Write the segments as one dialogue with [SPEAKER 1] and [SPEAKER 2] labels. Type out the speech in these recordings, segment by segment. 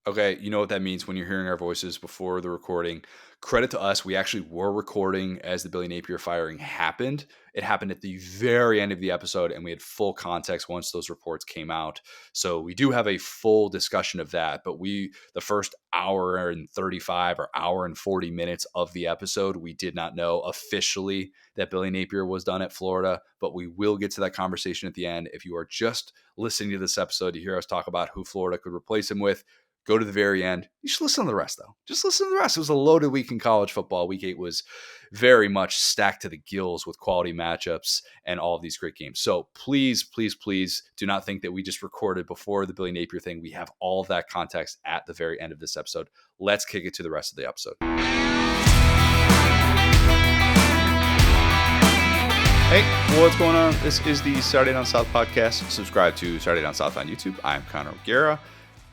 [SPEAKER 1] Okay, you know what that means when you're hearing our voices before the recording. Credit to us, we actually were recording as the Billy Napier firing happened. It happened at the very end of the episode, and we had full context once those reports came out. So we do have a full discussion of that. But the first hour and 35 or hour and 40 minutes of the episode, we did not know officially that Billy Napier was done at Florida. But we will get to that conversation at the end. If you are just listening to this episode to hear us talk about who Florida could replace him with, go to the very end. You should listen to the rest, though. Just listen to the rest. It was a loaded week in college football. Week 8 was very much stacked to the gills with quality matchups and all of these great games. So please, please, please do not think that we just recorded before the Billy Napier thing. We have all of that context at the very end of this episode. Let's kick it to the rest of the episode. Hey, what's going on? This is the Saturday Down South podcast. Subscribe to Saturday Down South on YouTube. I'm Connor O'Gara.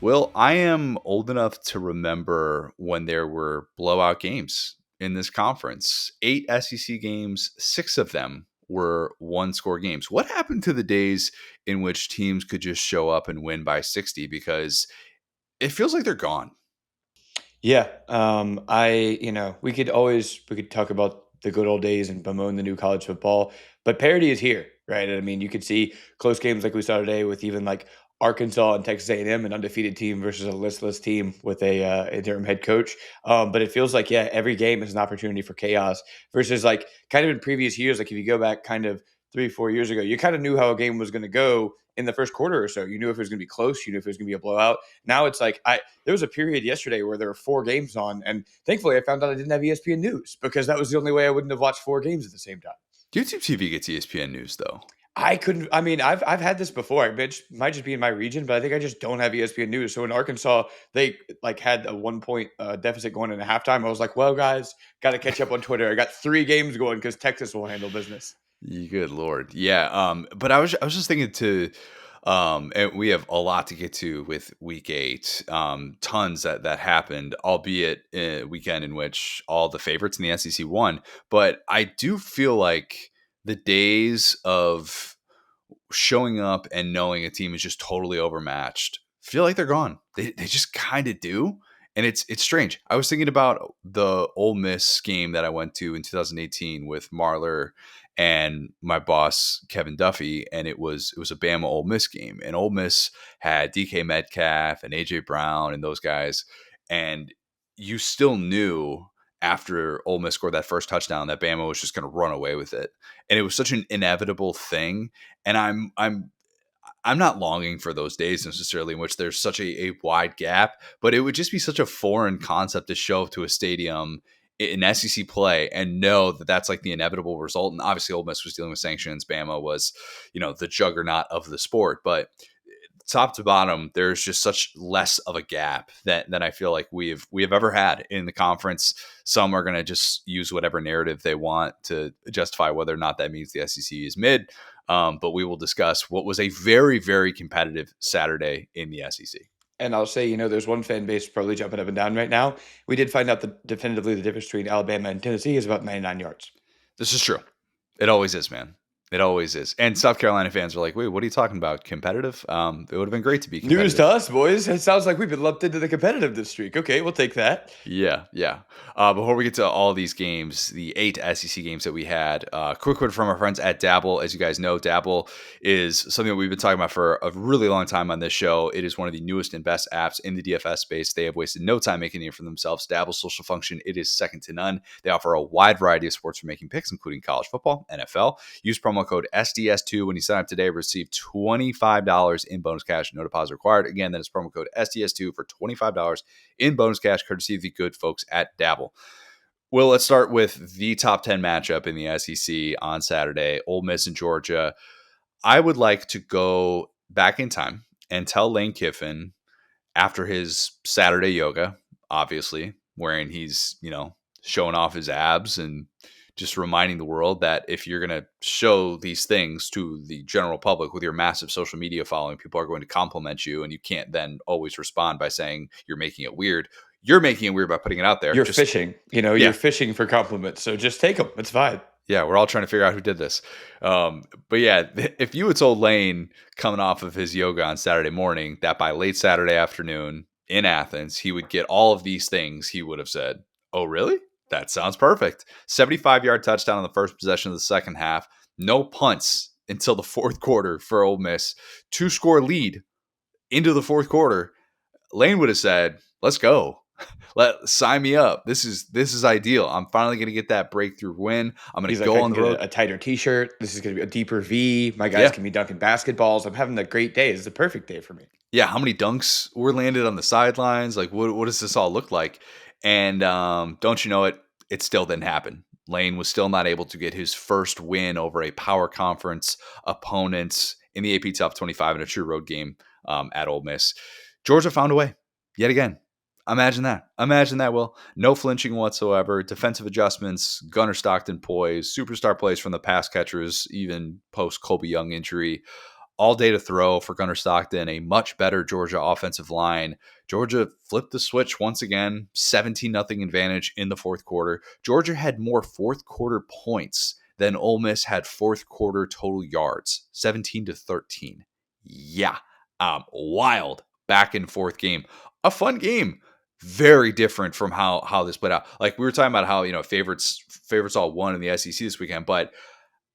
[SPEAKER 1] Well, I am old enough to remember when there were blowout games in this conference. 8 SEC games, 6 of them were one-score games. What happened to the days in which teams could just show up and win by 60? Because it feels like they're gone.
[SPEAKER 2] Yeah, we could talk about the good old days and bemoan the new college football, but parity is here, right? I mean, you could see close games like we saw today with even like Arkansas and Texas A&M, an undefeated team versus a listless team with a interim head coach. But it feels like every game is an opportunity for chaos versus like kind of in previous years. Like if you go back kind of 3-4 years ago, you kind of knew how a game was going to go in the first quarter or so. You knew if it was going to be close. You knew if it was going to be a blowout. Now it's like there was a period yesterday where there were 4 games on, and thankfully I found out I didn't have ESPN News because that was the only way I wouldn't have watched 4 games at the same time.
[SPEAKER 1] YouTube TV gets ESPN News, though.
[SPEAKER 2] I couldn't. I mean, I've had this before. It might just be in my region, but I think I just don't have ESPN News. So in Arkansas, they like had a 1-point deficit going into halftime. I was like, well, guys, got to catch up on Twitter. I got 3 games going because Texas will handle business.
[SPEAKER 1] Good Lord. Yeah. But I was just thinking and we have a lot to get to with week 8. Tons that happened, albeit a weekend in which all the favorites in the SEC won. But I do feel like the days of showing up and knowing a team is just totally overmatched feel like they're gone. They just kind of do. And it's strange. I was thinking about the Ole Miss game that I went to in 2018 with Marler and my boss Kevin Duffy, and it was a Bama Ole Miss game, and Ole Miss had DK Metcalf and AJ Brown and those guys, and you still knew after Ole Miss scored that first touchdown that Bama was just going to run away with it, and it was such an inevitable thing. And I'm not longing for those days necessarily in which there's such a wide gap, but it would just be such a foreign concept to show up to a stadium in SEC play and know that that's like the inevitable result. And obviously Ole Miss was dealing with sanctions. Bama was, the juggernaut of the sport, but top to bottom, there's just such less of a gap than I feel like we have ever had in the conference. Some are going to just use whatever narrative they want to justify whether or not that means the SEC is mid. But we will discuss what was a very, very competitive Saturday in the SEC.
[SPEAKER 2] And I'll say, there's one fan base probably jumping up and down right now. We did find out that definitively the difference between Alabama and Tennessee is about 99 yards.
[SPEAKER 1] This is true. It always is, man. It always is. And South Carolina fans are like, wait, what are you talking about? Competitive? It would have been great to be competitive.
[SPEAKER 2] News to us, boys. It sounds like we've been lumped into the competitive streak. Okay, we'll take that.
[SPEAKER 1] Yeah. Before we get to all these games, the 8 SEC games that we had, quick word from our friends at Dabble. As you guys know, Dabble is something that we've been talking about for a really long time on this show. It is one of the newest and best apps in the DFS space. They have wasted no time making it for themselves. Dabble's social function, it is second to none. They offer a wide variety of sports for making picks, including college football, NFL. Use promo code SDS2 when you sign up today. Receive $25 in bonus cash. No deposit required. Again, that is promo code SDS2 for $25 in bonus cash, courtesy of the good folks at Dabble. Well, let's start with the top 10 matchup in the SEC on Saturday, Ole Miss and Georgia. I would like to go back in time and tell Lane Kiffin after his Saturday yoga, obviously, wherein he's, showing off his abs and just reminding the world that if you're going to show these things to the general public with your massive social media following, people are going to compliment you, and you can't then always respond by saying you're making it weird. You're making it weird by putting it out there.
[SPEAKER 2] You're fishing, you're fishing for compliments. So just take them. It's fine.
[SPEAKER 1] Yeah, we're all trying to figure out who did this. But yeah, if you had told Lane coming off of his yoga on Saturday morning that by late Saturday afternoon, in Athens, he would get all of these things. He would have said, "Oh, really? That sounds perfect." 75-yard touchdown on the first possession of the second half. No punts until the fourth quarter for Ole Miss. 2-score lead into the fourth quarter. Lane would have said, "Let's go. Sign me up. This is ideal. I'm finally going to get that breakthrough win. I'm going
[SPEAKER 2] He's
[SPEAKER 1] to
[SPEAKER 2] like,
[SPEAKER 1] go
[SPEAKER 2] I
[SPEAKER 1] on
[SPEAKER 2] can
[SPEAKER 1] the
[SPEAKER 2] get
[SPEAKER 1] road."
[SPEAKER 2] a tighter T-shirt. This is going to be a deeper V. My guys
[SPEAKER 1] Yeah.
[SPEAKER 2] can be dunking basketballs. I'm having a great day. It's the perfect day for me.
[SPEAKER 1] Yeah, how many dunks were landed on the sidelines? Like, what does this all look like? And don't you know it? It still didn't happen. Lane was still not able to get his first win over a power conference opponent in the AP Top 25 in a true road game at Ole Miss. Georgia found a way yet again. Imagine that. Imagine that, Will. No flinching whatsoever. Defensive adjustments, Gunnar Stockton poise, superstar plays from the pass catchers, even post Colby Young injury, all day to throw for Gunnar Stockton, a much better Georgia offensive line. Georgia flipped the switch once again, 17-0 advantage in the fourth quarter. Georgia had more fourth quarter points than Ole Miss had fourth quarter total yards, 17-13. Yeah, wild back and forth game. A fun game. Very different from how this played out. Like we were talking about how favorites all won in the SEC this weekend, but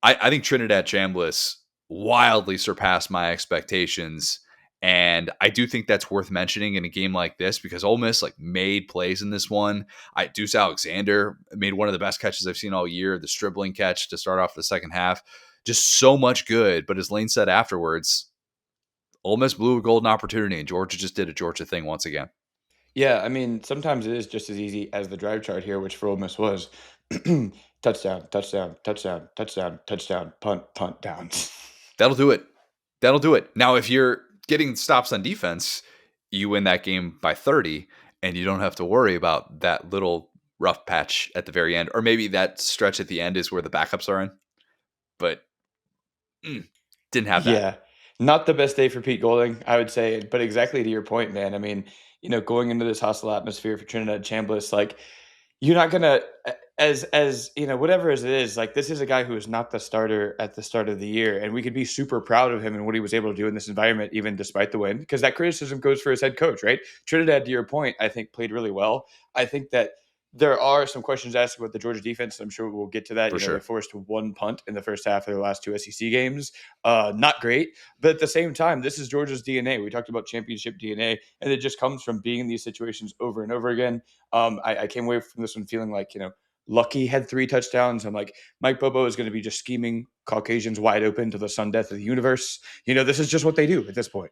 [SPEAKER 1] I think Trinidad Chambliss wildly surpassed my expectations. And I do think that's worth mentioning in a game like this because Ole Miss made plays in this one. Deuce Alexander made one of the best catches I've seen all year, the dribbling catch to start off the second half. Just so much good. But as Lane said afterwards, Ole Miss blew a golden opportunity and Georgia just did a Georgia thing once again.
[SPEAKER 2] Yeah, I mean, sometimes it is just as easy as the drive chart here, which for Ole Miss was touchdown, touchdown, touchdown, touchdown, touchdown, punt, punt, downs.
[SPEAKER 1] That'll do it. That'll do it. Now, if you're getting stops on defense, you win that game by 30, and you don't have to worry about that little rough patch at the very end. Or maybe that stretch at the end is where the backups are in. But didn't have that.
[SPEAKER 2] Yeah, not the best day for Pete Golding, I would say, but exactly to your point, man. I mean, going into this hostile atmosphere for Trinidad Chambliss, like you're not gonna as whatever as it is, like this is a guy who is not the starter at the start of the year, and we could be super proud of him and what he was able to do in this environment, even despite the win, because that criticism goes for his head coach, right? Trinidad, to your point, I think played really well. I think that there are some questions asked about the Georgia defense. I'm sure we'll get to that.
[SPEAKER 1] For
[SPEAKER 2] They
[SPEAKER 1] sure.
[SPEAKER 2] forced one punt in the first half of their last two SEC games. Not great, but at the same time, this is Georgia's DNA. We talked about championship DNA, and it just comes from being in these situations over and over again. I came away from this one feeling like, Lucky had 3 touchdowns. I'm like, Mike Bobo is going to be just scheming Caucasians wide open to the sun death of the universe. This is just what they do at this point.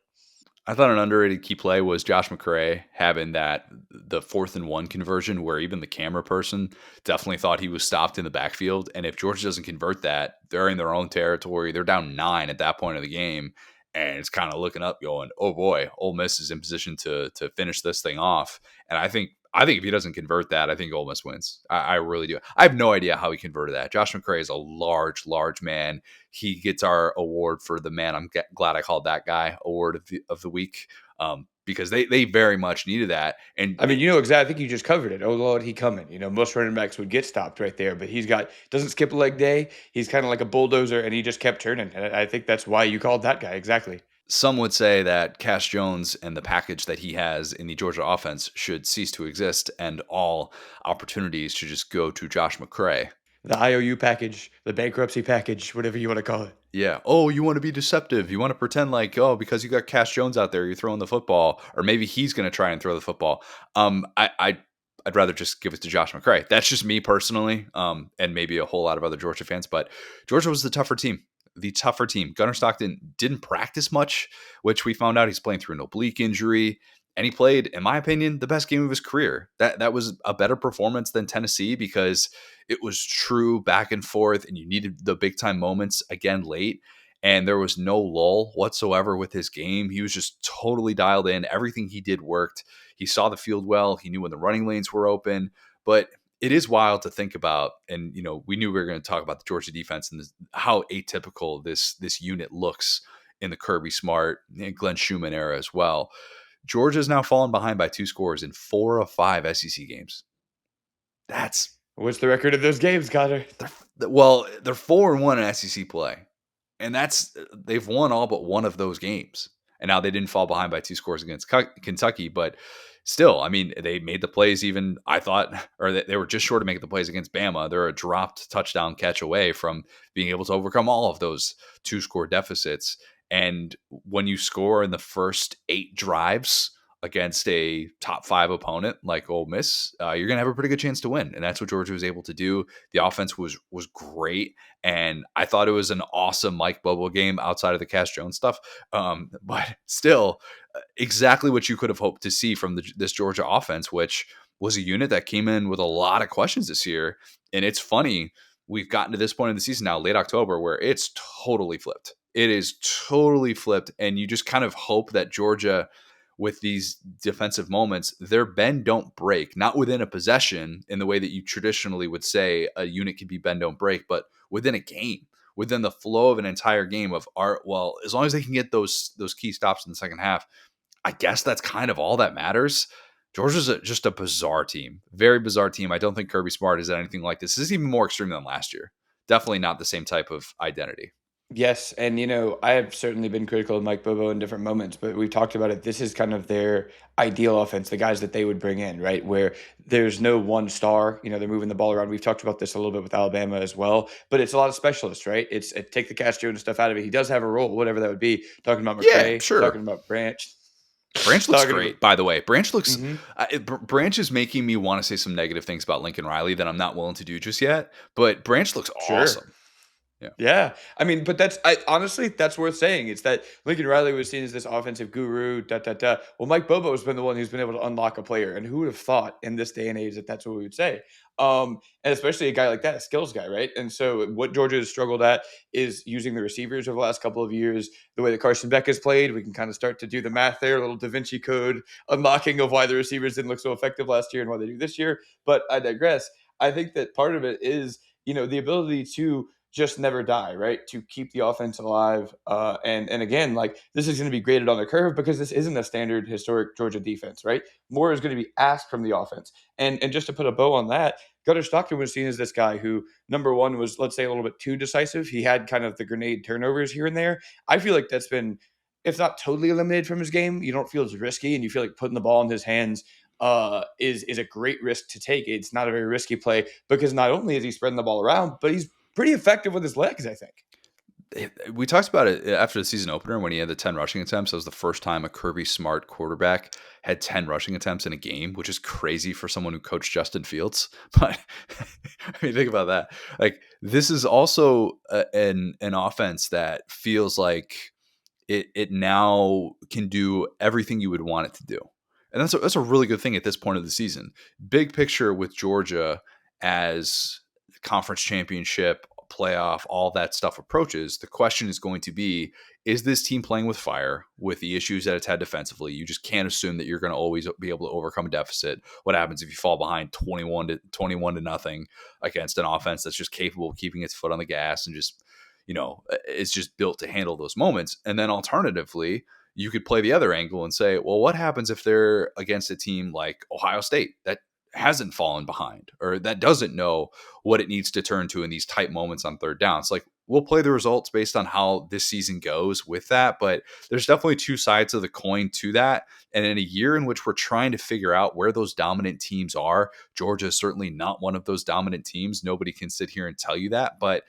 [SPEAKER 1] I thought an underrated key play was Josh McCray having the 4th-and-1 conversion where even the camera person definitely thought he was stopped in the backfield. And if Georgia doesn't convert that, they're in their own territory. They're down 9 at that point of the game. And it's kind of looking up going, oh boy, Ole Miss is in position to finish this thing off. And I think if he doesn't convert that, I think Ole Miss wins. I really do. I have no idea how he converted that. Josh McCray is a large, large man. He gets our award for the man. I'm glad I called that guy award of the week because they very much needed that. And
[SPEAKER 2] I mean, exactly. I think you just covered it. Oh Lord, he coming. Most running backs would get stopped right there, but doesn't skip a leg day. He's kind of like a bulldozer, and he just kept turning. And I think that's why you called that guy exactly.
[SPEAKER 1] some would say that Cash Jones and the package that he has in the Georgia offense should cease to exist, and all opportunities should just go to Josh McCray.
[SPEAKER 2] The IOU package, the bankruptcy package, whatever you want to call it.
[SPEAKER 1] Yeah. Oh, you want to be deceptive. You want to pretend like, oh, because you got Cash Jones out there, you're throwing the football, or maybe he's going to try and throw the football. I'd rather just give it to Josh McCray. That's just me personally, and maybe a whole lot of other Georgia fans. But Georgia was the tougher team. The tougher team. Gunnar Stockton didn't practice much, which we found out he's playing through an oblique injury. And he played, in my opinion, the best game of his career. That was a better performance than Tennessee because it was true back and forth, and you needed the big time moments again late. And there was no lull whatsoever with his game. He was just totally dialed in. Everything he did worked. He saw the field well. He knew when the running lanes were open. But it is wild to think about, and we knew we were going to talk about the Georgia defense and how atypical this unit looks in the Kirby Smart and Glenn Schumann era as well. Georgia's now fallen behind by 2 scores in 4 of 5 SEC games. That's
[SPEAKER 2] What's the record of those games, Connor?
[SPEAKER 1] they're 4-1 in SEC play, and they've won all but one of those games. And now they didn't fall behind by 2 scores against Kentucky, but still, I mean, they made the plays even, I thought, or they were just short of making the plays against Bama. They're a dropped touchdown catch away from being able to overcome all of those 2-score deficits. And when you score in the first 8 drives against a top 5 opponent like Ole Miss, you're going to have a pretty good chance to win. And that's what Georgia was able to do. The offense was great. And I thought it was an awesome Mike Bobo game outside of the Cass Jones stuff. But still, exactly what you could have hoped to see from this Georgia offense, which was a unit that came in with a lot of questions this year. And it's funny, we've gotten to this point in the season now, late October, where it's totally flipped. It is totally flipped. And you just kind of hope that Georgia, with these defensive moments, their bend don't break, not within a possession in the way that you traditionally would say a unit can be bend don't break, but within a game, within the flow of an entire game of art. Well, as long as they can get those key stops in the second half, I guess that's kind of all that matters. Georgia's just a bizarre team, very bizarre team. I don't think Kirby Smart is anything like this. This is even more extreme than last year. Definitely not the same type of identity.
[SPEAKER 2] Yes, and I have certainly been critical of Mike Bobo in different moments, but we've talked about it. This is kind of their ideal offense, the guys that they would bring in, right? Where there's no one star, they're moving the ball around. We've talked about this a little bit with Alabama as well, but it's a lot of specialists, right? It's take the Cass Jones stuff out of it. He does have a role, whatever that would be. Talking about
[SPEAKER 1] Yeah,
[SPEAKER 2] McCray,
[SPEAKER 1] sure.
[SPEAKER 2] talking about Branch.
[SPEAKER 1] Branch looks
[SPEAKER 2] talking about,
[SPEAKER 1] great, by the way. Branch looks.
[SPEAKER 2] Mhm.
[SPEAKER 1] Branch is making me want to say some negative things about Lincoln Riley that I'm not willing to do just yet. But Branch looks
[SPEAKER 2] Sure.
[SPEAKER 1] awesome. Yeah.
[SPEAKER 2] Yeah. I mean, but honestly, that's worth saying. It's that Lincoln Riley was seen as this offensive guru, da, da, da. Well, Mike Bobo has been the one who's been able to unlock a player. And who would have thought in this day and age that that's what we would say? And especially a guy like that, a skills guy, right? And so what Georgia has struggled at is using the receivers over the last couple of years, the way that Carson Beck has played. We can kind of start to do the math there, a little Da Vinci Code unlocking of why the receivers didn't look so effective last year and why they do this year. But I digress. I think that part of it is, the ability to just never die, right? To keep the offense alive. And again, like this is going to be graded on the curve because this isn't a standard historic Georgia defense, right? More is going to be asked from the offense. And just to put a bow on that, Gunnar Stockton was seen as this guy who, number one, was, let's say, a little bit too decisive. He had kind of the grenade turnovers here and there. I feel like that's been, if not totally eliminated from his game, you don't feel as risky and you feel like putting the ball in his hands is a great risk to take. It's not a very risky play because not only is he spreading the ball around, but he's pretty effective with his legs, I think.
[SPEAKER 1] We talked about it after the season opener when he had the 10 rushing attempts. That was the first time a Kirby Smart quarterback had 10 rushing attempts in a game, which is crazy for someone who coached Justin Fields. But I mean, think about that. Like, this is also an offense that feels like it now can do everything you would want it to do. And that's a really good thing at this point of the season. Big picture with Georgia as conference championship, playoff, all that stuff approaches, the question is going to be, is this team playing with fire with the issues that it's had defensively? You just can't assume that you're going to always be able to overcome a deficit. What happens if you fall behind 21 to nothing against an offense that's just capable of keeping its foot on the gas and just, it's just built to handle those moments? And then alternatively, you could play the other angle and say, well, what happens if they're against a team like Ohio State that hasn't fallen behind or that doesn't know what it needs to turn to in these tight moments on third down? It's like, we'll play the results based on how this season goes with that. But there's definitely two sides of the coin to that. And in a year in which we're trying to figure out where those dominant teams are, Georgia is certainly not one of those dominant teams. Nobody can sit here and tell you that, but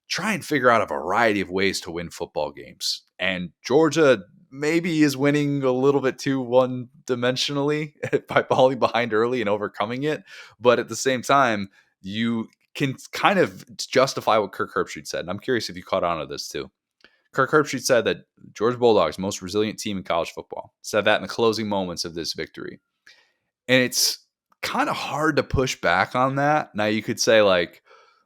[SPEAKER 1] try and figure out a variety of ways to win football games. And Georgia maybe is winning a little bit too one-dimensionally by falling behind early and overcoming it. But at the same time, you can kind of justify what Kirk Herbstreit said. And I'm curious if you caught on to this too. Kirk Herbstreit said that Georgia Bulldogs, most resilient team in college football, said that in the closing moments of this victory. And it's kind of hard to push back on that. Now you could say, like,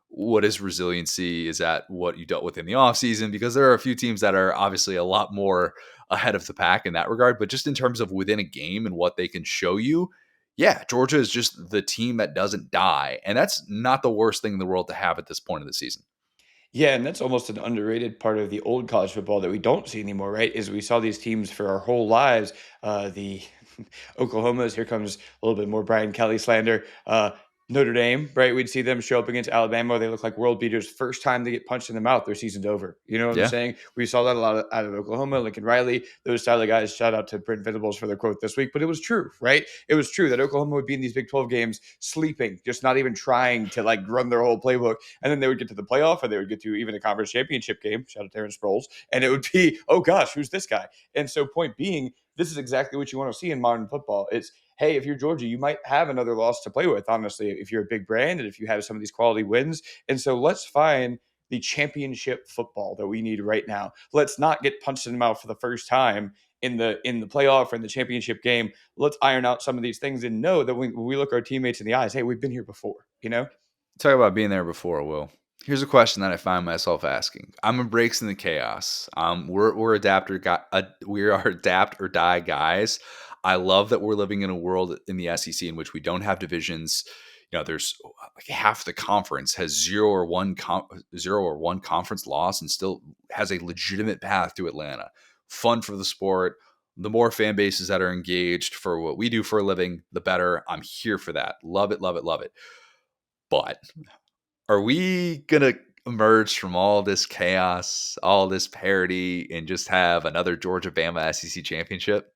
[SPEAKER 1] what is resiliency? Is that what you dealt with in the offseason? Because there are a few teams that are obviously a lot more ahead of the pack in that regard. But just in terms of within a game and what they can show you, yeah, Georgia is just the team that doesn't die. And that's not the worst thing in the world to have at this point of the season.
[SPEAKER 2] Yeah, and that's almost an underrated part of the old college football that we don't see anymore, right? Is we saw these teams for our whole lives. The Oklahoma's, here comes a little bit more Brian Kelly slander. Notre Dame, right? We'd see them show up against Alabama. They look like world beaters. First time they get punched in the mouth, their season's over. You know what I'm
[SPEAKER 1] Yeah.
[SPEAKER 2] saying? We saw that a lot out of Oklahoma, Lincoln Riley, those style of guys. Shout out to Brent Venables for their quote this week. But it was true, right? It was true that Oklahoma would be in these Big 12 games sleeping, just not even trying to like run their whole playbook. And then they would get to the playoff or they would get to even a conference championship game. Shout out to Aaron Sproles. And it would be, oh gosh, who's this guy? And so, point being, this is exactly what you want to see in modern football. It's, hey, if you're Georgia, you might have another loss to play with, honestly, if you're a big brand and if you have some of these quality wins. And so let's find the championship football that we need right now. Let's not get punched in the mouth for the first time in the playoff or in the championship game. Let's iron out some of these things and know that when we look our teammates in the eyes, hey, we've been here before, you know?
[SPEAKER 1] Talk about being there before, Will. Here's a question that I find myself asking. I'm embracing the chaos. We are adapt or die guys. I love that we're living in a world in the SEC in which we don't have divisions. There's like half the conference has zero or one conference loss and still has a legitimate path to Atlanta. Fun for the sport. The more fan bases that are engaged for what we do for a living, the better. I'm here for that. Love it, love it, love it. But are we going to emerge from all this chaos, all this parity, and just have another Georgia Bama SEC championship?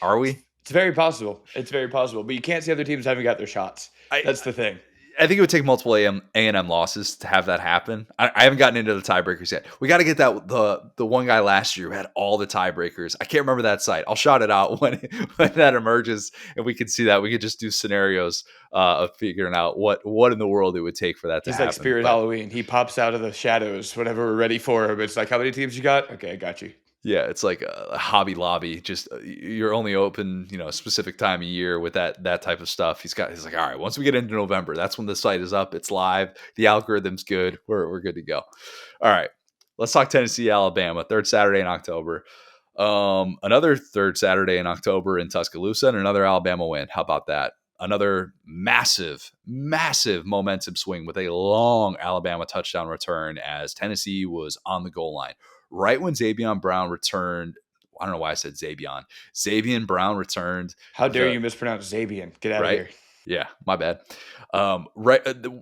[SPEAKER 1] Are we?
[SPEAKER 2] It's very possible. It's very possible. But you can't see other teams haven't got their shots.
[SPEAKER 1] I
[SPEAKER 2] That's the thing.
[SPEAKER 1] I think it would take multiple A&M losses to have that happen. I haven't gotten into the tiebreakers yet. We got to get that the one guy last year who had all the tiebreakers. I can't remember that site. I'll shout it out when that emerges, and we can see that. We could just do scenarios of figuring out what in the world it would take for that to
[SPEAKER 2] He's
[SPEAKER 1] happen.
[SPEAKER 2] like Spirit
[SPEAKER 1] But
[SPEAKER 2] Halloween. He pops out of the shadows whenever we're ready for him. It's like, how many teams you got? Okay, I got you.
[SPEAKER 1] yeah, it's like a Hobby Lobby. Just you're only open, a specific time of year with that type of stuff. He's like, all right, once we get into November, that's when the site is up. It's live. The algorithm's good. We're good to go. All right, let's talk Tennessee, Alabama. Third Saturday in October. Another third Saturday in October in Tuscaloosa, and another Alabama win. How about that? Another massive, massive momentum swing with a long Alabama touchdown return as Tennessee was on the goal line. Right when Zabian Brown returned, I don't know why I said Zabian. Zabian Brown returned.
[SPEAKER 2] How dare you mispronounce Zabian? Get out of
[SPEAKER 1] Right?
[SPEAKER 2] here.
[SPEAKER 1] Yeah, my bad.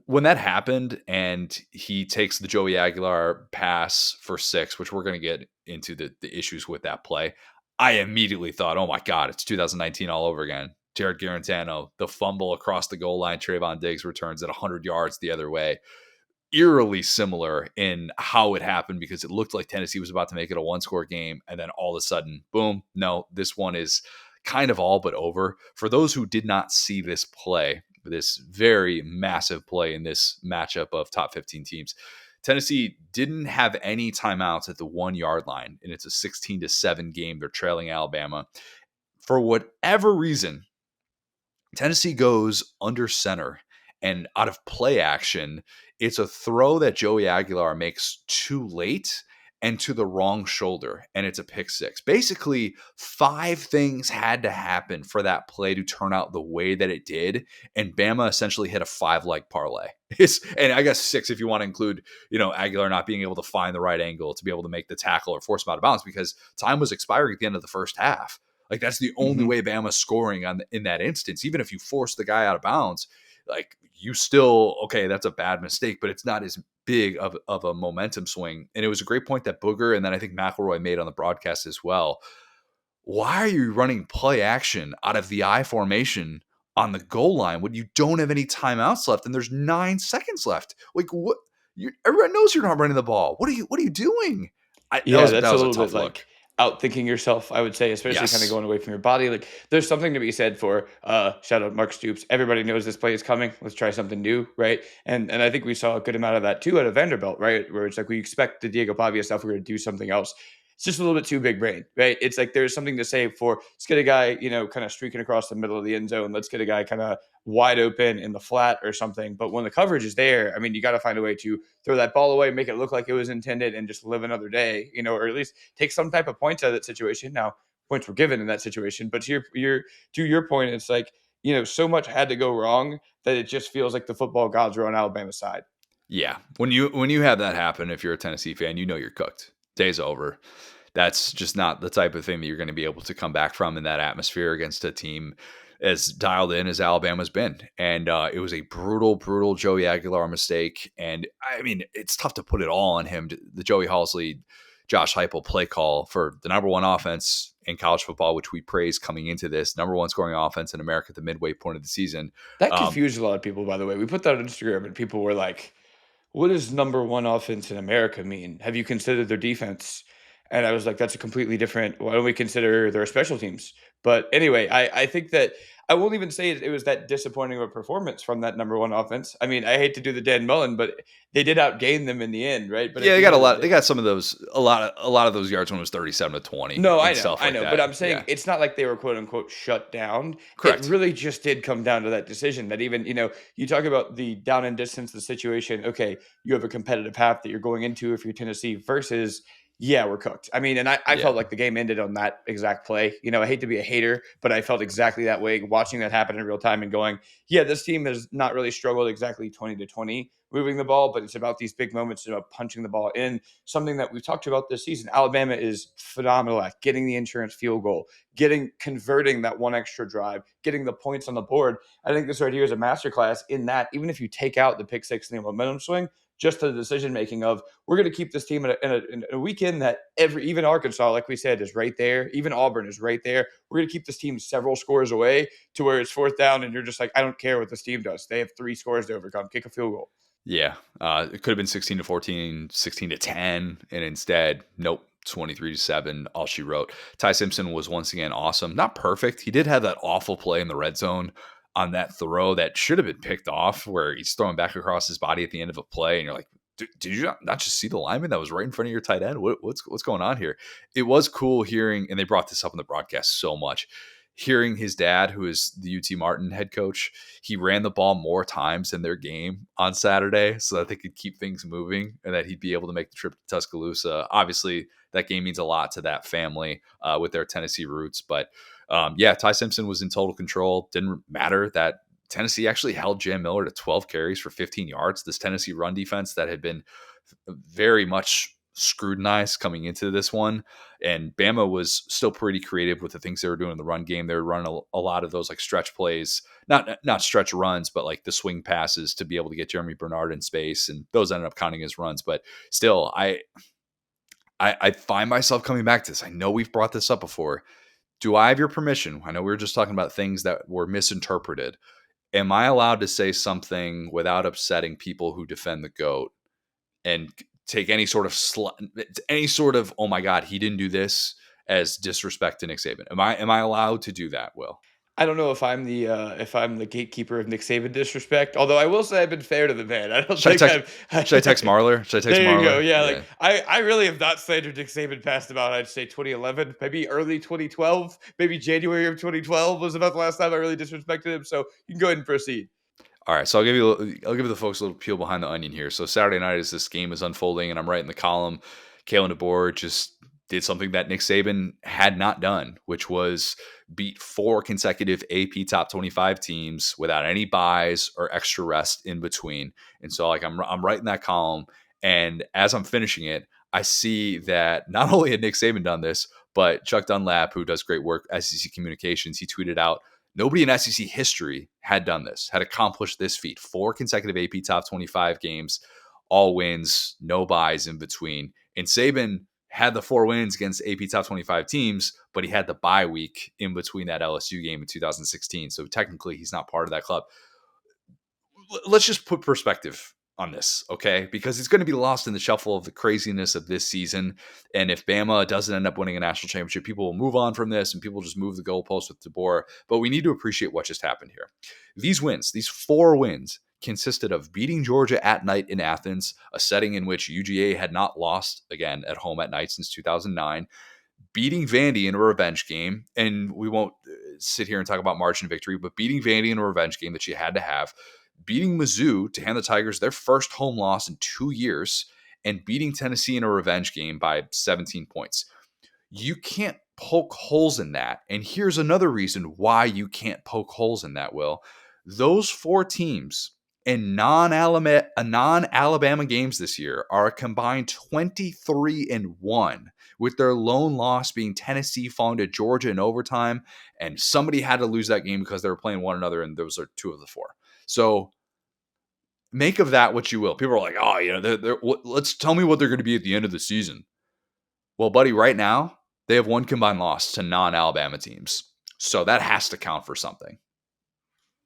[SPEAKER 1] When that happened and he takes the Joey Aguilar pass for 6, which we're going to get into the issues with that play, I immediately thought, oh my God, it's 2019 all over again. Jared Garantano, the fumble across the goal line, Trayvon Diggs returns at 100 yards the other way. Eerily similar in how it happened because it looked like Tennessee was about to make it a one-score game, and then all of a sudden, boom, no, this one is kind of all but over. For those who did not see this play, this very massive play in this matchup of top 15 teams, Tennessee didn't have any timeouts at the 1-yard line, and it's a 16-7 game. They're trailing Alabama. For whatever reason, Tennessee goes under center, and out of play action, it's a throw that Joey Aguilar makes too late and to the wrong shoulder, and it's a pick 6. Basically, 5 things had to happen for that play to turn out the way that it did, and Bama essentially hit a 5-leg parlay. And I guess 6 if you want to include, Aguilar not being able to find the right angle to be able to make the tackle or force him out of bounds because time was expiring at the end of the first half. Like that's the only way Bama's scoring in that instance. Even if you force the guy out of bounds, like you still, okay, that's a bad mistake, but it's not as big of a momentum swing. And it was a great point that Booger and then I think McElroy made on the broadcast as well. Why are you running play action out of the I formation on the goal line when you don't have any timeouts left and there's 9 seconds left? Like what? Everyone knows you're not running the ball. What are you doing?
[SPEAKER 2] Yeah,
[SPEAKER 1] That
[SPEAKER 2] that's a
[SPEAKER 1] was a
[SPEAKER 2] little
[SPEAKER 1] tough
[SPEAKER 2] bit
[SPEAKER 1] look.
[SPEAKER 2] like outthinking yourself, I would say, especially kind of
[SPEAKER 1] Yes.
[SPEAKER 2] going away from your body. Like there's something to be said for shout out Mark Stoops. Everybody knows this play is coming. Let's try something new, right? And I think we saw a good amount of that too out of Vanderbilt, right? Where it's like we expect the Diego Pavia stuff, we're gonna do something else. It's just a little bit too big brain, right? It's like there's something to say for let's get a guy, kind of streaking across the middle of the end zone. Let's get a guy kind of wide open in the flat or something. But when the coverage is there, I mean, you got to find a way to throw that ball away, make it look like it was intended, and just live another day, or at least take some type of points out of that situation. Now, points were given in that situation, but to your point, it's like so much had to go wrong that it just feels like the football gods are on Alabama's side.
[SPEAKER 1] Yeah. When you have that happen, if you're a Tennessee fan, you're cooked. Day's over. That's just not the type of thing that you're going to be able to come back from in that atmosphere against a team as dialed in as Alabama's been. And it was a brutal, brutal Joey Aguilar mistake. And I mean, it's tough to put it all on him. The Joey Halsley, Josh Heupel play call for the number one offense in college football, which we praise coming into this number one scoring offense in America at the midway point of the season.
[SPEAKER 2] That confused a lot of people, by the way. We put that on Instagram, and people were like, what does number one offense in America mean? Have you considered their defense? And I was like, that's a completely different. Why don't we consider their special teams? But anyway, I think that I won't even say it was that disappointing of a performance from that number one offense. I mean, I hate to do the Dan Mullen, but they did outgain them in the end, right? But at
[SPEAKER 1] Yeah, they
[SPEAKER 2] the
[SPEAKER 1] got
[SPEAKER 2] end
[SPEAKER 1] a
[SPEAKER 2] of the
[SPEAKER 1] lot.
[SPEAKER 2] day,
[SPEAKER 1] They got some of those. A lot of those yards when it was 37-20
[SPEAKER 2] no,
[SPEAKER 1] and stuff
[SPEAKER 2] I
[SPEAKER 1] like
[SPEAKER 2] know, but
[SPEAKER 1] that.
[SPEAKER 2] I'm saying
[SPEAKER 1] Yeah,
[SPEAKER 2] it's not like they were quote unquote shut down. It
[SPEAKER 1] correct.
[SPEAKER 2] really just did come down to that decision that even, you talk about the down and distance, the situation. Okay, you have a competitive path that you're going into if you're Tennessee versus, yeah, we're cooked. I mean, and I
[SPEAKER 1] Yeah,
[SPEAKER 2] felt like the game ended on that exact play. I hate to be a hater, but I felt exactly that way watching that happen in real time and going, yeah, this team has not really struggled exactly 20-20 moving the ball, but it's about these big moments, about punching the ball in, something that we've talked about this season. Alabama is phenomenal at getting the insurance field goal, converting that one extra drive, getting the points on the board. I think this right here is a masterclass in that. Even if you take out the pick six and the momentum swing, just the decision making of we're going to keep this team in a weekend that even Arkansas, like we said, is right there. Even Auburn is right there. We're going to keep this team several scores away to where it's fourth down, and you're just like, I don't care what this team does. They have three scores to overcome. Kick a field goal.
[SPEAKER 1] yeah. It could have been 16-14, 16-10, and instead, nope. 23-7, all she wrote. Ty Simpson was once again awesome. Not perfect. He did have that awful play in the red zone on that throw that should have been picked off, where he's throwing back across his body at the end of a play, and you're like, did you not just see the lineman that was right in front of your tight end? What's going on here? It was cool hearing, and they brought this up in the broadcast so much. Hearing his dad, who is the UT Martin head coach, he ran the ball more times in their game on Saturday so that they could keep things moving and that he'd be able to make the trip to Tuscaloosa. Obviously, that game means a lot to that family with their Tennessee roots. But yeah, Ty Simpson was in total control. Didn't matter that Tennessee actually held Jam Miller to 12 carries for 15 yards. This Tennessee run defense that had been very much scrutinized coming into this one. And Bama was still pretty creative with the things they were doing in the run game. They were running a lot of those like stretch plays, not stretch runs, but like the swing passes to be able to get Jeremy Bernard in space. And those ended up counting as runs. But still, I find myself coming back to this. I know we've brought this up before. Do I have your permission? I know we were just talking about things that were misinterpreted. Am I allowed to say something without upsetting people who defend the GOAT and take any sort of oh my god he didn't do this as disrespect to Nick Saban? Am I allowed to do that? Will?
[SPEAKER 2] I don't know if I'm the gatekeeper of Nick Saban disrespect. Although I will say I've been fair to the man. I don't
[SPEAKER 1] Should I
[SPEAKER 2] think
[SPEAKER 1] text? Should I text
[SPEAKER 2] I've.
[SPEAKER 1] Marler? Should I text
[SPEAKER 2] There you go.
[SPEAKER 1] Marler?
[SPEAKER 2] Yeah, like
[SPEAKER 1] Yeah.
[SPEAKER 2] I really have not slandered Nick Saban past about I'd say 2011, maybe early 2012, maybe January of 2012 was about the last time I really disrespected him. So you can go ahead and proceed.
[SPEAKER 1] All right, so I'll give the folks a little peel behind the onion here. So Saturday night, as this game is unfolding, and I'm writing the column, Kalen DeBoer just did something that Nick Saban had not done, which was beat four consecutive AP top 25 teams without any buys or extra rest in between. And so, like, I'm writing that column, and as I'm finishing it, I see that not only had Nick Saban done this, but Chuck Dunlap, who does great work at SEC Communications, he tweeted out, nobody in SEC history had done this, had accomplished this feat. Four consecutive AP top 25 games, all wins, no buys in between. And Saban had the four wins against AP top 25 teams, but he had the bye week in between that LSU game in 2016. So technically, he's not part of that club. Let's just put perspective on this, okay? Because it's going to be lost in the shuffle of the craziness of this season. And if Bama doesn't end up winning a national championship, people will move on from this and people just move the goalposts with DeBoer. But we need to appreciate what just happened here. These wins, these four wins, consisted of beating Georgia at night in Athens, a setting in which UGA had not lost again at home at night since 2009, beating Vandy in a revenge game, and we won't sit here and talk about margin of victory, but beating Vandy in a revenge game that you had to have, beating Mizzou to hand the Tigers their first home loss in 2 years, and beating Tennessee in a revenge game by 17 points. You can't poke holes in that. And here's another reason why you can't poke holes in that, Will. Those four teams in non-Alabama games this year are a combined 23-1, with their lone loss being Tennessee falling to Georgia in overtime, and somebody had to lose that game because they were playing one another, and those are two of the four. So make of that what you will. People are like, oh, let's tell me what they're going to be at the end of the season. Well, buddy, right now they have one combined loss to non-Alabama teams, so that has to count for something.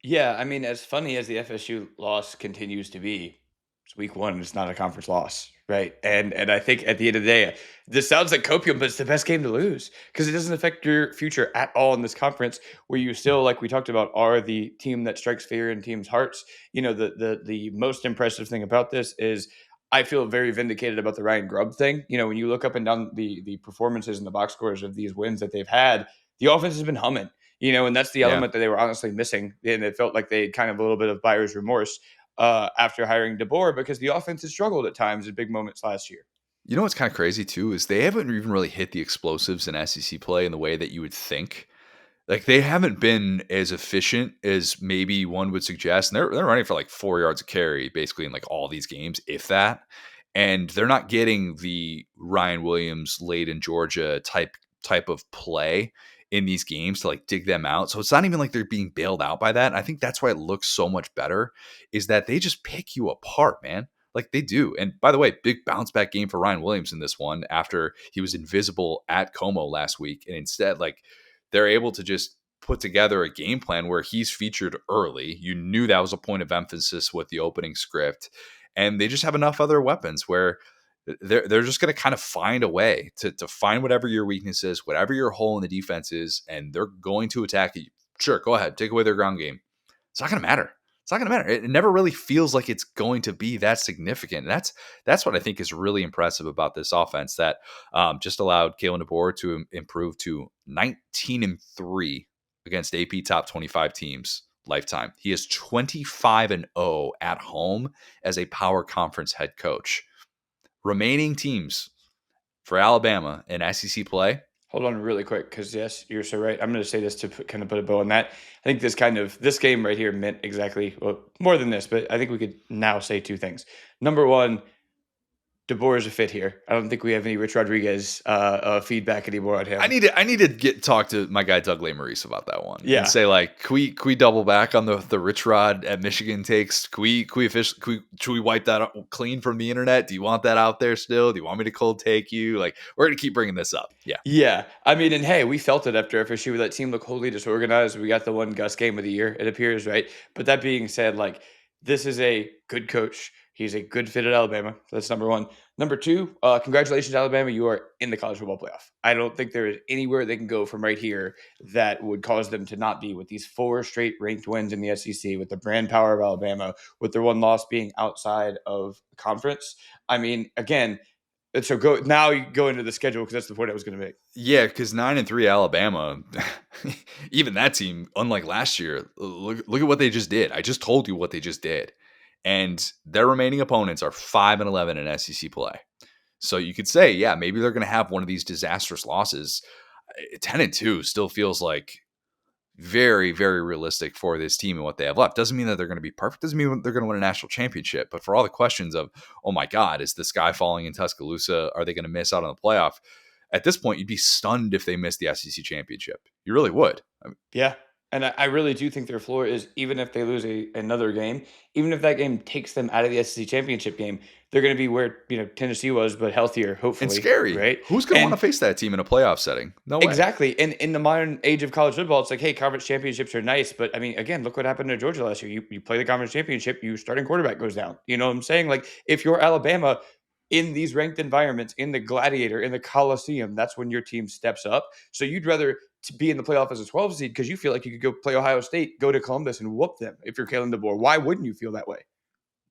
[SPEAKER 2] Yeah, I mean, as funny as the FSU loss continues to be, it's week one. It's not a conference loss, right? And I think at the end of the day, this sounds like copium, but it's the best game to lose because it doesn't affect your future at all in this conference, where you still, like we talked about, are the team that strikes fear in teams' hearts. You know, the most impressive thing about this is I feel very vindicated about the Ryan Grubb thing. You know, when you look up and down the performances and the box scores of these wins that they've had, the offense has been humming. You know, and that's the
[SPEAKER 1] Yeah.
[SPEAKER 2] element that they were honestly missing, and it felt like they had kind of a little bit of buyer's remorse after hiring DeBoer because the offense has struggled at times in big moments last year.
[SPEAKER 1] You know what's kind of crazy too is they haven't even really hit the explosives in SEC play in the way that you would think. Like they haven't been as efficient as maybe one would suggest. And they're running for like 4 yards a carry basically in like all these games, if that. And they're not getting the Ryan Williams late in Georgia type of play in these games to like dig them out. So it's not even like they're being bailed out by that. And I think that's why it looks so much better is that they just pick you apart, man. Like they do. And by the way, big bounce back game for Ryan Williams in this one after he was invisible at Como last week. And instead, like they're able to just put together a game plan where he's featured early. You knew that was a point of emphasis with the opening script. And they just have enough other weapons where they're just going to kind of find a way to find whatever your weakness is, whatever your hole in the defense is, and they're going to attack you. Sure, go ahead, take away their ground game. It's not going to matter. It's not going to matter. It never really feels like it's going to be that significant. And that's what I think is really impressive about this offense that just allowed Kalen DeBoer to improve to 19-3 against AP top 25 teams lifetime. He is 25-0 at home as a power conference head coach. Remaining teams for Alabama in SEC play.
[SPEAKER 2] Hold on really quick, because yes, you're so right. I'm going to say this to kind of put a bow on that. I think this game right here meant exactly, well, more than this, but I think we could now say two things. Number one, DeBoer is a fit here. I don't think we have any Rich Rodriguez feedback anymore on
[SPEAKER 1] I
[SPEAKER 2] him.
[SPEAKER 1] need to talk to my guy Doug Maurice about that one
[SPEAKER 2] Yeah,
[SPEAKER 1] and say like, can we double back on the Rich Rod at Michigan takes? Should we wipe that clean from the internet? Do you want that out there still? Do you want me to cold take you? Like we're gonna keep bringing this up. Yeah,
[SPEAKER 2] yeah. I mean, and hey, we felt it after FSU. That team looked wholly disorganized. We got the one Gus game of the year, it appears, right? But that being said, like this is a good coach. He's a good fit at Alabama. That's number one. Number two, congratulations, Alabama. You are in the college football playoff. I don't think there is anywhere they can go from right here that would cause them to not be with these four straight ranked wins in the SEC, with the brand power of Alabama, with their one loss being outside of conference. I mean, again, so you go into the schedule because that's the point I was going to make.
[SPEAKER 1] yeah, because 9-3 Alabama, even that team, unlike last year, look at what they just did. I just told you what they just did, and their remaining opponents are 5-11 in SEC play. So you could say, yeah, maybe they're going to have one of these disastrous losses. 10-2 still feels like very, very realistic for this team and what they have left. Doesn't mean that they're going to be perfect. Doesn't mean they're going to win a national championship. But for all the questions of, oh my God, is the sky falling in Tuscaloosa? Are they going to miss out on the playoff? At this point, you'd be stunned if they missed the SEC championship. You really would.
[SPEAKER 2] Yeah. And I really do think their floor is, even if they lose another game, even if that game takes them out of the SEC championship game, they're going to be where Tennessee was, but healthier,
[SPEAKER 1] And
[SPEAKER 2] hopefully,
[SPEAKER 1] scary.
[SPEAKER 2] right?
[SPEAKER 1] Who's going to want to
[SPEAKER 2] And
[SPEAKER 1] face that team in a playoff setting? No way.
[SPEAKER 2] exactly. And in the modern age of college football, it's like, hey, conference championships are nice, but I mean, again, look what happened to Georgia last year. You play the conference championship, your starting quarterback goes down. You know what I'm saying? Like, if you're Alabama in these ranked environments, in the Gladiator, in the Coliseum, that's when your team steps up. So you'd rather to be in the playoff as a 12 seed because you feel like you could go play Ohio State, go to Columbus, and whoop them. If you're Kalen DeBoer, why wouldn't you feel that way?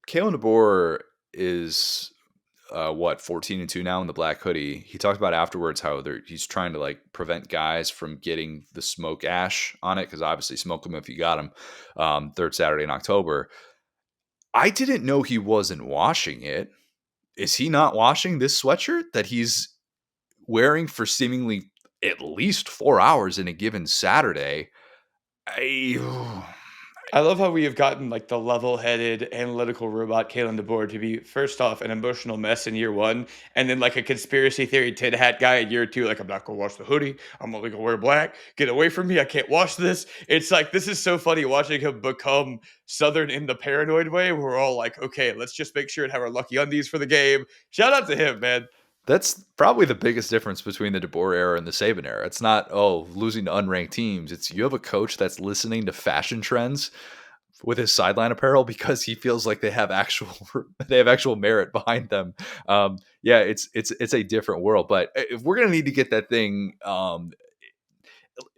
[SPEAKER 1] Kalen DeBoer is 14-2 now in the black hoodie. He talked about afterwards how he's trying to like prevent guys from getting the smoke ash on it, because obviously smoke them if you got them. Third Saturday in October. I didn't know he wasn't washing it. Is he not washing this sweatshirt that he's wearing for seemingly at least 4 hours in a given Saturday? I
[SPEAKER 2] I love how we have gotten like the level-headed analytical robot Kalen DeBoer to be first off an emotional mess in year one, and then like a conspiracy theory tin hat guy in year two. Like I'm not gonna wash the hoodie. I'm only gonna wear black. Get away from me. I can't wash this. It's like this is so funny watching him become Southern in the paranoid way. We're all like, okay, let's just make sure and have our lucky undies for the game. Shout out to him, man.
[SPEAKER 1] That's probably the biggest difference between the DeBoer era and the Saban era. It's not, oh, losing to unranked teams. It's you have a coach that's listening to fashion trends with his sideline apparel because he feels like they have actual they have actual merit behind them. Yeah, it's a different world. But if we're gonna need to get that thing,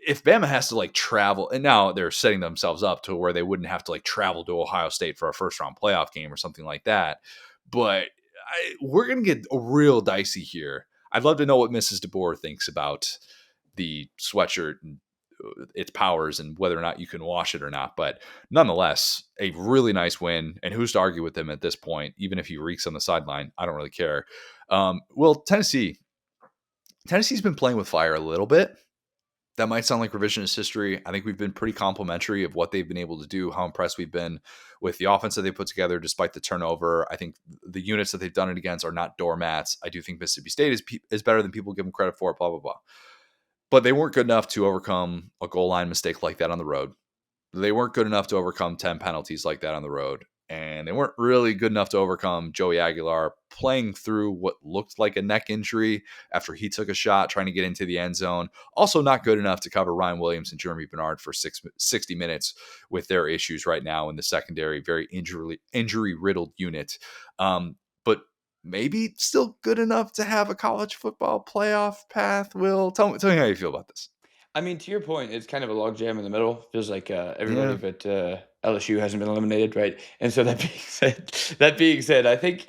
[SPEAKER 1] if Bama has to like travel, and now they're setting themselves up to where they wouldn't have to like travel to Ohio State for a first round playoff game or something like that. But we're gonna get real dicey here. I'd love to know what Mrs. DeBoer thinks about the sweatshirt and its powers and whether or not you can wash it or not. But nonetheless, a really nice win. And who's to argue with him at this point? Even if he reeks on the sideline, I don't really care. Well, Tennessee's been playing with fire a little bit. That might sound like revisionist history. I think we've been pretty complimentary of what they've been able to do, how impressed we've been with the offense that they put together despite the turnover. I think the units that they've done it against are not doormats. I do think Mississippi State is better than people give them credit for, blah, blah, blah. But they weren't good enough to overcome a goal line mistake like that on the road. They weren't good enough to overcome 10 penalties like that on the road. And they weren't really good enough to overcome Joey Aguilar playing through what looked like a neck injury after he took a shot trying to get into the end zone. Also not good enough to cover Ryan Williams and Jeremy Bernard for 60 minutes with their issues right now in the secondary, very injury-riddled unit. But maybe still good enough to have a college football playoff path. Will, tell me how you feel about this.
[SPEAKER 2] I mean, to your point, it's kind of a logjam in the middle. Feels like everybody
[SPEAKER 1] Yeah,
[SPEAKER 2] but LSU hasn't been eliminated, right? And so that being said, I think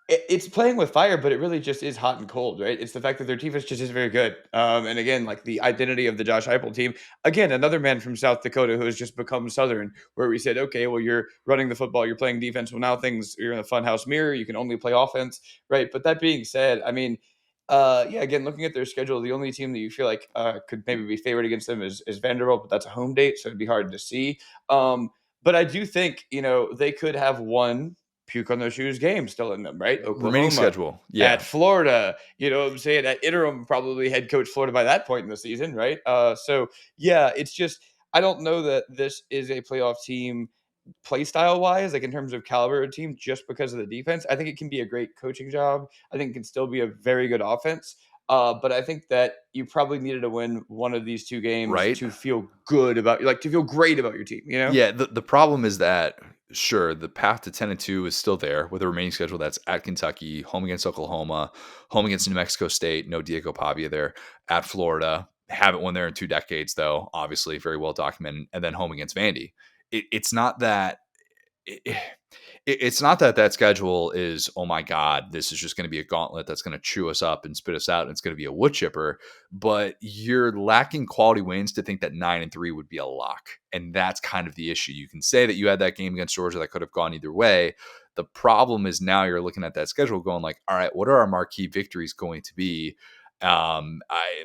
[SPEAKER 2] it's playing with fire, but it really just is hot and cold, right? It's the fact that their defense just is very good. And again, like the identity of the Josh Heupel team, again, another man from South Dakota who has just become Southern, where we said, okay, well, you're running the football, you're playing defense. Well, now you're in a funhouse mirror. You can only play offense, right? But that being said, I mean. Yeah, again, looking at their schedule, the only team that you feel like could maybe be favored against them is Vanderbilt, but that's a home date, so it'd be hard to see. But I do think they could have one puke on their shoes game still in them, right?
[SPEAKER 1] remaining
[SPEAKER 2] Oklahoma
[SPEAKER 1] schedule.
[SPEAKER 2] at
[SPEAKER 1] Yeah,
[SPEAKER 2] Florida, you know what I'm saying? At interim, probably head coach Florida by that point in the season, right? So yeah, it's just I don't know that this is a playoff team play style wise, like in terms of caliber of team, just because of the defense. I think it can be a great coaching job. I think it can still be a very good offense. But I think that you probably needed to win one of these two games
[SPEAKER 1] right.
[SPEAKER 2] to feel good about, like, to feel great about your team. You know?
[SPEAKER 1] Yeah, the problem is that sure, the path to 10-2 is still there with a remaining schedule that's at Kentucky, home against Oklahoma, home against New Mexico State, no Diego Pavia there, at Florida. Haven't won there in 2 decades, though, obviously, very well documented, and then home against Vandy. It's not that it, it's not that that schedule is, oh my God, this is just going to be a gauntlet that's going to chew us up and spit us out, and it's going to be a wood chipper. But you're lacking quality wins to think that 9-3 would be a lock, and that's kind of the issue. You can say that you had that game against Georgia that could have gone either way. The problem is now you're looking at that schedule, going like, all right, what are our marquee victories going to be?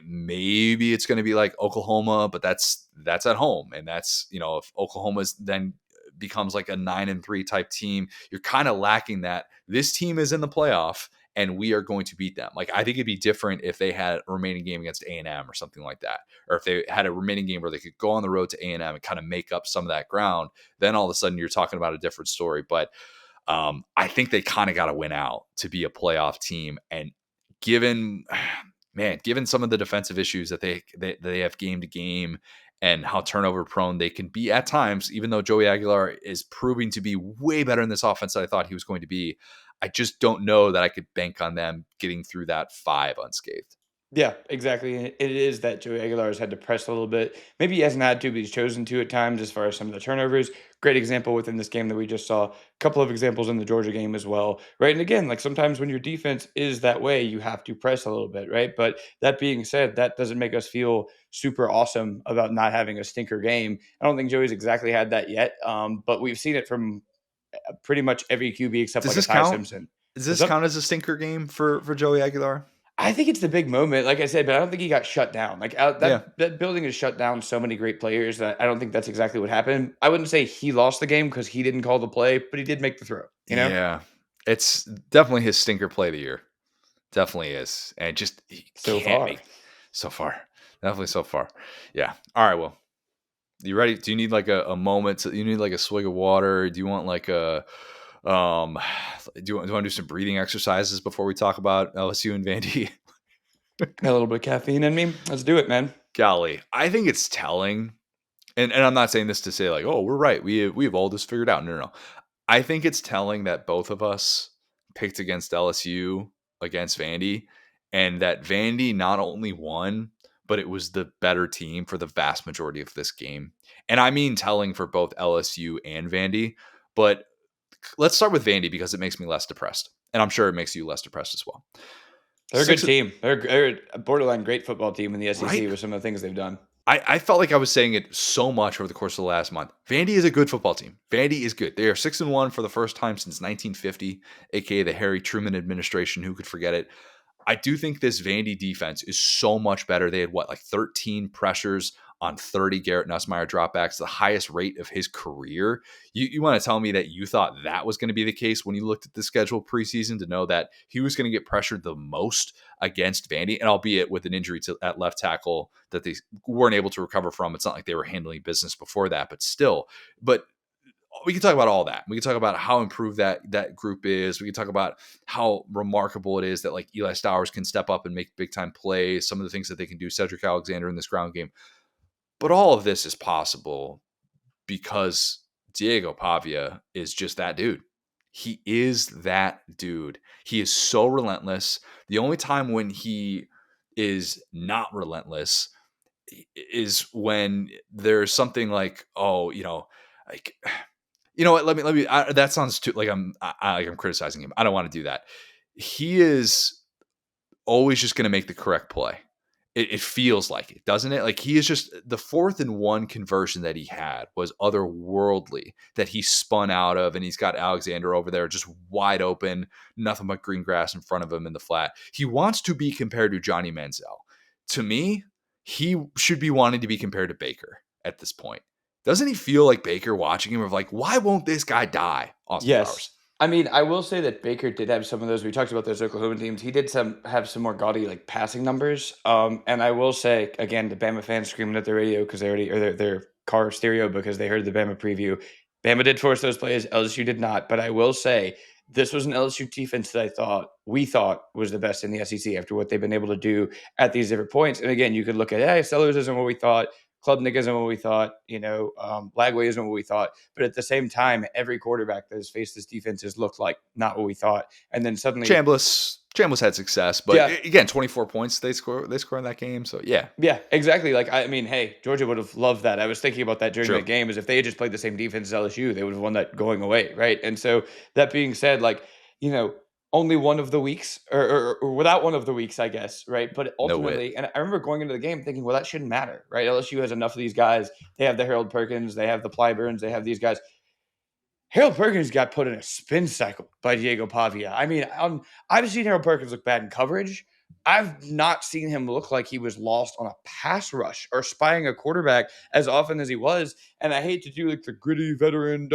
[SPEAKER 1] Maybe it's going to be like Oklahoma, but that's at home, and that's if Oklahoma's then becomes like a 9-3 type team, you're kind of lacking that this team is in the playoff and we are going to beat them. Like I think it'd be different if they had a remaining game against A&M or something like that, or if they had a remaining game where they could go on the road to A&M and kind of make up some of that ground. Then all of a sudden you're talking about a different story. But I think they kind of got to win out to be a playoff team. And given given some of the defensive issues that they have game to game and how turnover prone they can be at times, even though Joey Aguilar is proving to be way better in this offense than I thought he was going to be, I just don't know that I could bank on them getting through that 5 unscathed.
[SPEAKER 2] Yeah, exactly. And it is that Joey Aguilar has had to press a little bit. Maybe he hasn't had to, but he's chosen to at times as far as some of the turnovers. Great example within this game that we just saw. A couple of examples in the Georgia game as well, right? And again, like sometimes when your defense is that way, you have to press a little bit, right? But that being said, that doesn't make us feel super awesome about not having a stinker game. I don't think Joey's exactly had that yet, but we've seen it from pretty much every QB except
[SPEAKER 1] Does
[SPEAKER 2] like a
[SPEAKER 1] this
[SPEAKER 2] Ty
[SPEAKER 1] count?
[SPEAKER 2] Simpson.
[SPEAKER 1] Does
[SPEAKER 2] What's
[SPEAKER 1] this
[SPEAKER 2] up?
[SPEAKER 1] count as a stinker game for Joey Aguilar?
[SPEAKER 2] I think it's the big moment, like I said, but I don't think he got shut down. Like,
[SPEAKER 1] Yeah.
[SPEAKER 2] that building has shut down so many great players that I don't think that's exactly what happened. I wouldn't say he lost the game because he didn't call the play, but he did make the throw, you know?
[SPEAKER 1] Yeah. It's definitely his stinker play of the year. Definitely is. And just he
[SPEAKER 2] So
[SPEAKER 1] can't
[SPEAKER 2] far.
[SPEAKER 1] make so far. Definitely so far. Yeah. All right. Well, you ready? Do you need like a moment? You need like a swig of water? Do you want like a um? Do you want to do some breathing exercises before we talk about LSU and Vandy?
[SPEAKER 2] Got a little bit of caffeine in me. Let's do it, man.
[SPEAKER 1] Golly, I think it's telling, and I'm not saying this to say like, oh, we're right. We have all this figured out. No, no, no. I think it's telling that both of us picked against LSU against Vandy, and that Vandy not only won, but it was the better team for the vast majority of this game. And I mean telling for both LSU and Vandy. But let's start with Vandy because it makes me less depressed. And I'm sure it makes you less depressed as well.
[SPEAKER 2] They're a good
[SPEAKER 1] Six,
[SPEAKER 2] team. They're a borderline great football team in the
[SPEAKER 1] right?
[SPEAKER 2] SEC with some of the things they've done.
[SPEAKER 1] I felt like I was saying it so much over the course of the last month. Vandy is a good football team. Vandy is good. They are 6-1 for the first time since 1950, aka the Harry Truman administration. Who could forget it? I do think this Vandy defense is so much better. They had like 13 pressures on 30 Garrett Nussmeier dropbacks, the highest rate of his career. You want to tell me that you thought that was going to be the case when you looked at the schedule preseason to know that he was going to get pressured the most against Vandy, and albeit with an injury at left tackle that they weren't able to recover from. It's not like they were handling business before that, but still. But we can talk about all that. We can talk about how improved that group is. We can talk about how remarkable it is that like Eli Stowers can step up and make big time plays. Some of the things that they can do, Cedric Alexander in this ground game. But all of this is possible because Diego Pavia is just that dude. He is that dude. He is so relentless. The only time when he is not relentless is when there's something like, oh, like you know what? Let me. That sounds too like I'm criticizing him. I don't want to do that. He is always just going to make the correct play. It feels like it, doesn't it? Like he is just the 4th-and-1 conversion that he had was otherworldly that he spun out of, and he's got Alexander over there just wide open, nothing but green grass in front of him in the flat. He wants to be compared to Johnny Manziel. To me, he should be wanting to be compared to Baker at this point. Doesn't he feel like Baker watching him of like, why won't this guy die, Austin
[SPEAKER 2] Yes.
[SPEAKER 1] Powers?
[SPEAKER 2] I mean, I will say that Baker did have some of those. We talked about those Oklahoma teams. He did have some more gaudy like passing numbers. And I will say again, the Bama fans screaming at the radio because they already or their car stereo because they heard the Bama preview. Bama did force those plays. LSU did not. But I will say this was an LSU defense that we thought was the best in the SEC after what they've been able to do at these different points. And again, you could look at hey, Sellers isn't what we thought. Klubnik isn't what we thought. Lagway isn't what we thought. But at the same time, every quarterback that has faced this defense has looked like not what we thought. And then suddenly,
[SPEAKER 1] Chambliss had success, but
[SPEAKER 2] yeah,
[SPEAKER 1] again, 24 points they score in that game. So yeah,
[SPEAKER 2] yeah, exactly. Like, I mean, hey, Georgia would have loved that. I was thinking about that during
[SPEAKER 1] true.
[SPEAKER 2] that game is if they had just played the same defense as LSU, they would have won that going away, right? And so that being said, like, you know, only one of the weeks or without one of the weeks, I guess, right? But
[SPEAKER 1] No wit.
[SPEAKER 2] ultimately, and I remember going into the game thinking, well, that shouldn't matter, right? LSU has enough of these guys. They have the Harold Perkins, they have the Plyburns, they have these guys. Harold Perkins got put in a spin cycle by Diego Pavia. I mean, I've seen Harold Perkins look bad in coverage. I've not seen him look like he was lost on a pass rush or spying a quarterback as often as he was. And I hate to do like the gritty veteran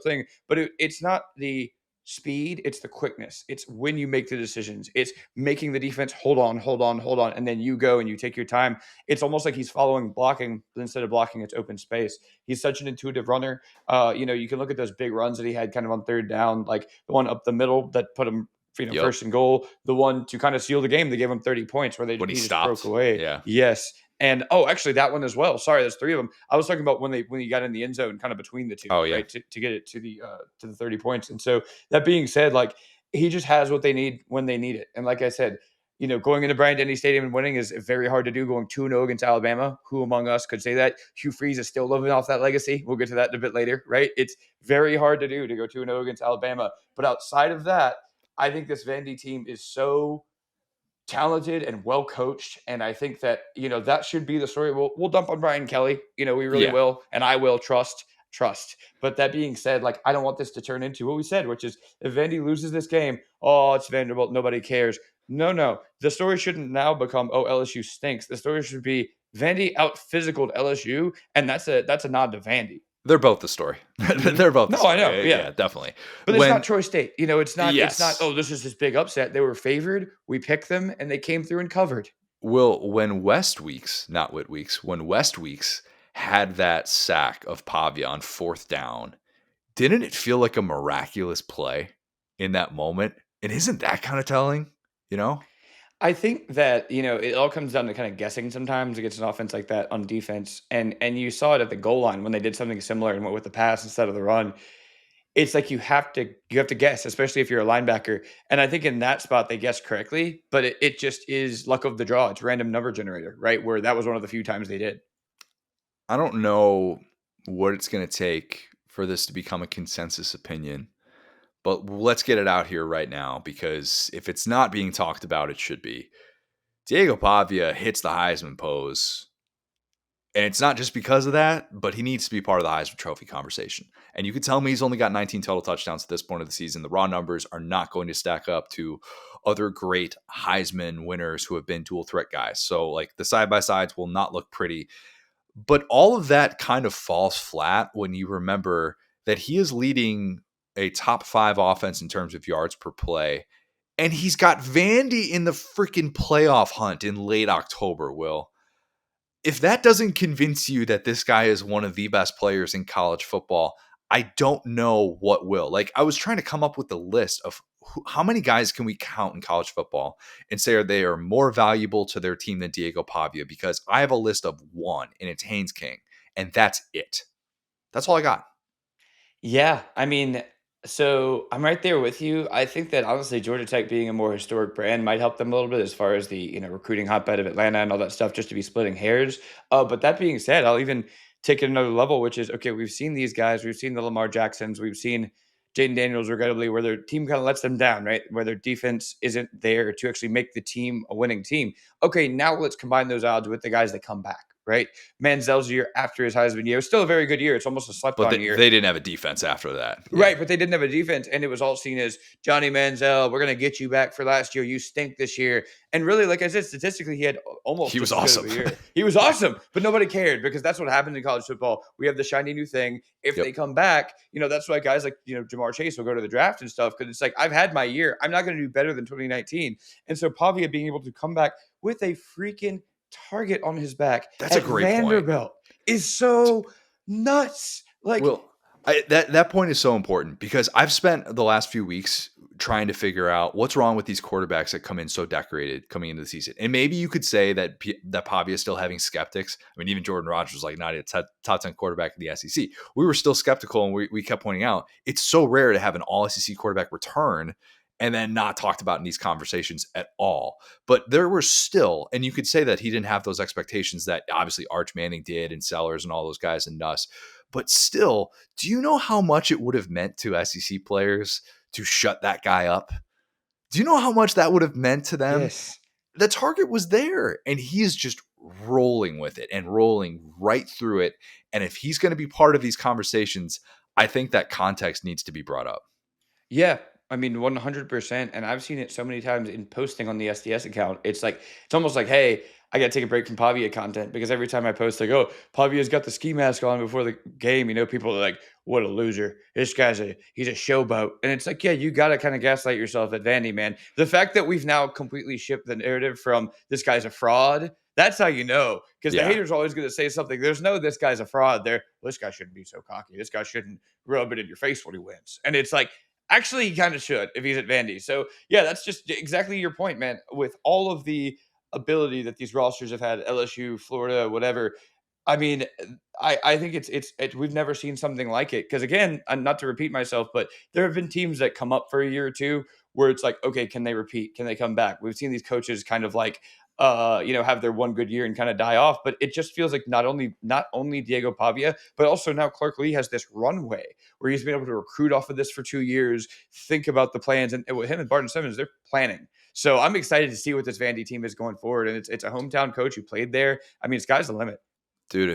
[SPEAKER 2] thing, but it's not the speed, it's the quickness. It's when you make the decisions. It's making the defense hold on, hold on, hold on, and then you go and you take your time. It's almost like he's following blocking, but instead of blocking, it's open space. He's such an intuitive runner. You can look at those big runs that he had kind of on third down, like the one up the middle that put him,
[SPEAKER 1] Yep.
[SPEAKER 2] first and goal. The one to kind of seal the game, they gave him 30 points where
[SPEAKER 1] When he
[SPEAKER 2] he just broke
[SPEAKER 1] stopped.
[SPEAKER 2] away.
[SPEAKER 1] Yeah.
[SPEAKER 2] Yes. And actually that one as well. Sorry, there's three of them. I was talking about when he got in the end zone, kind of between the two,
[SPEAKER 1] Oh yeah.
[SPEAKER 2] right, to get it to the 30 points. And so that being said, like he just has what they need when they need it. And like I said, going into Bryant Denny Stadium and winning is very hard to do. Going 2-0 against Alabama, who among us could say that? Hugh Freeze is still living off that legacy. We'll get to that in a bit later, right? It's very hard to do to go 2-0 against Alabama. But outside of that, I think this Vandy team is so talented and well coached, and I think that that should be the story. We'll dump on Brian Kelly. We really
[SPEAKER 1] Yeah.
[SPEAKER 2] will, and I will trust. trust. But that being said, like, I don't want this to turn into what we said, which is if Vandy loses this game, oh, it's Vanderbilt, nobody cares. No, no. The story shouldn't now become, oh, LSU stinks. The story should be Vandy out physicaled LSU, and that's a nod to Vandy.
[SPEAKER 1] They're both the story.
[SPEAKER 2] Mhm.
[SPEAKER 1] They're both the
[SPEAKER 2] No, I
[SPEAKER 1] story.
[SPEAKER 2] know, yeah.
[SPEAKER 1] Yeah, definitely.
[SPEAKER 2] But it's not
[SPEAKER 1] When
[SPEAKER 2] Troy State. It's not,
[SPEAKER 1] yes.
[SPEAKER 2] "Oh, this is this big upset." They were favored, we picked them, and they came through and covered.
[SPEAKER 1] Will when West Weeks, not Wit Weeks, when West Weeks had that sack of Pavia on 4th down, didn't it feel like a miraculous play in that moment? And isn't that kinda telling, you know?
[SPEAKER 2] I think that, it all comes down to kinda guessing sometimes against an offense like that on defense, and you saw it at the goal line when they did something similar and went with the pass instead of the run. It's like you have to guess, especially if you're a linebacker, and I think in that spot, they guessed correctly, but it just is luck of the draw. It's random number generator, right? Where that was one of the few times they did.
[SPEAKER 1] I don't know what it's gonna take for this to become a consensus opinion, but let's get it out here right now because if it's not being talked about, it should be. Diego Pavia hits the Heisman pose. And it's not just because of that, but he needs to be part of the Heisman Trophy conversation. And you could tell me he's only got 19 total touchdowns at this point of the season. The raw numbers are not going to stack up to other great Heisman winners who have been dual threat guys. So, like, the side by sides will not look pretty. But all of that kind of falls flat when you remember that he is leading a top 5 offense in terms of yards per play. And he's got Vandy in the freaking playoff hunt in late October, Will. If that doesn't convince you that this guy is one of the best players in college football, I don't know what will. Like, I was trying to come up with a list of how many guys can we count in college football and say they are more valuable to their team than Diego Pavia, because I have a list of one, and it's Haynes King, and that's it. That's all I got.
[SPEAKER 2] Yeah, I mean, so I'm right there with you. I think that honestly, Georgia Tech being a more historic brand might help them a little bit as far as the recruiting hotbed of Atlanta and all that stuff, just to be splitting hairs. But that being said, I'll even take it another level, which is okay. We've seen these guys, we've seen the Lamar Jacksons, we've seen Jaden Daniels, regrettably, where their team kind of lets them down, right? Where their defense isn't there to actually make the team a winning team. Okay, now let's combine those odds with the guys that come back, right? Manziel's year after his Heisman year was still a very good year. It's almost a slept
[SPEAKER 1] But
[SPEAKER 2] on
[SPEAKER 1] they,
[SPEAKER 2] year.
[SPEAKER 1] they didn't have a defense after that. Yeah.
[SPEAKER 2] Right, but they didn't have a defense, and it was all seen as Johnny Manziel. We're going to get you back for last year. You stink this year. And really, like I said, statistically, he had almost
[SPEAKER 1] He was
[SPEAKER 2] just as good of
[SPEAKER 1] awesome.
[SPEAKER 2] a year. He was awesome, but nobody cared because that's what happened in college football. We have the shiny new thing. If
[SPEAKER 1] Yep.
[SPEAKER 2] they come back, that's why guys like Jamar Chase will go to the draft and stuff because it's like I've had my year. I'm not going to do better than 2019. And so Pavia being able to come back with a freaking target on his back
[SPEAKER 1] That's a
[SPEAKER 2] at
[SPEAKER 1] great point.
[SPEAKER 2] Vanderbilt is so nuts. Like,
[SPEAKER 1] Well, that point is so important because I've spent the last few weeks trying to figure out what's wrong with these quarterbacks that come in so decorated coming into the season. And maybe you could say that Pavia is still having skeptics. I mean, even Jordan Rodgers was like not a top 10 quarterback in the SEC. We were still skeptical, and we kept pointing out it's so rare to have an all SEC quarterback return and then not talked about in these conversations at all. But there were still, and you could say that he didn't have those expectations that obviously Arch Manning did and Sellers and all those guys and Nuss. But still, do you know how much it would have meant to SEC players to shut that guy up? Do you know how much that would have meant to them?
[SPEAKER 2] yes.
[SPEAKER 1] The target was there, and he is just rolling with it and rolling right through it. And if he's going to be part of these conversations, I think that context needs to be brought up.
[SPEAKER 2] Yeah, I mean 100%, and I've seen it so many times in posting on the SDS account. It's almost like, "Hey, I gotta take a break from Pavia content," because every time I post, like, "Oh, Pavia's got the ski mask on before the game," people are like, "What a loser. This guy's he's a showboat." And it's like, yeah, you gotta kinda gaslight yourself at Vandy, man. The fact that we've now completely shipped the narrative from this guy's a fraud, that's how you know, because the
[SPEAKER 1] Yeah.
[SPEAKER 2] haters are always gonna say something. There's no this guy's a fraud there. This guy shouldn't be so cocky. This guy shouldn't rub it in your face when he wins. And it's like, actually, he kind of should if he's at Vandy. So yeah, that's just exactly your point, man. With all of the ability that these rosters have had, LSU, Florida, whatever. I mean, I think we've never seen something like it. Because again, not to repeat myself, but there have been teams that come up for a year or two where it's like, okay, can they repeat? Can they come back? We've seen these coaches kind of like have their one good year and kind of die off. But it just feels like not only Diego Pavia, but also now Clark Lee has this runway where he's been able to recruit off of this for 2 years, think about the plans, and with him and Barton Simmons, they're planning. So I'm excited to see what this Vandy team is going forward. And it's a hometown coach who played there. I mean, sky's the limit.
[SPEAKER 1] Dude,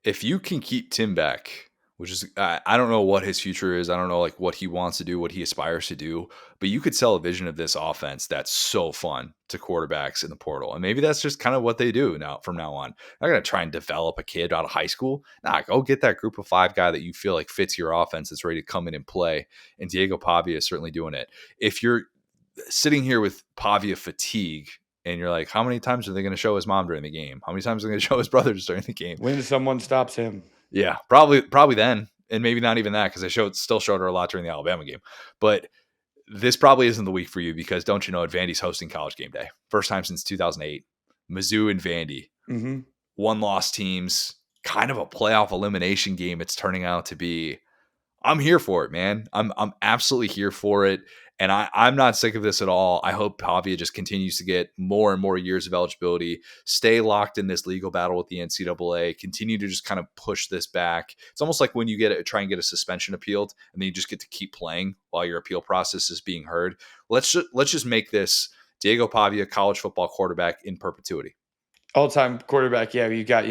[SPEAKER 1] if you can keep Tim back, which is I don't know what his future is. I don't know like what he wants to do, what he aspires to do, but you could sell a vision of this offense that's so fun to quarterbacks in the portal. And maybe that's just kind of what they do now from now on. They're not gonna try and develop a kid out of high school. Nah, go get that group of 5 guy that you feel like fits your offense that's ready to come in and play. And Diego Pavia is certainly doing it. If you're sitting here with Pavia fatigue and you're like, how many times are they going to show his mom during the game? How many times are they going to show his brothers during the game?
[SPEAKER 2] When someone stops him.
[SPEAKER 1] Yeah, probably then, and maybe not even that because they still showed her a lot during the Alabama game. But this probably isn't the week for you because don't you know it? Vandy's hosting College Game Day, first time since 2008. Mizzou and Vandy,
[SPEAKER 2] Mm-hmm.
[SPEAKER 1] 1-loss teams, kind of a playoff elimination game. It's turning out to be. I'm here for it, man. I'm absolutely here for it. And I'm not sick of this at all. I hope Pavia just continues to get more and more years of eligibility, stay locked in this legal battle with the NCAA, continue to just kind of push this back. It's almost like when you try and get a suspension appealed, and then you just get to keep playing while your appeal process is being heard. Let's just make this Diego Pavia college football quarterback in perpetuity.
[SPEAKER 2] All-time quarterback, yeah, you got,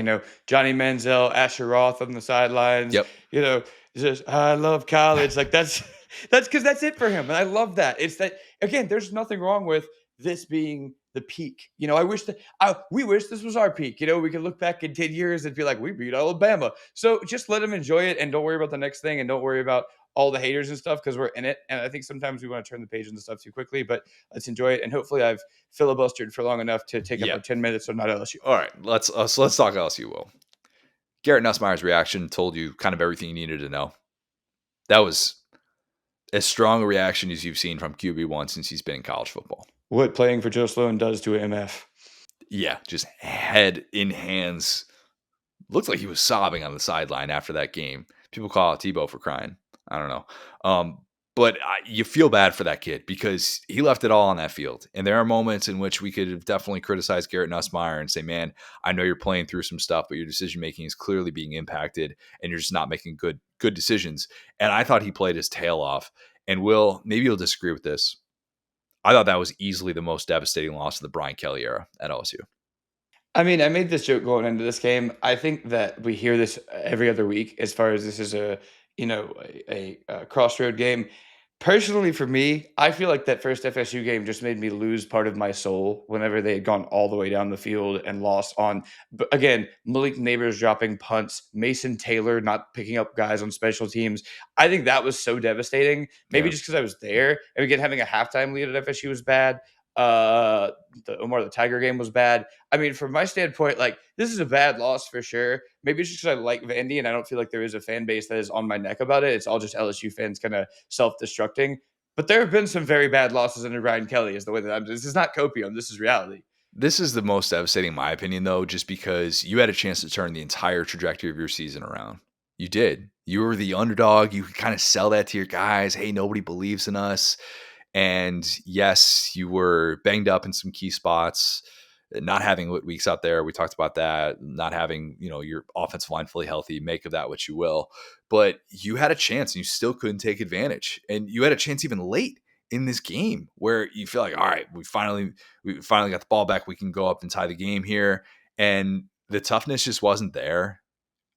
[SPEAKER 2] Johnny Manziel, Asher Roth on the sidelines,
[SPEAKER 1] Yep.
[SPEAKER 2] Just, "I love college," like, that's that's because that's it for him, and I love that. It's that again, there's nothing wrong with this being the peak. I wish that we wish this was our peak. We could look back in 10 years and be like, "We beat Alabama." So, just let him enjoy it and don't worry about the next thing and don't worry about all the haters and stuff because we're in it, and I think sometimes we wanna turn the page into stuff too quickly, but let's enjoy it, and hopefully I've filibustered for long enough to take up
[SPEAKER 1] Yeah.
[SPEAKER 2] our 10 minutes on not LSU.
[SPEAKER 1] All right. Let's talk LSU. Will Garrett Nussmeier's reaction told you kind of everything you needed to know. That was as strong a reaction as you've seen from QB1 since he's been in college football.
[SPEAKER 2] What playing for Joe Sloan does to an MF.
[SPEAKER 1] Yeah, just head in hands. Looked like he was sobbing on the sideline after that game. People call it Tebow for crying. I don't know. But you feel bad for that kid because he left it all on that field. And there are moments in which we could have definitely criticized Garrett Nussmeier and say, man, I know you're playing through some stuff, but your decision making is clearly being impacted and you're just not making good decisions. And I thought he played his tail off. And Will, maybe you'll disagree with this. I thought that was easily the most devastating loss of the Brian Kelly era at LSU.
[SPEAKER 2] I mean, I made this joke going into this game. I think that we hear this every other week as far as this is a crossroad game. Personally, for me, I feel like that first FSU game just made me lose part of my soul whenever they had gone all the way down the field and lost on, but again, Malik Neighbors dropping punts, Mason Taylor not picking up guys on special teams. I think that was so devastating. Maybe
[SPEAKER 1] Yeah.
[SPEAKER 2] just because I was there. And again, having a halftime lead at FSU was bad. The Omar the Tiger game was bad. I mean, from my standpoint, like this is a bad loss for sure. Maybe it's just because I like Vandy and I don't feel like there is a fan base that is on my neck about it. It's all just LSU fans kind of self-destructing. But there have been some very bad losses under Ryan Kelly, is the way that this is not copium. This is reality.
[SPEAKER 1] This is the most devastating, in my opinion, though, just because you had a chance to turn the entire trajectory of your season around. You did. You were the underdog. You could kind of sell that to your guys. Hey, nobody believes in us. And yes, you were banged up in some key spots, not having weeks out there. We talked about that, not having, your offensive line fully healthy, make of that what you will. But you had a chance and you still couldn't take advantage. And you had a chance even late in this game where you feel like, all right, we finally got the ball back. We can go up and tie the game here. And the toughness just wasn't there.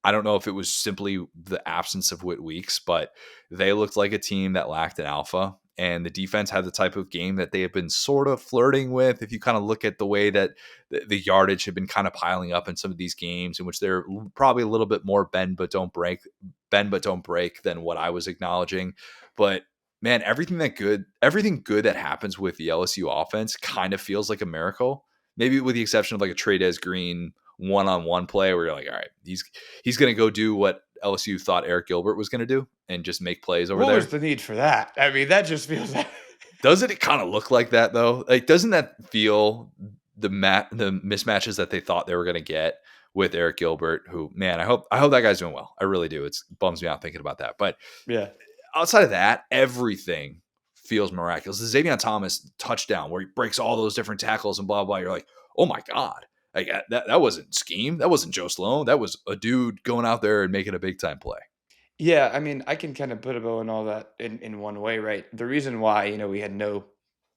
[SPEAKER 1] I don't know if it was simply the absence of Whit Weeks, but they looked like a team that lacked an alpha. And the defense had the type of game that they have been sort of flirting with. If you kind of look at the way that the yardage had been kind of piling up in some of these games, in which they're probably a little bit more bend but don't break than what I was acknowledging. But man, everything good that happens with the LSU offense kind of feels like a miracle. Maybe with the exception of like a Trey'Dez Green one-on-one play where you're like, all right, he's going to go do what LSU thought Eric Gilbert was going to do and just make plays over
[SPEAKER 2] What
[SPEAKER 1] there.
[SPEAKER 2] was the need for that? I mean, that just feels like
[SPEAKER 1] Doesn't it kind of look like that though? Like, doesn't that feel the mismatches that they thought they were going to get with Eric Gilbert? Who, man, I hope that guy's doing well. I really do. It bums me out thinking about that. But
[SPEAKER 2] yeah.
[SPEAKER 1] outside of that, everything feels miraculous. The Xavier Thomas touchdown where he breaks all those different tackles and blah blah. You're like, oh my god. Like that wasn't scheme. That wasn't Joe Sloan. That was a dude going out there and making a big time play.
[SPEAKER 2] Yeah, I mean, I can kind of put a bow on all that in one way, right? The reason why, we had no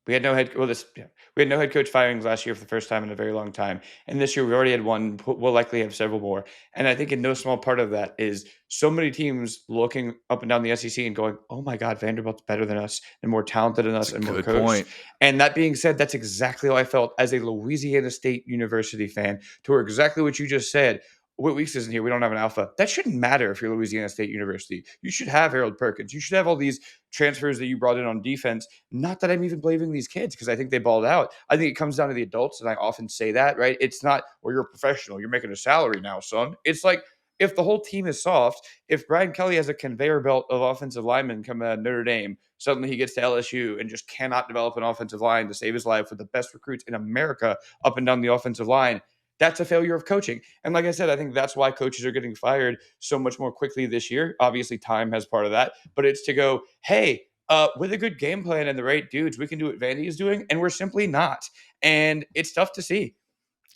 [SPEAKER 2] We had no head well, this yeah. We had no head coach firings last year for the first time in a very long time, and this year we already had one, we'll likely have several more, and I think in no small part of that is so many teams looking up and down the SEC and going, "Oh my god, Vanderbilt's better than us and more talented than
[SPEAKER 1] It's
[SPEAKER 2] us
[SPEAKER 1] a
[SPEAKER 2] and more
[SPEAKER 1] good
[SPEAKER 2] coached."
[SPEAKER 1] point.
[SPEAKER 2] And that being said, that's exactly how I felt as a Louisiana State University fan, to where exactly what you just said. Whit Weeks isn't here. We don't have an alpha. That shouldn't matter if you're Louisiana State University. You should have Harold Perkins. You should have all these transfers that you brought in on defense. Not that I'm even blaming these kids because I think they balled out. I think it comes down to the adults, and I often say that, right? It's not, well, you're a professional. You're making a salary now, son. It's like if the whole team is soft, if Brian Kelly has a conveyor belt of offensive linemen coming out of Notre Dame, suddenly he gets to LSU and just cannot develop an offensive line to save his life with the best recruits in America up and down the offensive line. That's a failure of coaching. And like I said, I think that's why coaches are getting fired so much more quickly this year. Obviously, time has part of that, but it's to go, hey, with a good game plan and the right dudes, we can do what Vandy is doing, and we're simply not. And it's tough to see.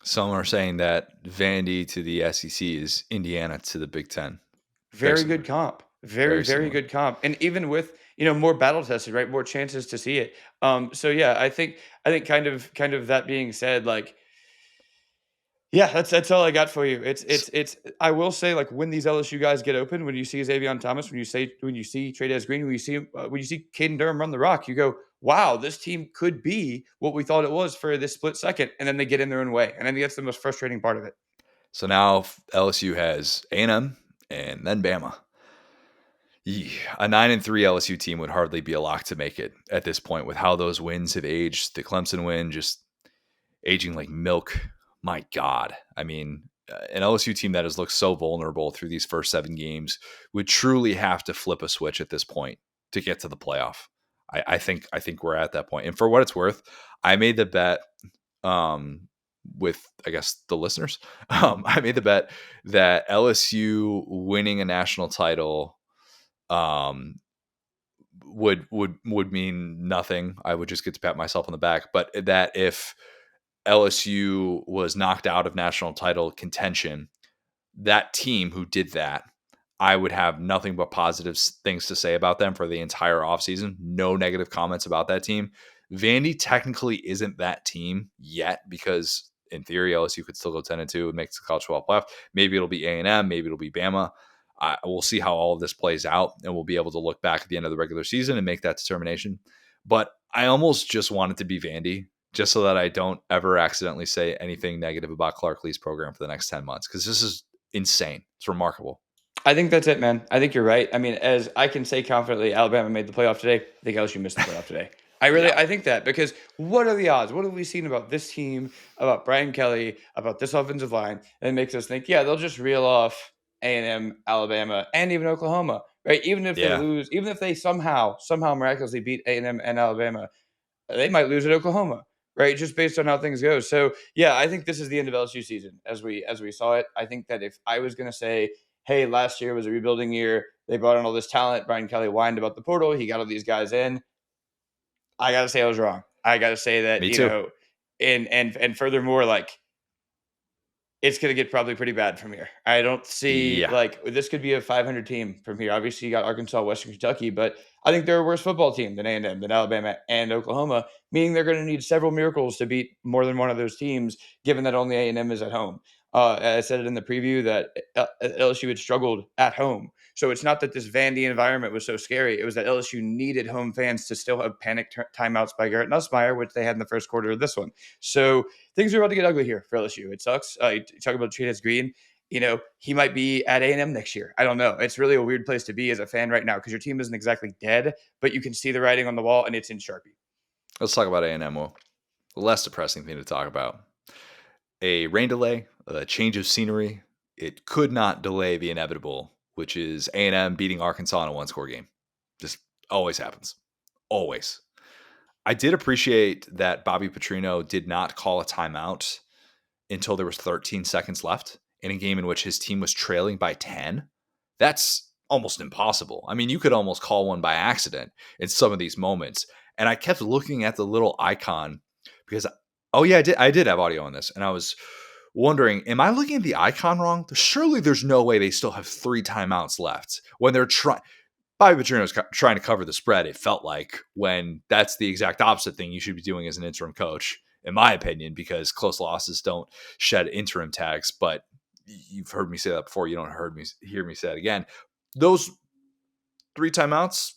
[SPEAKER 1] Some are saying that Vandy to the SEC is Indiana to the Big Ten. Very
[SPEAKER 2] Very good
[SPEAKER 1] similar.
[SPEAKER 2] comp. Very,
[SPEAKER 1] Very
[SPEAKER 2] very
[SPEAKER 1] similar.
[SPEAKER 2] good comp. And even with, more battle tested, right? More chances to see it. So yeah, I think kind of that being said, like, yeah, that's all I got for you. It's I will say, like, when these LSU guys get open, when you see Xavier Thomas, when you see Trey Green, when you see Caden Durham run the rock, you go, wow, this team could be what we thought it was for this split second, and then they get in their own way. And I think that's the most frustrating part of it.
[SPEAKER 1] So now LSU has A&M and then Bama. A 9-3 LSU team would hardly be a lock to make it at this point with how those wins have aged. The Clemson win just aging like milk. My God. I mean, an LSU team that has looked so vulnerable through these first 7 games would truly have to flip a switch at this point to get to the playoff. I think we're at that point. And for what it's worth, I made the bet with, I guess, the listeners. I made the bet that LSU winning a national title um, would mean nothing. I would just get to pat myself on the back. But that if LSU was knocked out of national title contention, that team who did that, I would have nothing but positive things to say about them for the entire offseason. No negative comments about that team. Vandy technically isn't that team yet because in theory LSU could still go 10-2 and make the college football playoff. Maybe it'll be A&M, maybe it'll be Bama. We'll see how all of this plays out, and we'll be able to look back at the end of the regular season and make that determination. But I almost just want it to be Vandy, just so that I don't ever accidentally say anything negative about Clark Lee's program for the next 10 months, because this is insane. It's remarkable.
[SPEAKER 2] I think that's it, man. I think you're right. I mean, as I can say confidently, Alabama made the playoff today. I think LSU missed the playoff today.
[SPEAKER 1] Yeah.
[SPEAKER 2] I think that, because what are the odds? What have we seen about this team, about Brian Kelly, about this offensive line? And it makes us think, yeah, they'll just reel off A&M, Alabama, and even Oklahoma, right? Even if they
[SPEAKER 1] Yeah.
[SPEAKER 2] lose, even if they somehow miraculously beat A&M and Alabama, they might lose at Oklahoma, right? Just based on how things go. So yeah, I think this is the end of LSU season as we saw it. I think that if I was going to say, hey, last year was a rebuilding year, they brought in all this talent, Brian Kelly whined about the portal, he got all these guys in. I got to say I was wrong. I got to say that,
[SPEAKER 1] Me too.
[SPEAKER 2] and furthermore, like, it's going to get probably pretty bad from here. I don't see,
[SPEAKER 1] Yeah.
[SPEAKER 2] like, this could be a 500 team from here. Obviously, you got Arkansas, Western Kentucky, but I think they're a worse football team than A&M, than Alabama, and Oklahoma, meaning they're going to need several miracles to beat more than one of those teams, given that only A&M is at home. I said it in the preview that LSU had struggled at home. So it's not that this Vandy environment was so scary. It was that LSU needed home fans to still have panic timeouts by Garrett Nussmeier, which they had in the first quarter of this one. So things are about to get ugly here for LSU. It sucks. You talk about Trey Green. He might be at A&M next year. I don't know. It's really a weird place to be as a fan right now because your team isn't exactly dead, but you can see the writing on the wall, and it's in Sharpie.
[SPEAKER 1] Let's talk about A&M. The less depressing thing to talk about. A rain delay, a change of scenery. It could not delay the inevitable, which is A&M beating Arkansas in a one-score game. Just always happens. Always. I did appreciate that Bobby Petrino did not call a timeout until there was 13 seconds left in a game in which his team was trailing by 10. That's almost impossible. I mean, you could almost call one by accident in some of these moments. And I kept looking at the little icon because, oh yeah, I did have audio on this. And I was wondering, am I looking at the icon wrong? Surely there's no way they still have 3 timeouts left when they're trying. Bobby Petrino's trying to cover the spread, it felt like, when that's the exact opposite thing you should be doing as an interim coach, in my opinion, because close losses don't shed interim tags. But you've heard me say that before. You don't hear me say it again. Those 3 timeouts,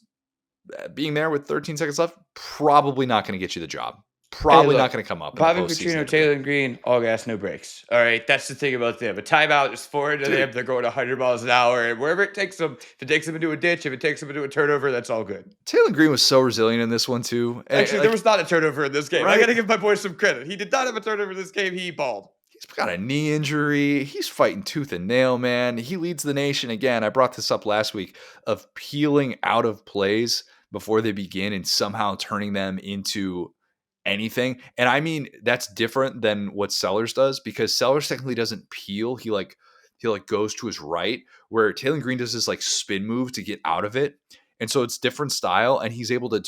[SPEAKER 1] being there with 13 seconds left, probably not going to get you the job.
[SPEAKER 2] Hey,
[SPEAKER 1] Probably not
[SPEAKER 2] look,
[SPEAKER 1] going to come up in the
[SPEAKER 2] Bobby
[SPEAKER 1] postseason
[SPEAKER 2] Petrino,
[SPEAKER 1] interview.
[SPEAKER 2] Taylor Green, all gas, no brakes. All right, that's the thing about them. A timeout is foreign to them.
[SPEAKER 1] Dude,
[SPEAKER 2] They're going 100 miles an hour, and wherever it takes them, if it takes them into a ditch, if it takes them into a turnover, that's all good.
[SPEAKER 1] Taylor Green was so resilient in this one, too. And,
[SPEAKER 2] Actually, there was not a turnover in this game. I got
[SPEAKER 1] right?
[SPEAKER 2] to give my boy some credit. He did not have a turnover in this game. He balled.
[SPEAKER 1] He's got a knee injury. He's fighting tooth and nail, man. He leads the nation again. I brought this up last week of peeling out of plays before they begin and somehow turning them into anything. And I mean, that's different than what Sellers does, because Sellers technically doesn't peel. He goes to his right, where Taylor Green does this like spin move to get out of it. And so it's different style, and he's able to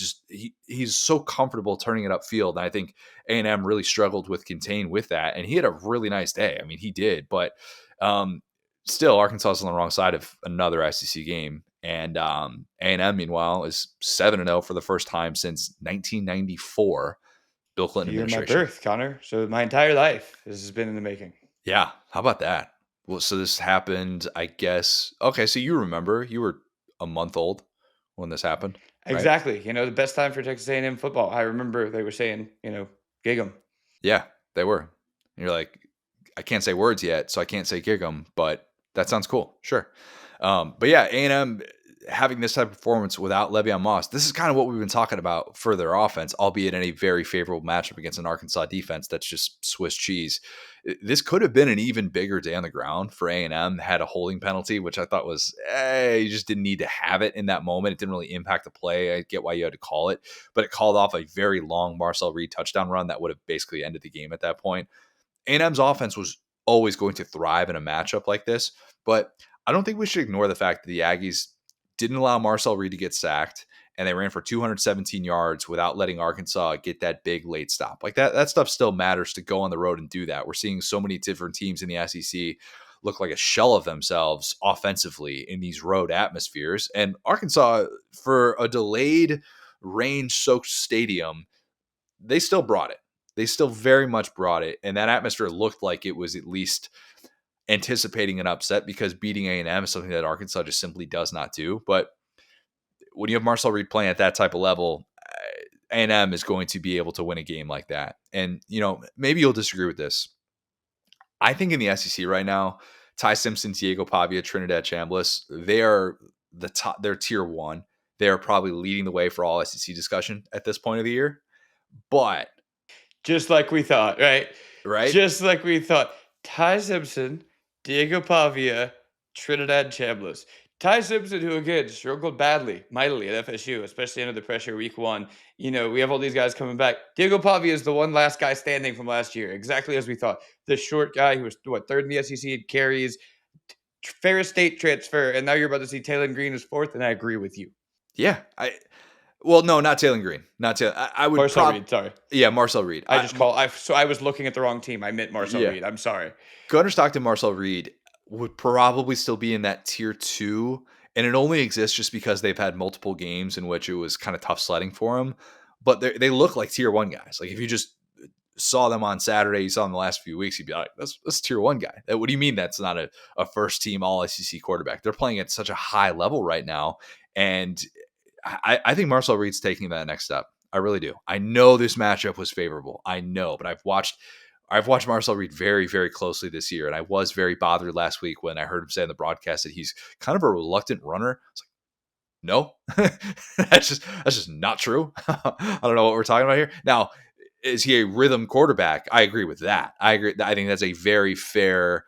[SPEAKER 1] he's so comfortable turning it upfield. And I think A&M really struggled with contain with that, and he had a really nice day. I mean, he did, but um, still, Arkansas is on the wrong side of another SEC game. And A&M, meanwhile, is 7-0 for the first time since 1994. Bill
[SPEAKER 2] The
[SPEAKER 1] Clinton
[SPEAKER 2] year of my
[SPEAKER 1] administration.
[SPEAKER 2] birth, Connor. So my entire life, this has been in the making.
[SPEAKER 1] Yeah, how about that? Well, so this happened, I guess. Okay, so you remember you were a month old when this happened, right?
[SPEAKER 2] Exactly. The best time for Texas A&M football. I remember they were saying, gig 'em.
[SPEAKER 1] Yeah, they were. And you're like, I can't say words yet, so I can't say gig 'em, but that sounds cool. Sure. But yeah, A&M having this type of performance without Le'Veon Moss, this is kind of what we've been talking about for their offense, albeit in a very favorable matchup against an Arkansas defense that's just Swiss cheese. This could have been an even bigger day on the ground for A&M. Had a holding penalty, which I thought was, you just didn't need to have it in that moment. It didn't really impact the play. I get why you had to call it, but it called off a very long Marcel Reed touchdown run that would have basically ended the game at that point. A&M's offense was always going to thrive in a matchup like this, but I don't think we should ignore the fact that the Aggies didn't allow Marcel Reed to get sacked, and they ran for 217 yards without letting Arkansas get that big late stop. Like that stuff still matters to go on the road and do that. We're seeing so many different teams in the SEC look like a shell of themselves offensively in these road atmospheres. And Arkansas, for a delayed rain-soaked stadium, they still brought it. They still very much brought it, and that atmosphere looked like it was at least anticipating an upset, because beating A&M is something that Arkansas just simply does not do. But when you have Marcel Reed playing at that type of level, A&M is going to be able to win a game like that. And, maybe you'll disagree with this. I think in the SEC right now, Ty Simpson, Diego Pavia, Trinidad Chambliss, they are the top. They're tier one. They are probably leading the way for all SEC discussion at this point of the year. But
[SPEAKER 2] Just like we thought, right?
[SPEAKER 1] right,
[SPEAKER 2] Just like we thought. Ty Simpson, Diego Pavia, Trinidad Chambliss. Ty Simpson, who again struggled mightily at FSU, especially under the pressure week one. We have all these guys coming back. Diego Pavia is the one last guy standing from last year, exactly as we thought. The short guy who was third in the SEC in carries, Ferris State transfer, and now you're about to see Taylor Green is fourth, and I agree with you.
[SPEAKER 1] yeah, well, no, not Taylor Green, not Taylor. I would
[SPEAKER 2] Marcel Reed, sorry.
[SPEAKER 1] yeah, Marcel Reed.
[SPEAKER 2] I was looking at the wrong team. I meant Marcel
[SPEAKER 1] Yeah,
[SPEAKER 2] Reed. I'm sorry.
[SPEAKER 1] Gunnar Stockton, Marcel Reed would probably still be in that tier two, and it only exists just because they've had multiple games in which it was kind of tough sledding for them. But they look like tier one guys. Like if you just saw them on Saturday, you saw them the last few weeks, you'd be like, that's tier one guy. What do you mean that's not a first team all SEC quarterback? They're playing at such a high level right now. And I think Marcel Reed's taking that next step. I really do. I know this matchup was favorable. I know, but I've watched Marcel Reed very, very closely this year, and I was very bothered last week when I heard him say in the broadcast that he's kind of a reluctant runner. I was like, no, that's just not true. I don't know what we're talking about here. Now, is he a rhythm quarterback? I agree with that. I agree. I think that's a very fair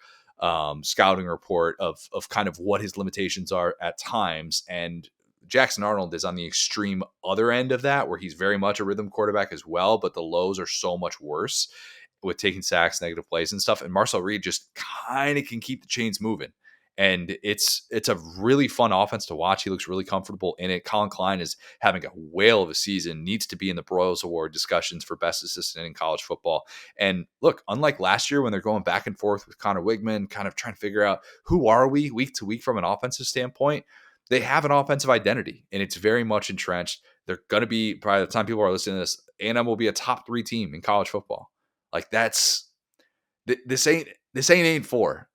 [SPEAKER 1] scouting report of kind of what his limitations are at times. And Jackson Arnold is on the extreme other end of that, where he's very much a rhythm quarterback as well, but the lows are so much worse with taking sacks, negative plays, and stuff. And Marcel Reed just kind of can keep the chains moving. And it's a really fun offense to watch. He looks really comfortable in it. Colin Klein is having a whale of a season, needs to be in the Broyles Award discussions for best assistant in college football. And look, unlike last year when they're going back and forth with Connor Wigman, kind of trying to figure out who are we week to week from an offensive standpoint, they have an offensive identity, and it's very much entrenched. They're going to be, by the time people are listening to this, A&M will be a top 3 team in college football. Like that's this ain't 8-4.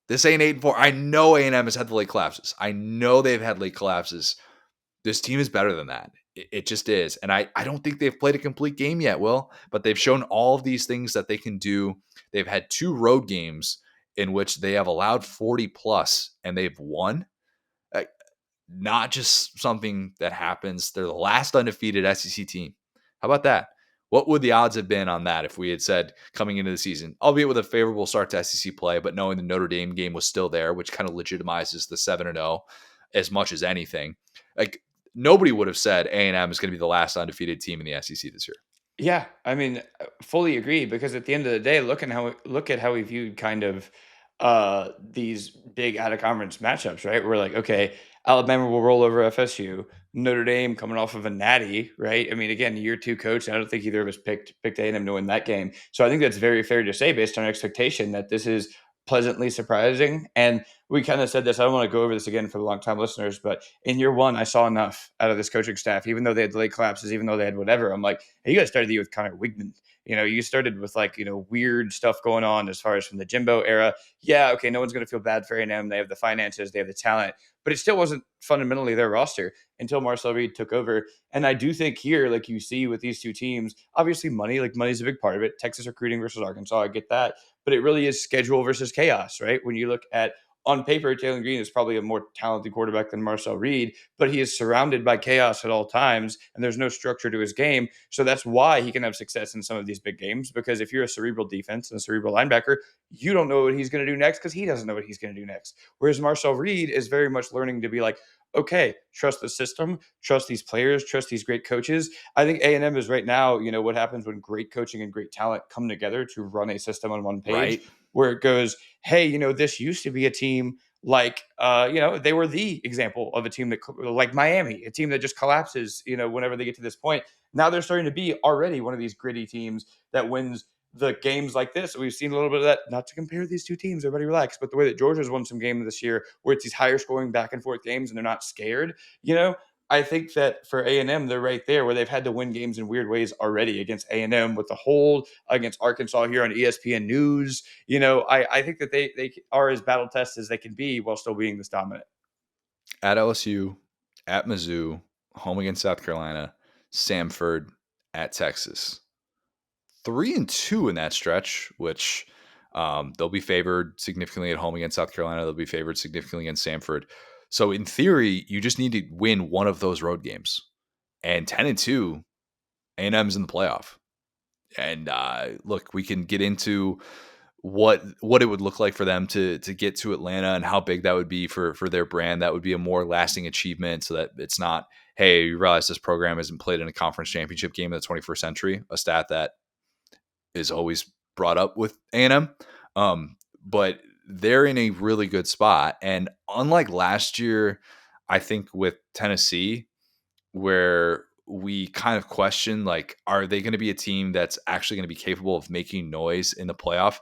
[SPEAKER 1] This ain't 8-4. I know A&M has had the late collapses. I know they've had late collapses. This team is better than that. It just is. And I don't think they've played a complete game yet, Will, but they've shown all of these things that they can do. They've had 2 road games in which they have allowed 40 plus and they've won. Like, not just something that happens. They're the last undefeated SEC team. How about that? What would the odds have been on that if we had said coming into the season, albeit with a favorable start to SEC play, but knowing the Notre Dame game was still there, which kind of legitimizes the 7-0 as much as anything. Like nobody would have said A&M is going to be the last undefeated team in the SEC this year.
[SPEAKER 2] Yeah, I mean, fully agree because at the end of the day, look at how we viewed kind of these big out of conference matchups, right? We're like, okay, Alabama will roll over FSU, Notre Dame coming off of a natty, right? I mean, again, year 2 coach. I don't think either of us picked A&M to win that game, so I think that's very fair to say based on expectation that this is pleasantly surprising. And we kind of said this. I don't want to go over this again for the long time listeners, but in year 1, I saw enough out of this coaching staff, even though they had late collapses, even though they had whatever. I'm like, hey, you guys started the year with Connor Wigman. You started with like, weird stuff going on as far as from the Jimbo era. Yeah, okay, no one's going to feel bad for A&M. They have the finances, they have the talent, but it still wasn't fundamentally their roster until Marcel Reed took over. And I do think here, like you see with these 2 teams, obviously money's a big part of it. Texas recruiting versus Arkansas, I get that, but it really is schedule versus chaos, right? When you look at on paper, Jalen Green is probably a more talented quarterback than Marcel Reed, but he is surrounded by chaos at all times, and there's no structure to his game. So that's why he can have success in some of these big games, because if you're a cerebral defense and a cerebral linebacker, you don't know what he's going to do next because he doesn't know what he's going to do next. Whereas Marcel Reed is very much learning to be like, okay, trust the system, trust these players, trust these great coaches. I think A&M is right now, what happens when great coaching and great talent come together to run a system on one page,
[SPEAKER 1] Right?
[SPEAKER 2] where it goes, hey, this used to be a team like, they were the example of a team that, like Miami, a team that just collapses, whenever they get to this point. Now they're starting to be already one of these gritty teams that wins the games like this. We've seen a little bit of that, not to compare these 2 teams, everybody relax, but the way that Georgia's won some games this year where it's these higher scoring back and forth games and they're not scared, I think that for A&M, they're right there where they've had to win games in weird ways already against A&M with the hold against Arkansas here on ESPN News. I think that they are as battle tested as they can be while still being this dominant.
[SPEAKER 1] At LSU, at Mizzou, home against South Carolina, Samford, at Texas. 3-2 in that stretch, which they'll be favored significantly at home against South Carolina. They'll be favored significantly against Samford. So in theory, you just need to win one of those road games. And 10-2, A&M's in the playoff. And look, we can get into what it would look like for them to get to Atlanta and how big that would be for their brand. That would be a more lasting achievement, so that it's not, hey, you realize this program hasn't played in a conference championship game in the 21st century, a stat that is always brought up with A&M. But they're in a really good spot. And unlike last year, I think with Tennessee, where we kind of question, like, are they going to be a team that's actually going to be capable of making noise in the playoff?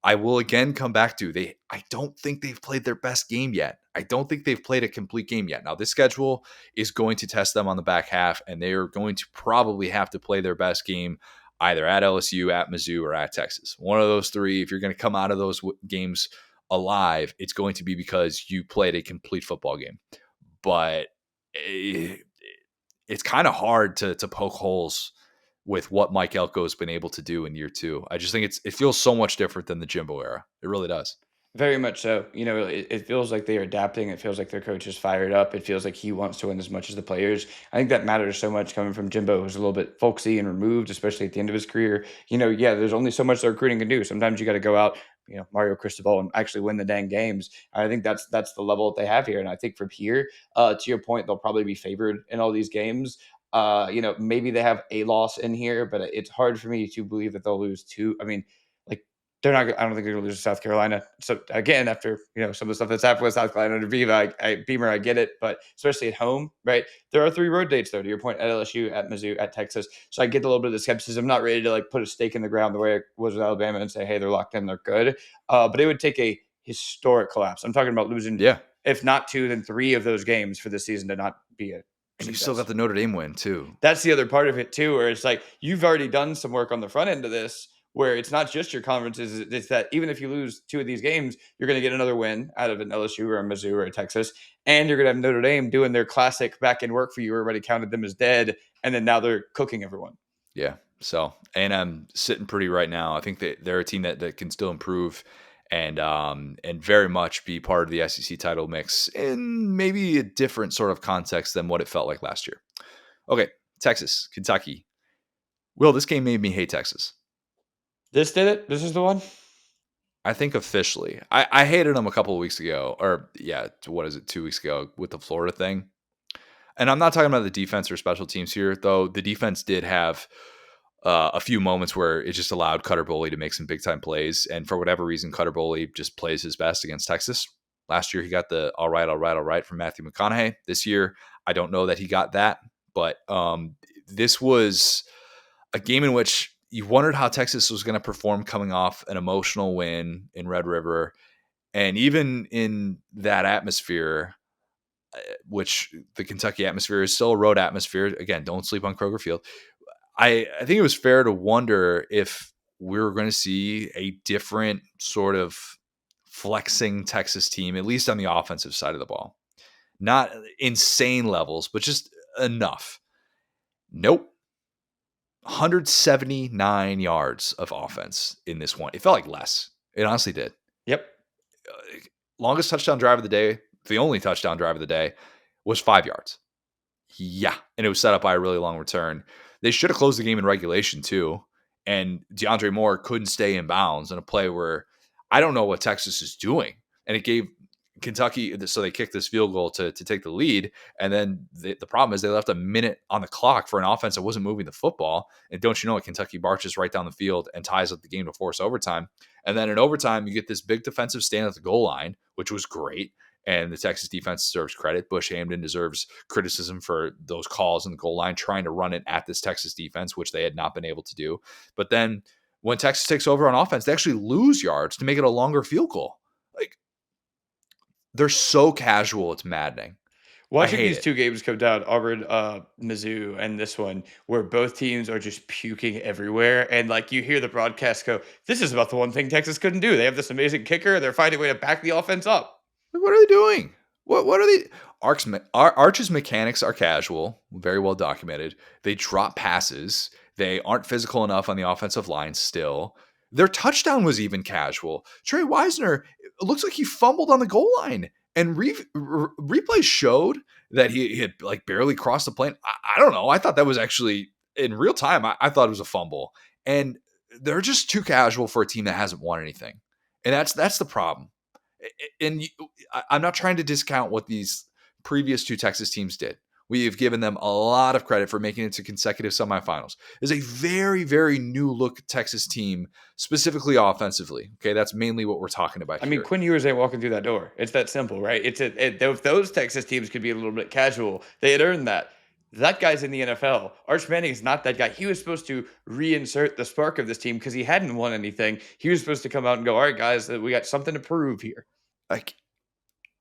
[SPEAKER 1] I will again come back to I don't think they've played their best game yet. I don't think they've played a complete game yet. Now, this schedule is going to test them on the back half, and they are going to probably have to play their best game either at LSU, at Mizzou, or at Texas. One of those 3, if you're going to come out of those games alive, it's going to be because you played a complete football game. But it's kind of hard to poke holes with what Mike Elko has been able to do in year 2. I just think it feels so much different than the Jimbo era. It really does.
[SPEAKER 2] Very much so. It feels like they are adapting. It feels like their coach is fired up. It feels like he wants to win as much as the players. I think that matters so much coming from Jimbo, who's a little bit folksy and removed, especially at the end of his career. Yeah, there's only so much the recruiting can do. Sometimes you got to go out, Mario Cristobal, and actually win the dang games. I think that's the level that they have here. And I think from here, to your point, they'll probably be favored in all these games. Maybe they have a loss in here, but it's hard for me to believe that they'll lose 2. I mean, like, they're not. I don't think they're going to lose to South Carolina. So again, after some of the stuff that's happened with South Carolina under Beamer, I get it. But especially at home, right? There are 3 road dates though. To your point, at LSU, at Mizzou, at Texas. So I get a little bit of the skepticism. I'm not ready to like put a stake in the ground the way it was with Alabama and say, hey, they're locked in, they're good. But it would take a historic collapse. I'm talking about losing
[SPEAKER 1] Yeah.
[SPEAKER 2] if not 2, then 3 of those games for the season to not be a
[SPEAKER 1] And you still got
[SPEAKER 2] success.
[SPEAKER 1] the Notre Dame win too.
[SPEAKER 2] That's the other part of it too, where it's like you've already done some work on the front end of this, where it's not just your conferences. It's that even if you lose 2 of these games, you're going to get another win out of an LSU or a Mizzou or a Texas, and you're going to have Notre Dame doing their classic back end work for you. Everybody counted them as dead, and then now they're cooking everyone.
[SPEAKER 1] Yeah. So A&M sitting pretty right now. I think they're a team that can still improve and very much be part of the SEC title mix in maybe a different sort of context than what it felt like last year. Okay, Texas, Kentucky. Will, this game made me hate Texas.
[SPEAKER 2] This did it. This is the one.
[SPEAKER 1] I think officially. I hated them a couple of weeks ago, or yeah, what is it, 2 weeks ago with the Florida thing. And I'm not talking about the defense or special teams here, though. The defense did have a few moments where it just allowed Cutter Boley to make some big time plays. And for whatever reason, Cutter Boley just plays his best against Texas. Last year, he got the all right from Matthew McConaughey. This year, I don't know that he got that. But this was a game in which you wondered how Texas was going to perform coming off an emotional win in Red River. And even in that atmosphere, which the Kentucky atmosphere is still a road atmosphere. Again, don't sleep on Kroger Field. I think it was fair to wonder if we were going to see a different sort of flexing Texas team, at least on the offensive side of the ball. Not insane levels, but just enough. Nope. 179 yards of offense in this one. It felt like less. It honestly did.
[SPEAKER 2] Yep.
[SPEAKER 1] Longest touchdown drive of the day, the only touchdown drive of the day, was 5 yards. Yeah. And it was set up by a really long return. They should have closed the game in regulation too. And DeAndre Moore couldn't stay in bounds in a play where I don't know what Texas is doing. And it gave Kentucky, so they kicked this field goal to take the lead. And then the problem is they left a minute on the clock for an offense that wasn't moving the football. And don't you know it, Kentucky marches right down the field and ties up the game to force overtime. And then in overtime, you get this big defensive stand at the goal line, which was great. And the Texas defense deserves credit. Bush Hamden deserves criticism for those calls in the goal line, trying to run it at this Texas defense, which they had not been able to do. But then when Texas takes over on offense, they actually lose yards to make it a longer field goal. Like, they're so casual, it's maddening.
[SPEAKER 2] Watching these 2 games come down, Auburn, Mizzou, and this one, where both teams are just puking everywhere, and like you hear the broadcast go, "This is about the one thing Texas couldn't do. They have this amazing kicker. They're finding a way to back the offense up."
[SPEAKER 1] What are they doing? What are they? Arch's mechanics are casual, very well documented. They drop passes. They aren't physical enough on the offensive line still. Their touchdown was even casual. Trey Wisner, it looks like he fumbled on the goal line. And replay showed that he had like barely crossed the plane. I don't know. I thought that was actually in real time. I thought it was a fumble. And they're just too casual for a team that hasn't won anything. And that's the problem. And I'm not trying to discount what these previous 2 Texas teams did. We have given them a lot of credit for making it to consecutive semifinals. It's a very, very new look Texas team, specifically offensively. Okay, that's mainly what we're talking about here.
[SPEAKER 2] I mean, Quinn Ewers ain't walking through that door. It's that simple, right? If those Texas teams could be a little bit casual, they had earned that. That guy's in the NFL. Arch Manning is not that guy. He was supposed to reinsert the spark of this team because he hadn't won anything. He was supposed to come out and go, "All right, guys, we got something to prove here."
[SPEAKER 1] Like,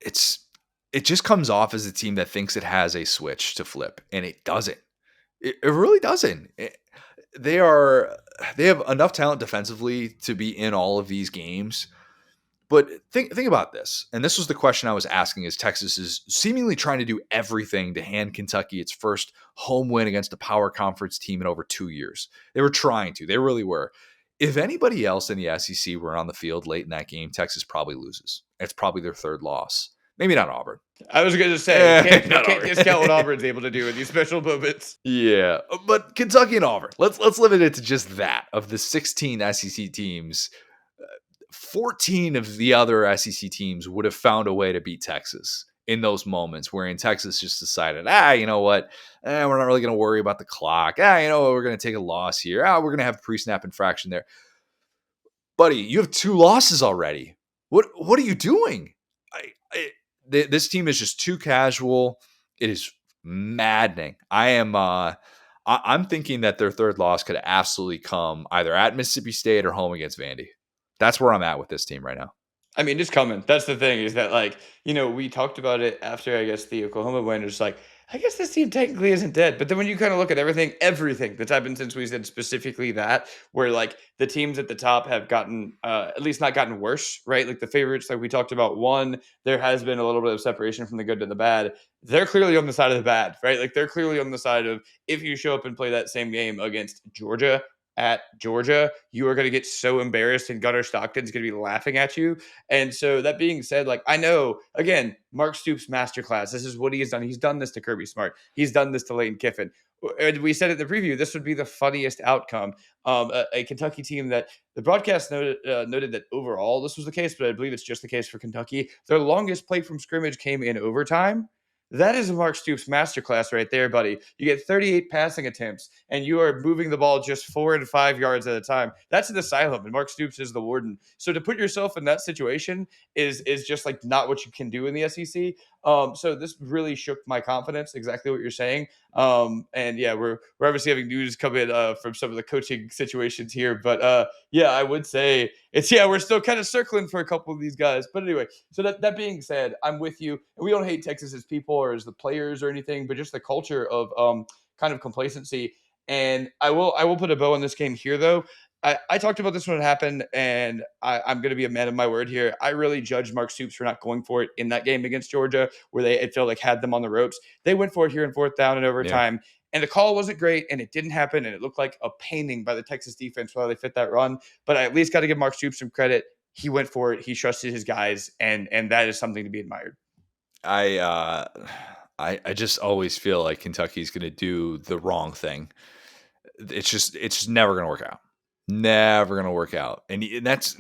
[SPEAKER 1] it just comes off as a team that thinks it has a switch to flip, and it doesn't. It really doesn't. They have enough talent defensively to be in all of these games. But think about this. And this was the question I was asking as Texas is seemingly trying to do everything to hand Kentucky its first home win against a power conference team in over 2 years. They were trying to. They really were. If anybody else in the SEC were on the field late in that game, Texas probably loses. It's probably their 3rd loss. Maybe not Auburn.
[SPEAKER 2] I was going to say, you can't discount what Auburn's able to do in these special moments.
[SPEAKER 1] Yeah, but Kentucky and Auburn. Let's limit it to just that. Of the 16 SEC teams, 14 of the other SEC teams would have found a way to beat Texas in those moments wherein Texas just decided, you know what? We're not really going to worry about the clock. You know what? We're going to take a loss here. We're going to have pre-snap infraction there. Buddy, you have 2 losses already. What are you doing? This team is just too casual. It is maddening. I'm thinking that their 3rd loss could absolutely come either at Mississippi State or home against Vandy. That's where I'm at with this team right now.
[SPEAKER 2] I mean, it's coming. That's the thing is that, like, we talked about it after, I guess, the Oklahoma win. It's like, I guess this team technically isn't dead. But then when you kind of look at everything that's happened since we said specifically that, where like the teams at the top have gotten, at least not gotten worse, right? Like the favorites, like we talked about, one, there has been a little bit of separation from the good to the bad. They're clearly on the side of the bad, right? Like they're clearly on the side of if you show up and play that same game against Georgia at Georgia, you are going to get so embarrassed, and Gunnar Stockton's going to be laughing at you. And so that being said, like I know again, Mark Stoops masterclass. This is what he has done. He's done this to Kirby Smart. He's done this to Lane Kiffin. And we said in the preview, this would be the funniest outcome. A Kentucky team that the broadcast noted that overall this was the case, but I believe it's just the case for Kentucky. Their longest play from scrimmage came in overtime. That is a Mark Stoops masterclass right there, buddy. You get 38 passing attempts, and you are moving the ball just 4 and 5 yards at a time. That's an asylum, and Mark Stoops is the warden. So to put yourself in that situation is just like not what you can do in the SEC. So this really shook my confidence. Exactly what you're saying. And yeah, we're obviously having news come in from some of the coaching situations here, but yeah, I would say we're still kind of circling for a couple of these guys. But anyway, so that being said, I'm with you. And we don't hate Texas as people or as the players or anything, but just the culture of kind of complacency. And I will put a bow on this game here though. I talked about this when it happened, and I'm going to be a man of my word here. I really judged Mark Stoops for not going for it in that game against Georgia, where it felt like had them on the ropes. They went for it here in fourth down and
[SPEAKER 1] Yeah.
[SPEAKER 2] overtime, and the call wasn't great, and it didn't happen, and it looked like a painting by the Texas defense while they fit that run. But I at least got to give Mark Stoops some credit. He went for it. He trusted his guys, and that is something to be admired.
[SPEAKER 1] I I just always feel like Kentucky's going to do the wrong thing. It's just never going to work out. Never going to work out. And that's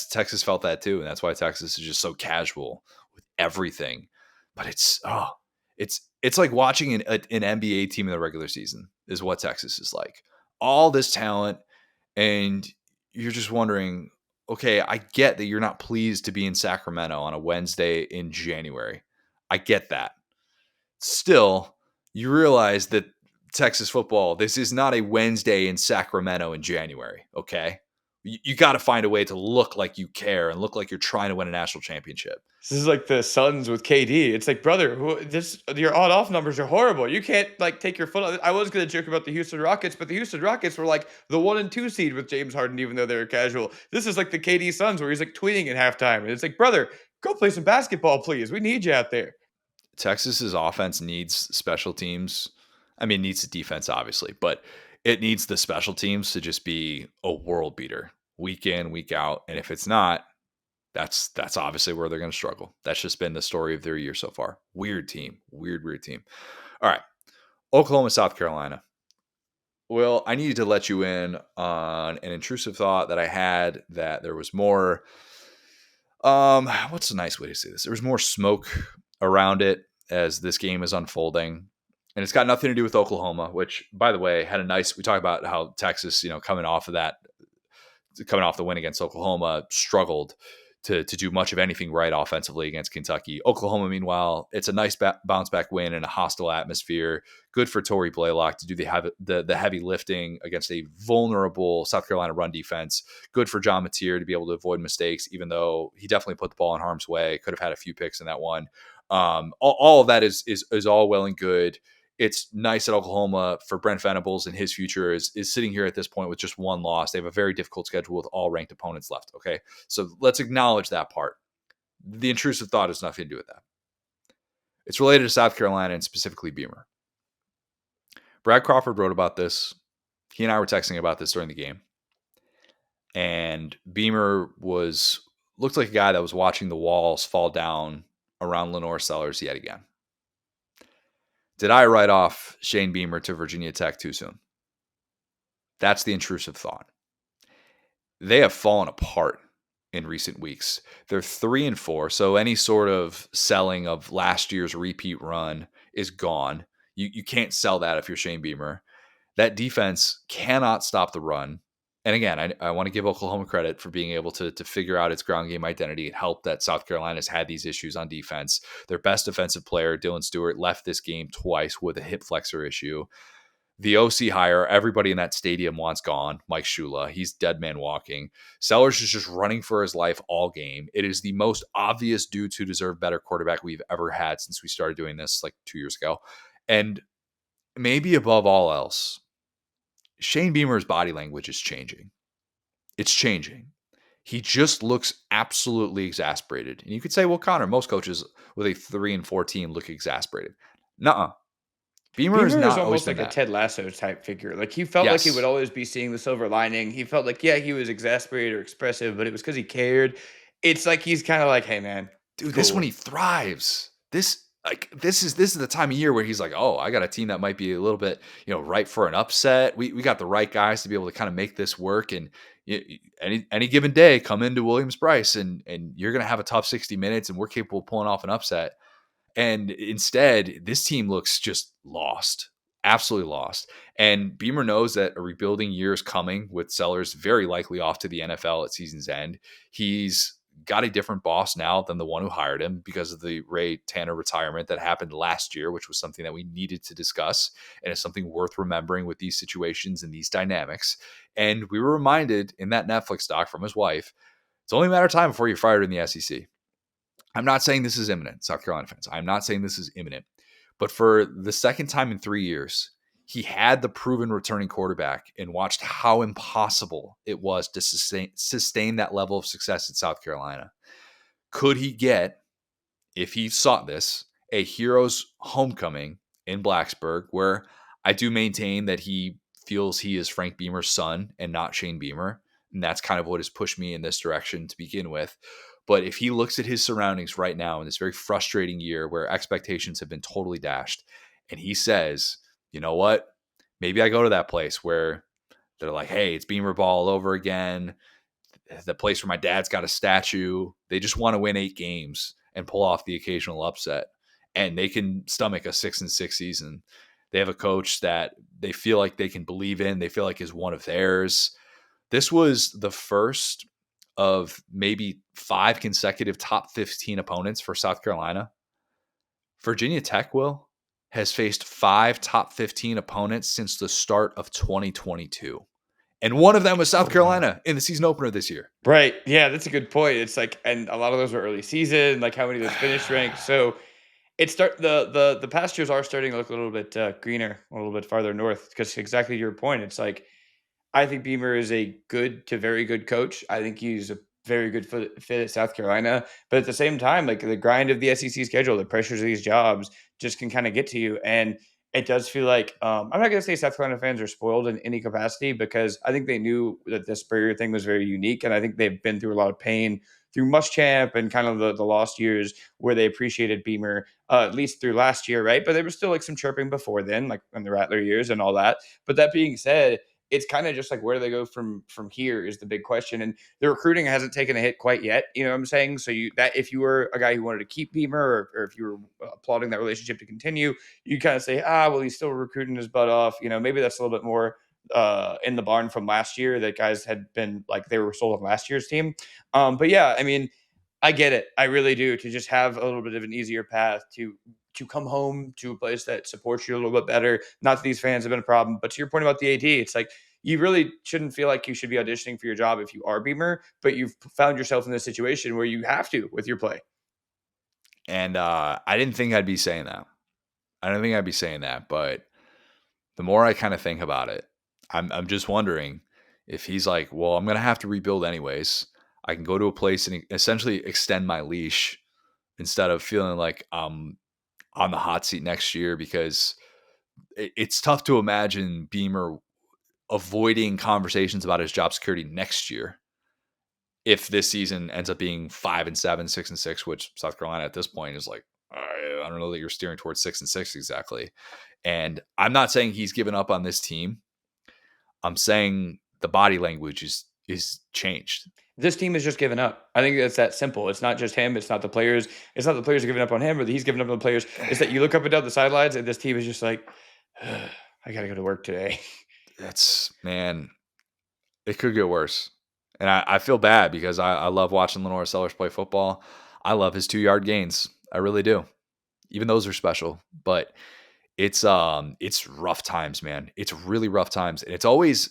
[SPEAKER 1] Texas felt that too, and that's why Texas is just so casual with everything. But it's like watching an NBA team in the regular season is what Texas is like. All this talent, and you're just wondering, okay, I get that you're not pleased to be in Sacramento on a Wednesday in January. I get that. Still, you realize that Texas football, this is not a Wednesday in Sacramento in January, okay? You got to find a way to look like you care and look like you're trying to win a national championship.
[SPEAKER 2] This is like the Suns with KD. It's like, brother, your on off numbers are horrible. You can't like take your foot off. I was gonna joke about the Houston Rockets, but the Houston Rockets were like the 1 and 2 seed with James Harden, even though they were casual. This is like the KD Suns where he's like tweeting at halftime, and it's like, brother, go play some basketball, please. We need you out there.
[SPEAKER 1] Texas's offense needs special teams. I mean, it needs the defense, obviously, but it needs the special teams to just be a world beater week in, week out. And if it's not, that's obviously where they're going to struggle. That's just been the story of their year so far. Weird team. Weird team. All right. Oklahoma, South Carolina. Well, I needed to let you in on an intrusive thought that I had that there was more what's a nice way to say this? There was more smoke around it as this game is unfolding. And it's got nothing to do with Oklahoma, which by the way, we talk about how Texas, coming off the win against Oklahoma, struggled to do much of anything right offensively against Kentucky. Oklahoma, meanwhile, it's a nice bounce back win in a hostile atmosphere. Good for Tory Blaylock to do the heavy lifting against a vulnerable South Carolina run defense. Good for John Mateer to be able to avoid mistakes, even though he definitely put the ball in harm's way. Could have had a few picks in that one. All of that is all well and good. It's nice that Oklahoma, for Brent Venables and his future, is sitting here at this point with just one loss. They have a very difficult schedule with all ranked opponents left. Okay, so let's acknowledge that part. The intrusive thought has nothing to do with that. It's related to South Carolina and specifically Beamer. Brad Crawford wrote about this. He and I were texting about this during the game. And Beamer looked like a guy that was watching the walls fall down around Lenore Sellers yet again. Did I write off Shane Beamer to Virginia Tech too soon? That's the intrusive thought. They have fallen apart in recent weeks. They're 3-4, so any sort of selling of last year's repeat run is gone. You can't sell that if you're Shane Beamer. That defense cannot stop the run. And again, I want to give Oklahoma credit for being able to figure out its ground game identity. It helped that South Carolina's had these issues on defense. Their best defensive player, Dylan Stewart, left this game twice with a hip flexor issue. The OC hire, everybody in that stadium wants gone. Mike Shula, he's dead man walking. Sellers is just running for his life all game. It is the most obvious dudes who deserve better quarterback we've ever had since we started doing this like 2 years ago. And maybe above all else, Shane Beamer's body language is changing. It's changing. He just looks absolutely exasperated. And you could say, well, Connor, most coaches with a 3-4 team look exasperated. Nuh-uh. Beamer has
[SPEAKER 2] Beamer is
[SPEAKER 1] not always
[SPEAKER 2] almost
[SPEAKER 1] been
[SPEAKER 2] like a
[SPEAKER 1] that.
[SPEAKER 2] Ted Lasso type figure. Like he felt like he would
[SPEAKER 1] Yes.
[SPEAKER 2] always be seeing the silver lining. He felt like, yeah, he was exasperated or expressive, but it was because he cared. It's like he's kind of like, hey man, it's
[SPEAKER 1] Dude, this one
[SPEAKER 2] cool.
[SPEAKER 1] he thrives. This is the time of year where he's like, oh, I got a team that might be a little bit, ripe for an upset. We got the right guys to be able to kind of make this work. And any given day, come into Williams-Brice and you're gonna have a tough 60 minutes, and we're capable of pulling off an upset. And instead, this team looks just lost, absolutely lost. And Beamer knows that a rebuilding year is coming with Sellers very likely off to the NFL at season's end. He's got a different boss now than the one who hired him because of the Ray Tanner retirement that happened last year, which was something that we needed to discuss. And it's something worth remembering with these situations and these dynamics. And we were reminded in that Netflix doc from his wife, it's only a matter of time before you're fired in the SEC. I'm not saying this is imminent, South Carolina fans. I'm not saying this is imminent. But for the second time in 3 years, he had the proven returning quarterback and watched how impossible it was to sustain that level of success at South Carolina. Could he get, if he sought this, a hero's homecoming in Blacksburg, where I do maintain that he feels he is Frank Beamer's son and not Shane Beamer. And that's kind of what has pushed me in this direction to begin with. But if he looks at his surroundings right now in this very frustrating year where expectations have been totally dashed, and he says, you know what? Maybe I go to that place where they're like, hey, it's Beamer ball all over again. The place where my dad's got a statue. They just want to win 8 games and pull off the occasional upset. And they can stomach a 6-6 season. They have a coach that they feel like they can believe in. They feel like is one of theirs. This was the first of maybe 5 consecutive top 15 opponents for South Carolina. Virginia Tech, has faced 5 top 15 opponents since the start of 2022. And one of them was
[SPEAKER 2] Oh
[SPEAKER 1] South
[SPEAKER 2] wow.
[SPEAKER 1] Carolina in the season opener this year.
[SPEAKER 2] Right. Yeah, that's a good point. It's like, and a lot of those were early season, like how many of those finished ranked. So it start the pastures are starting to look a little bit greener, a little bit farther north. Because exactly your point, it's like I think Beamer is a good to very good coach. I think he's a very good fit at South Carolina. But at the same time, like the grind of the SEC schedule, the pressures of these jobs just can kind of get to you. And it does feel like I'm not going to say South Carolina fans are spoiled in any capacity because I think they knew that the Spurrier thing was very unique. And I think they've been through a lot of pain through Muschamp and kind of the lost years where they appreciated Beamer, at least through last year, right? But there was still like some chirping before then, like in the Rattler years and all that. But that being said, it's kind of just like where do they go from here is the big question. And the recruiting hasn't taken a hit quite yet. You know what I'm saying? So you that if you were a guy who wanted to keep Beamer or if you were applauding that relationship to continue, you kind of say, well, he's still recruiting his butt off. You know, maybe that's a little bit more in the barn from last year that guys had been like they were sold on last year's team. But yeah, I mean, I get it. I really do. To just have a little bit of an easier path to come home to a place that supports you a little bit better. Not that these fans have been a problem, but to your point about the AD, it's like you really shouldn't feel like you should be auditioning for your job if you are Beamer, but you've found yourself in this situation where you have to with your play.
[SPEAKER 1] And I didn't think I'd be saying that. I don't think I'd be saying that. But the more I kind of think about it, I'm just wondering if he's like, well, I'm going to have to rebuild anyways. I can go to a place and essentially extend my leash instead of feeling like I'm on the hot seat next year because it's tough to imagine Beamer avoiding conversations about his job security next year if this season ends up being 5-7, 6-6, which South Carolina at this point is like, I don't know that you're steering towards 6-6 exactly. And I'm not saying he's given up on this team. I'm saying the body language is changed.
[SPEAKER 2] This team has just given up. I think it's that simple. It's not just him. It's not the players. It's not the players are giving up on him or that he's giving up on the players. It's that you look up and down the sidelines and this team is just like, I got to go to work today.
[SPEAKER 1] That's man, it could get worse. And I feel bad because I love watching Lenore Sellers play football. I love his 2-yard gains. I really do. Even those are special. But It's rough times, man. It's really rough times. And it always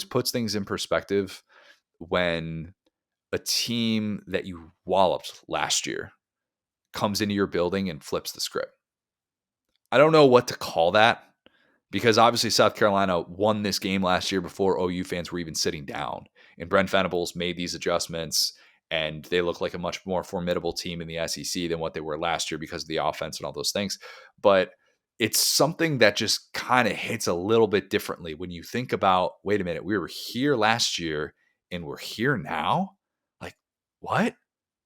[SPEAKER 1] puts things in perspective when a team that you walloped last year comes into your building and flips the script. I don't know what to call that because obviously South Carolina won this game last year before OU fans were even sitting down. And Brent Venables made these adjustments, and they look like a much more formidable team in the SEC than what they were last year because of the offense and all those things. But it's something that just kind of hits a little bit differently when you think about, wait a minute, we were here last year and we're here now? Like, what?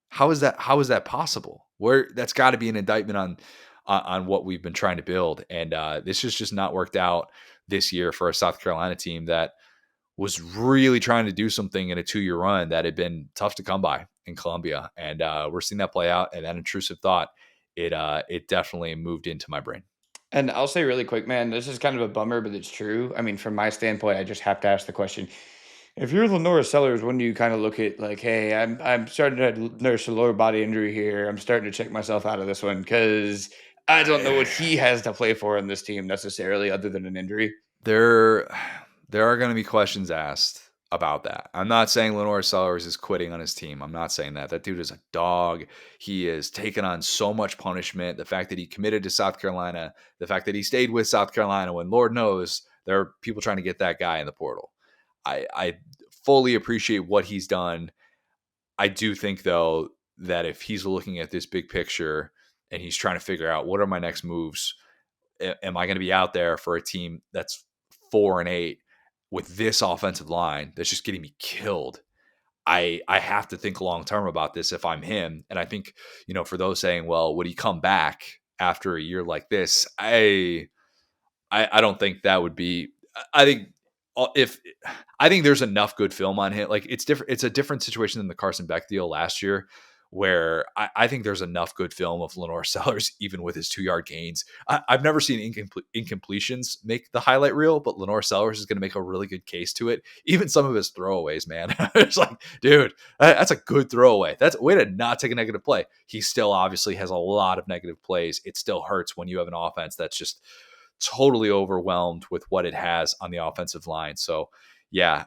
[SPEAKER 1] How is that possible? Where that's got to be an indictment on what we've been trying to build, and this has just not worked out this year for a South Carolina team that was really trying to do something in a 2-year run that had been tough to come by in Columbia, and we're seeing that play out. And that intrusive thought, it definitely moved into my brain.
[SPEAKER 2] And I'll say really quick, man, this is kind of a bummer, but it's true. I mean, from my standpoint, I just have to ask the question. If you're Lenora Sellers, when do you kind of look at like, hey, I'm starting to nurse a lower body injury here. I'm starting to check myself out of this one because I don't know what he has to play for in this team necessarily, other than an injury.
[SPEAKER 1] There, there are going to be questions asked about that. I'm not saying Lenore Sellers is quitting on his team. I'm not saying that. That dude is a dog. He is taken on so much punishment. The fact that he committed to South Carolina, the fact that he stayed with South Carolina when Lord knows there are people trying to get that guy in the portal. I fully appreciate what he's done. I do think, though, that if he's looking at this big picture and he's trying to figure out what are my next moves, am I going to be out there for a team that's 4-8 with this offensive line that's just getting me killed? I have to think long term about this if I'm him. And I think, for those saying, well, would he come back after a year like this? I don't think that would be. I think if I think there's enough good film on him. Like it's different. It's a different situation than the Carson Beck deal last year, where I think there's enough good film of Lenore Sellers, even with his 2-yard gains. I've never seen incompletions make the highlight reel, but Lenore Sellers is going to make a really good case to it. Even some of his throwaways, man, it's like, dude, that's a good throwaway. That's a way to not take a negative play. He still obviously has a lot of negative plays. It still hurts when you have an offense that's just totally overwhelmed with what it has on the offensive line. So, yeah,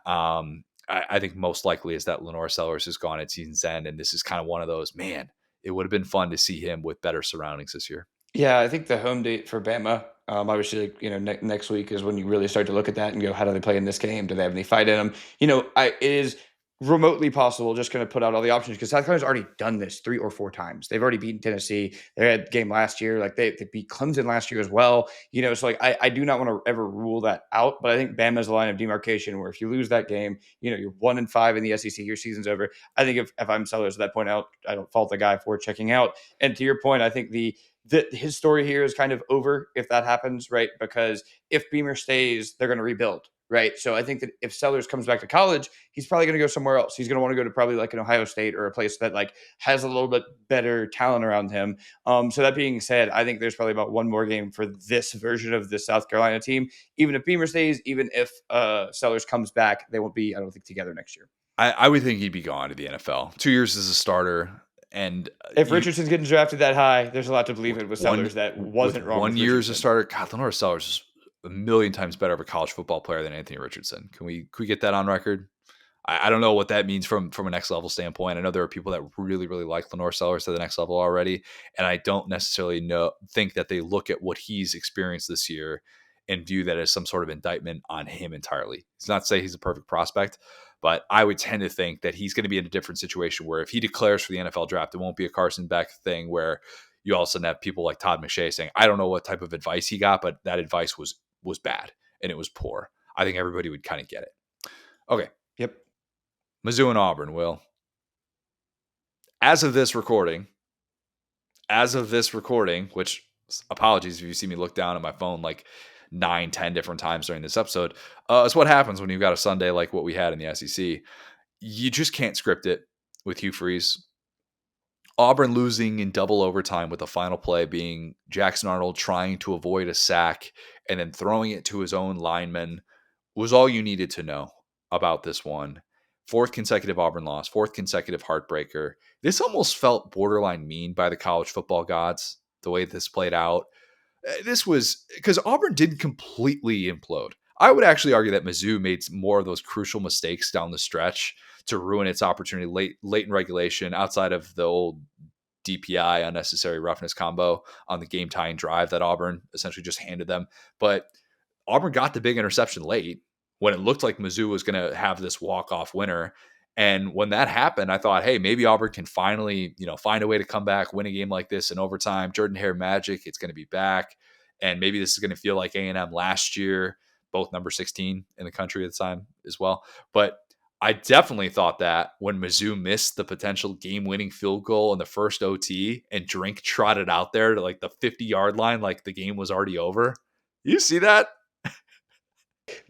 [SPEAKER 1] I think most likely is that Lenore Sellers is gone at season's end, and this is kind of one of those. Man, it would have been fun to see him with better surroundings this year.
[SPEAKER 2] Yeah, I think the home date for Bama, obviously, like, next week is when you really start to look at that and go, how do they play in this game? Do they have any fight in them? It is remotely possible just going to put out all the options because South Carolina's already done this 3 or 4 times. They've already beaten Tennessee. They had a game last year. Like they beat Clemson last year as well. So like I do not want to ever rule that out, but I think Bama's a line of demarcation where if you lose that game, you're 1-5 in the SEC, your season's over. I think if I'm Sellers at that point out, I don't fault the guy for checking out. And to your point, I think his story here is kind of over if that happens, right? Because if Beamer stays, they're going to rebuild, right? So I think that if Sellers comes back to college, he's probably going to go somewhere else. He's going to want to go to probably like an Ohio State or a place that like has a little bit better talent around him. So that being said, I think there's probably about one more game for this version of the South Carolina team. Even if Beamer stays, even if Sellers comes back, they won't be, I don't think, together next year.
[SPEAKER 1] I would think he'd be gone to the NFL. 2 years as a starter, and
[SPEAKER 2] If Richardson's getting drafted that high, there's a lot to believe in with
[SPEAKER 1] one
[SPEAKER 2] Sellers that wasn't wrong.
[SPEAKER 1] one
[SPEAKER 2] With
[SPEAKER 1] year as a
[SPEAKER 2] Richardson.
[SPEAKER 1] starter. God, Lenore Sellers is a million times better of a college football player than Anthony Richardson. Can we get that on record? I don't know what that means from a next level standpoint. I know there are people that really, really like Lenore Sellers to the next level already, and I don't necessarily think that they look at what he's experienced this year and view that as some sort of indictment on him entirely. It's not to say he's a perfect prospect, but I would tend to think that he's going to be in a different situation where if he declares for the NFL draft, it won't be a Carson Beck thing where you all of a sudden have people like Todd McShay saying, I don't know what type of advice he got, but that advice was bad and it was poor. I think everybody would kind of get it. Okay.
[SPEAKER 2] Yep.
[SPEAKER 1] Mizzou and Auburn, Will. As of this recording, which apologies if you see me look down at my phone like 9-10 different times during this episode, it's what happens when you've got a Sunday like what we had in the SEC. You just can't script it with Hugh Freeze. Auburn losing in double overtime with the final play being Jackson Arnold trying to avoid a sack and then throwing it to his own lineman was all you needed to know about this one. Fourth consecutive Auburn loss, fourth consecutive heartbreaker. This almost felt borderline mean by the college football gods, the way this played out. This was because Auburn didn't completely implode. I would actually argue that Mizzou made more of those crucial mistakes down the stretch to ruin its opportunity late in regulation, outside of the old DPI, unnecessary roughness combo on the game tying drive that Auburn essentially just handed them. But Auburn got the big interception late when it looked like Mizzou was going to have this walk-off winner. And when that happened, I thought, hey, maybe Auburn can finally, find a way to come back, win a game like this in overtime. Jordan Hare magic, it's going to be back. And maybe this is going to feel like A&M last year, both number 16 in the country at the time as well. But I definitely thought that when Mizzou missed the potential game-winning field goal in the first OT and Drink trotted out there to like the 50-yard line like the game was already over. You see that?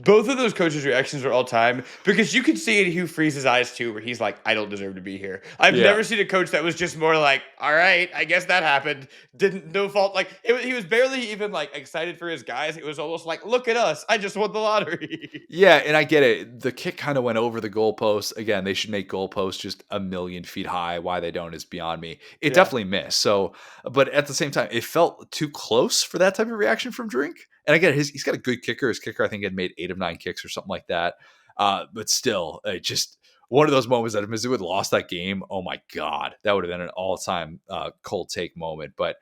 [SPEAKER 2] Both of those coaches' reactions are all time because you could see in Hugh Freeze's eyes too, where he's like, "I don't deserve to be here." I've
[SPEAKER 1] Yeah.
[SPEAKER 2] never seen a coach that was just more like, "All right, I guess that happened." Didn't no fault. Like he was barely even like excited for his guys. It was almost like, "Look at us! I just won the lottery."
[SPEAKER 1] Yeah, and I get it. The kick kind of went over the goalpost. Again, they should make goalposts just a million feet high. Why they don't is beyond me. It
[SPEAKER 2] Yeah.
[SPEAKER 1] definitely missed. So, but at the same time, it felt too close for that type of reaction from Drink. And again, he's got a good kicker. His kicker, I think, had made 8 of 9 kicks or something like that. But still, just one of those moments that if Mizzou had lost that game, oh my God, that would have been an all-time cold take moment. But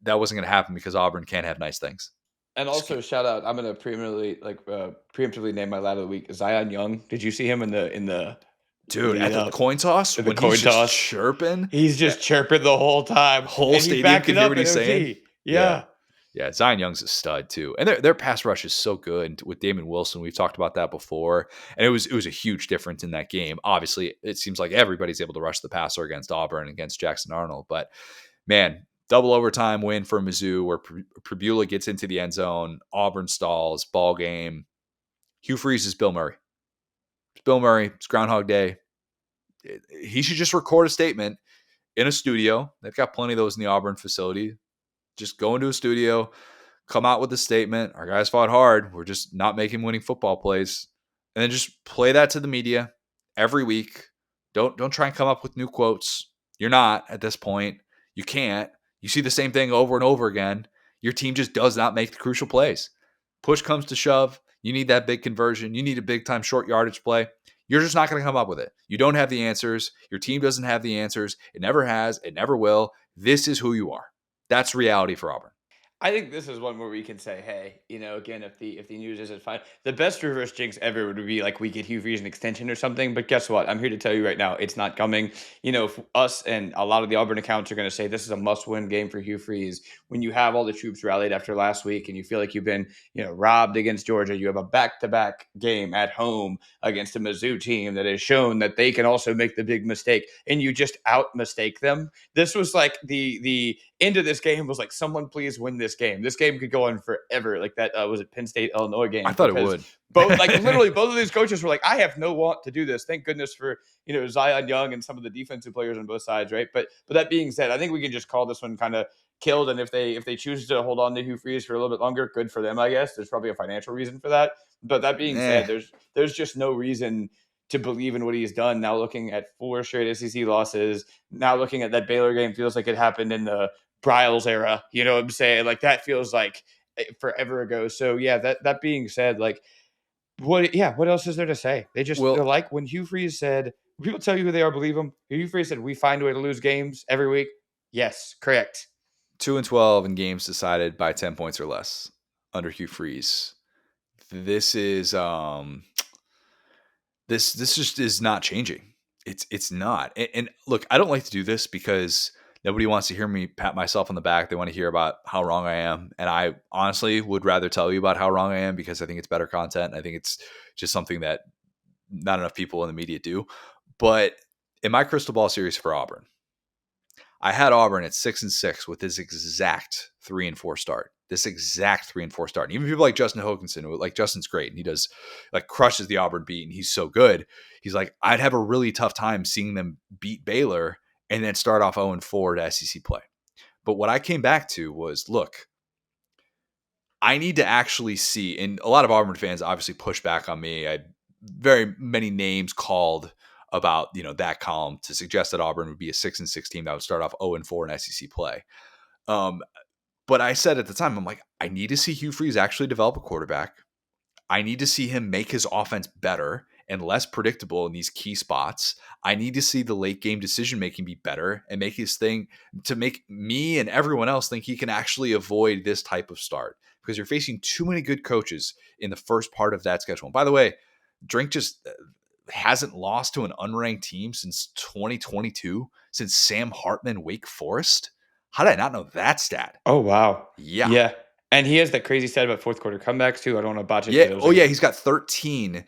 [SPEAKER 1] that wasn't going to happen because Auburn can't have nice things.
[SPEAKER 2] And
[SPEAKER 1] Just
[SPEAKER 2] also
[SPEAKER 1] can't.
[SPEAKER 2] shout out, I'm gonna preemptively name my lad of the week, Zion Young. Did you see him in the
[SPEAKER 1] Dude,
[SPEAKER 2] lead
[SPEAKER 1] at the
[SPEAKER 2] up
[SPEAKER 1] coin toss,
[SPEAKER 2] to the
[SPEAKER 1] when he's
[SPEAKER 2] coin
[SPEAKER 1] just
[SPEAKER 2] toss?
[SPEAKER 1] chirping,
[SPEAKER 2] He's
[SPEAKER 1] eh,
[SPEAKER 2] just chirping the whole time,
[SPEAKER 1] whole
[SPEAKER 2] and he
[SPEAKER 1] stadium
[SPEAKER 2] backed
[SPEAKER 1] can
[SPEAKER 2] it
[SPEAKER 1] hear
[SPEAKER 2] up
[SPEAKER 1] what
[SPEAKER 2] in
[SPEAKER 1] he's saying.
[SPEAKER 2] OT.
[SPEAKER 1] Yeah.
[SPEAKER 2] Yeah.
[SPEAKER 1] Yeah, Zion Young's a stud too, and their pass rush is so good with Damon Wilson. We've talked about that before, and it was a huge difference in that game. Obviously, it seems like everybody's able to rush the passer against Auburn, against Jackson Arnold, but man, double overtime win for Mizzou where Prbula gets into the end zone, Auburn stalls, ball game. Hugh Freeze is Bill Murray. It's Bill Murray. It's Groundhog Day. He should just record a statement in a studio. They've got plenty of those in the Auburn facility. Just go into a studio, come out with a statement. Our guys fought hard. We're just not making winning football plays. And then just play that to the media every week. Don't try and come up with new quotes. You're not at this point. You can't. You see the same thing over and over again. Your team just does not make the crucial plays. Push comes to shove. You need that big conversion. You need a big time short yardage play. You're just not going to come up with it. You don't have the answers. Your team doesn't have the answers. It never has. It never will. This is who you are. That's reality for Auburn.
[SPEAKER 2] I think this is one where we can say, hey, again, if the news isn't fine, the best reverse jinx ever would be like we get Hugh Freeze an extension or something. But guess what? I'm here to tell you right now, it's not coming. Us and a lot of the Auburn accounts are going to say this is a must-win game for Hugh Freeze. When you have all the troops rallied after last week, and you feel like you've been, robbed against Georgia, you have a back-to-back game at home against a Mizzou team that has shown that they can also make the big mistake, and you just out mistake them. This was like the end of this game was like, someone please win this game. This game could go on forever. Like that was it Penn State Illinois game,
[SPEAKER 1] I thought it
[SPEAKER 2] because
[SPEAKER 1] would.
[SPEAKER 2] both like literally both of these coaches were like, I have no want to do this. Thank goodness for Zion Young and some of the defensive players on both sides, right? But that being said, I think we can just call this one kind of killed. And if they choose to hold on to Hugh Freeze for a little bit longer, good for them, I guess. There's probably a financial reason for that. But that being
[SPEAKER 1] Eh.
[SPEAKER 2] said, there's just no reason to believe in what he's done. Now looking at 4 straight SEC losses, now looking at that Baylor game, feels like it happened in the Bryles era. You know what I'm saying? Like that feels like forever ago. So yeah, that being said, like what else is there to say? They're
[SPEAKER 1] Well,
[SPEAKER 2] like when Hugh Freeze said, when people tell you who they are, believe them. Hugh Freeze said, we find a way to lose games every week. Yes, correct.
[SPEAKER 1] 2-12 in games decided by 10 points or less under Hugh Freeze. This is this just is not changing. It's not. And look, I don't like to do this because nobody wants to hear me pat myself on the back. They want to hear about how wrong I am. And I honestly would rather tell you about how wrong I am because I think it's better content. I think it's just something that not enough people in the media do. But in my crystal ball series for Auburn, I had Auburn at 6-6 with this exact 3-4 start. This exact 3-4 start. And even people like Justin Hokanson, who like Justin's great, and he does like crushes the Auburn beat, and he's so good. He's like, I'd have a really tough time seeing them beat Baylor and then start off 0-4 to SEC play. But what I came back to was, look, I need to actually see, and a lot of Auburn fans obviously push back on me. I had very many names called about that column to suggest that Auburn would be a 6-6 team that would start off 0-4 in SEC play. Um, But I said at the time, I'm like, I need to see Hugh Freeze actually develop a quarterback. I need to see him make his offense better and less predictable in these key spots. I need to see the late game decision making be better and make his thing to make me and everyone else think he can actually avoid this type of start, because you're facing too many good coaches in the first part of that schedule. And by the way, Drink just hasn't lost to an unranked team since 2022, since Sam Hartman, Wake Forest. How did I not know that stat?
[SPEAKER 2] Oh, wow.
[SPEAKER 1] Yeah.
[SPEAKER 2] Yeah, and he has that crazy stat about fourth quarter comebacks too. I don't wanna botch it,
[SPEAKER 1] Yeah.
[SPEAKER 2] but it was
[SPEAKER 1] Oh,
[SPEAKER 2] like
[SPEAKER 1] yeah. He's got 13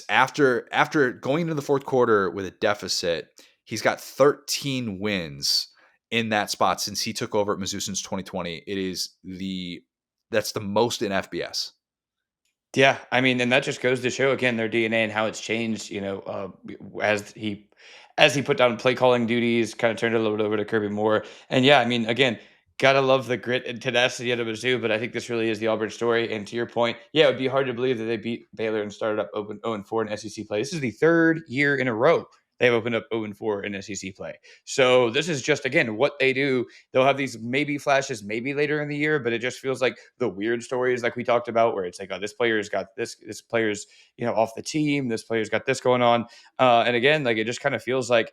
[SPEAKER 1] after going into the fourth quarter with a deficit. He's got 13 wins in that spot since he took over at Mizzou since 2020. That's the most in FBS.
[SPEAKER 2] yeah, I mean, and that just goes to show again their DNA and how it's changed. As he put down play calling duties, kind of turned it a little bit over to Kirby Moore. And yeah, I mean, again, gotta love the grit and tenacity of Mizzou. But I think this really is the Auburn story. And to your point, yeah, it would be hard to believe that they beat Baylor and started up open 0-4 in SEC play. This is the third year in a row they've opened up 0-4 in SEC play. So this is just again what they do. They'll have these maybe flashes, maybe later in the year, but it just feels like the weird stories like we talked about, where it's like, oh, this player's got this player's off the team, this player's got this going on, and again, like it just kind of feels like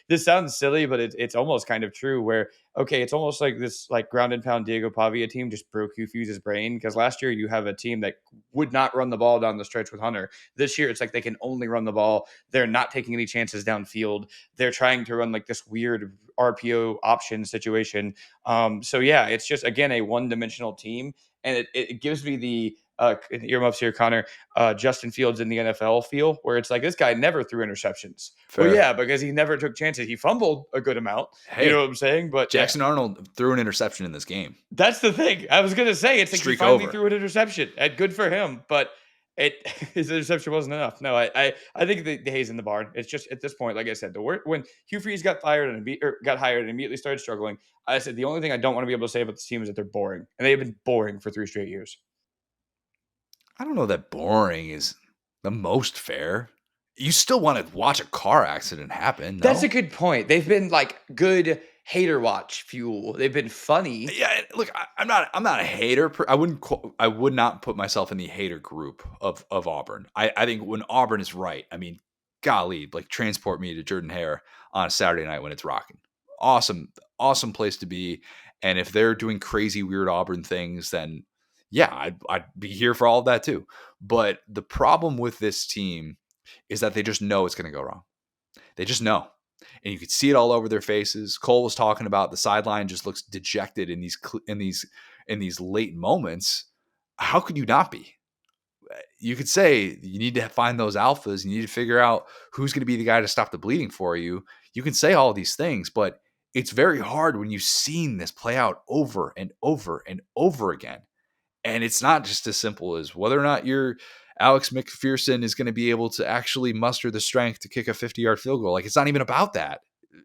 [SPEAKER 2] this sounds silly, but it's almost kind of true. Where okay, it's almost like this like ground and pound Diego Pavia team just broke Hugh Fuse's brain, because last year you have a team that would not run the ball down the stretch with Hunter. This year it's like they can only run the ball. They're not taking any chances downfield. They're trying to run like this weird RPO option situation. So yeah, it's just again a one-dimensional team, and it gives me the earmuffs here, Connor. Justin Fields in the NFL feel, where it's like this guy never threw interceptions. Well,
[SPEAKER 1] Fair.
[SPEAKER 2] yeah, because he never took chances. He fumbled a good amount. You know
[SPEAKER 1] Hey,
[SPEAKER 2] what I'm saying? But yeah,
[SPEAKER 1] Jackson Arnold threw an interception in this game.
[SPEAKER 2] that's the thing. I was gonna say it's like he
[SPEAKER 1] Streak
[SPEAKER 2] finally
[SPEAKER 1] over.
[SPEAKER 2] threw an interception. And good for him, but it his interception wasn't enough. No, I think the hay's in the barn. It's just at this point, like I said, when Hugh Freeze got fired and got hired and immediately started struggling, I said the only thing I don't want to be able to say about this team is that they're boring, and they have been boring for 3 straight years.
[SPEAKER 1] I don't know that boring is the most fair. You still want to watch a car accident happen,
[SPEAKER 2] That's a
[SPEAKER 1] no?
[SPEAKER 2] good point. They've been like good hater watch fuel. They've been funny.
[SPEAKER 1] Yeah, look, I'm not a hater. I would not put myself in the hater group of Auburn. I think when Auburn is right, I mean, golly, like transport me to Jordan Hare on a Saturday night when it's rocking. Awesome, awesome place to be. And if they're doing crazy, weird Auburn things, then yeah, I'd be here for all of that too. But the problem with this team is that they just know it's going to go wrong. They just know. And you could see it all over their faces. Cole was talking about the sideline just looks dejected in these late moments. How could you not be? You could say you need to find those alphas. You need to figure out who's going to be the guy to stop the bleeding for you. You can say all these things, but it's very hard when you've seen this play out over and over and over again. And it's not just as simple as whether or not your Alex McPherson is going to be able to actually muster the strength to kick a 50-yard field goal. Like, it's not even about that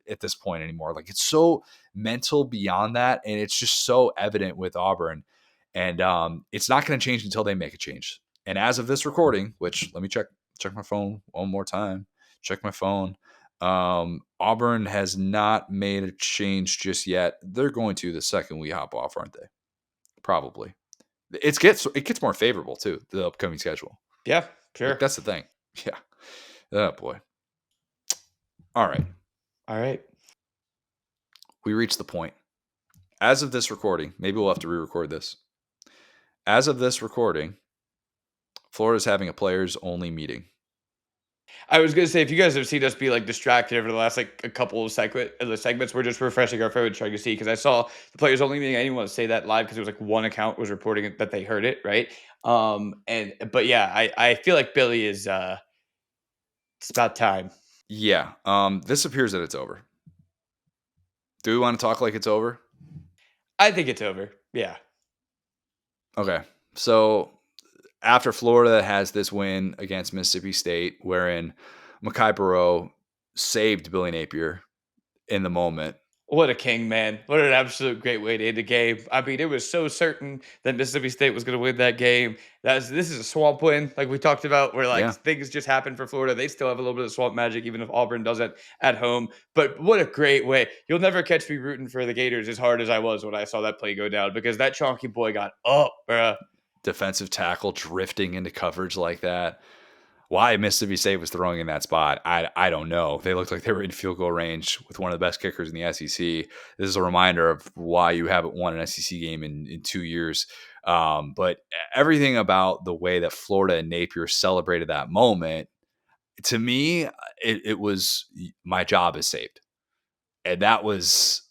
[SPEAKER 1] at this point anymore. Like, it's so mental beyond that. And it's just so evident with Auburn. And it's not going to change until they make a change. And as of this recording, which let me check my phone one more time, check my phone. Auburn has not made a change just yet. They're going to the second we hop off, aren't they? Probably. It gets more favorable too, the upcoming schedule.
[SPEAKER 2] Yeah,
[SPEAKER 1] Like,
[SPEAKER 2] sure.
[SPEAKER 1] that's the thing. Yeah. Oh boy. All right.
[SPEAKER 2] All right.
[SPEAKER 1] We reached the point. As of this recording, maybe we'll have to re-record this. As of this recording, Florida's having a players only meeting.
[SPEAKER 2] I was gonna say if you guys have seen us be like distracted over the last like a couple of segments, we're just refreshing our phone trying to see, because I saw the players only meeting. I didn't want to say that live because it was like one account was reporting that they heard it, right? And but yeah, I feel like Billy is it's about time.
[SPEAKER 1] Yeah. This appears that it's over. Do we want to talk like it's over?
[SPEAKER 2] I think it's over. Yeah.
[SPEAKER 1] Okay. So after Florida has this win against Mississippi State, wherein Makai Burrow saved Billy Napier in the moment.
[SPEAKER 2] What a king, man. What an absolute great way to end the game. I mean, it was so certain that Mississippi State was going to win that game. This is a swamp win, like we talked about, where like
[SPEAKER 1] Yeah.
[SPEAKER 2] things just happen for Florida. They still have a little bit of swamp magic, even if Auburn doesn't at home. But what a great way. You'll never catch me rooting for the Gators as hard as I was when I saw that play go down, because that chonky boy got up, bruh.
[SPEAKER 1] Defensive tackle drifting into coverage like that. Why Mississippi State was throwing in that spot, I don't know. They looked like they were in field goal range with one of the best kickers in the SEC. This is a reminder of why you haven't won an SEC game in 2 years. But everything about the way that Florida and Napier celebrated that moment, to me, it was my job is saved. And that was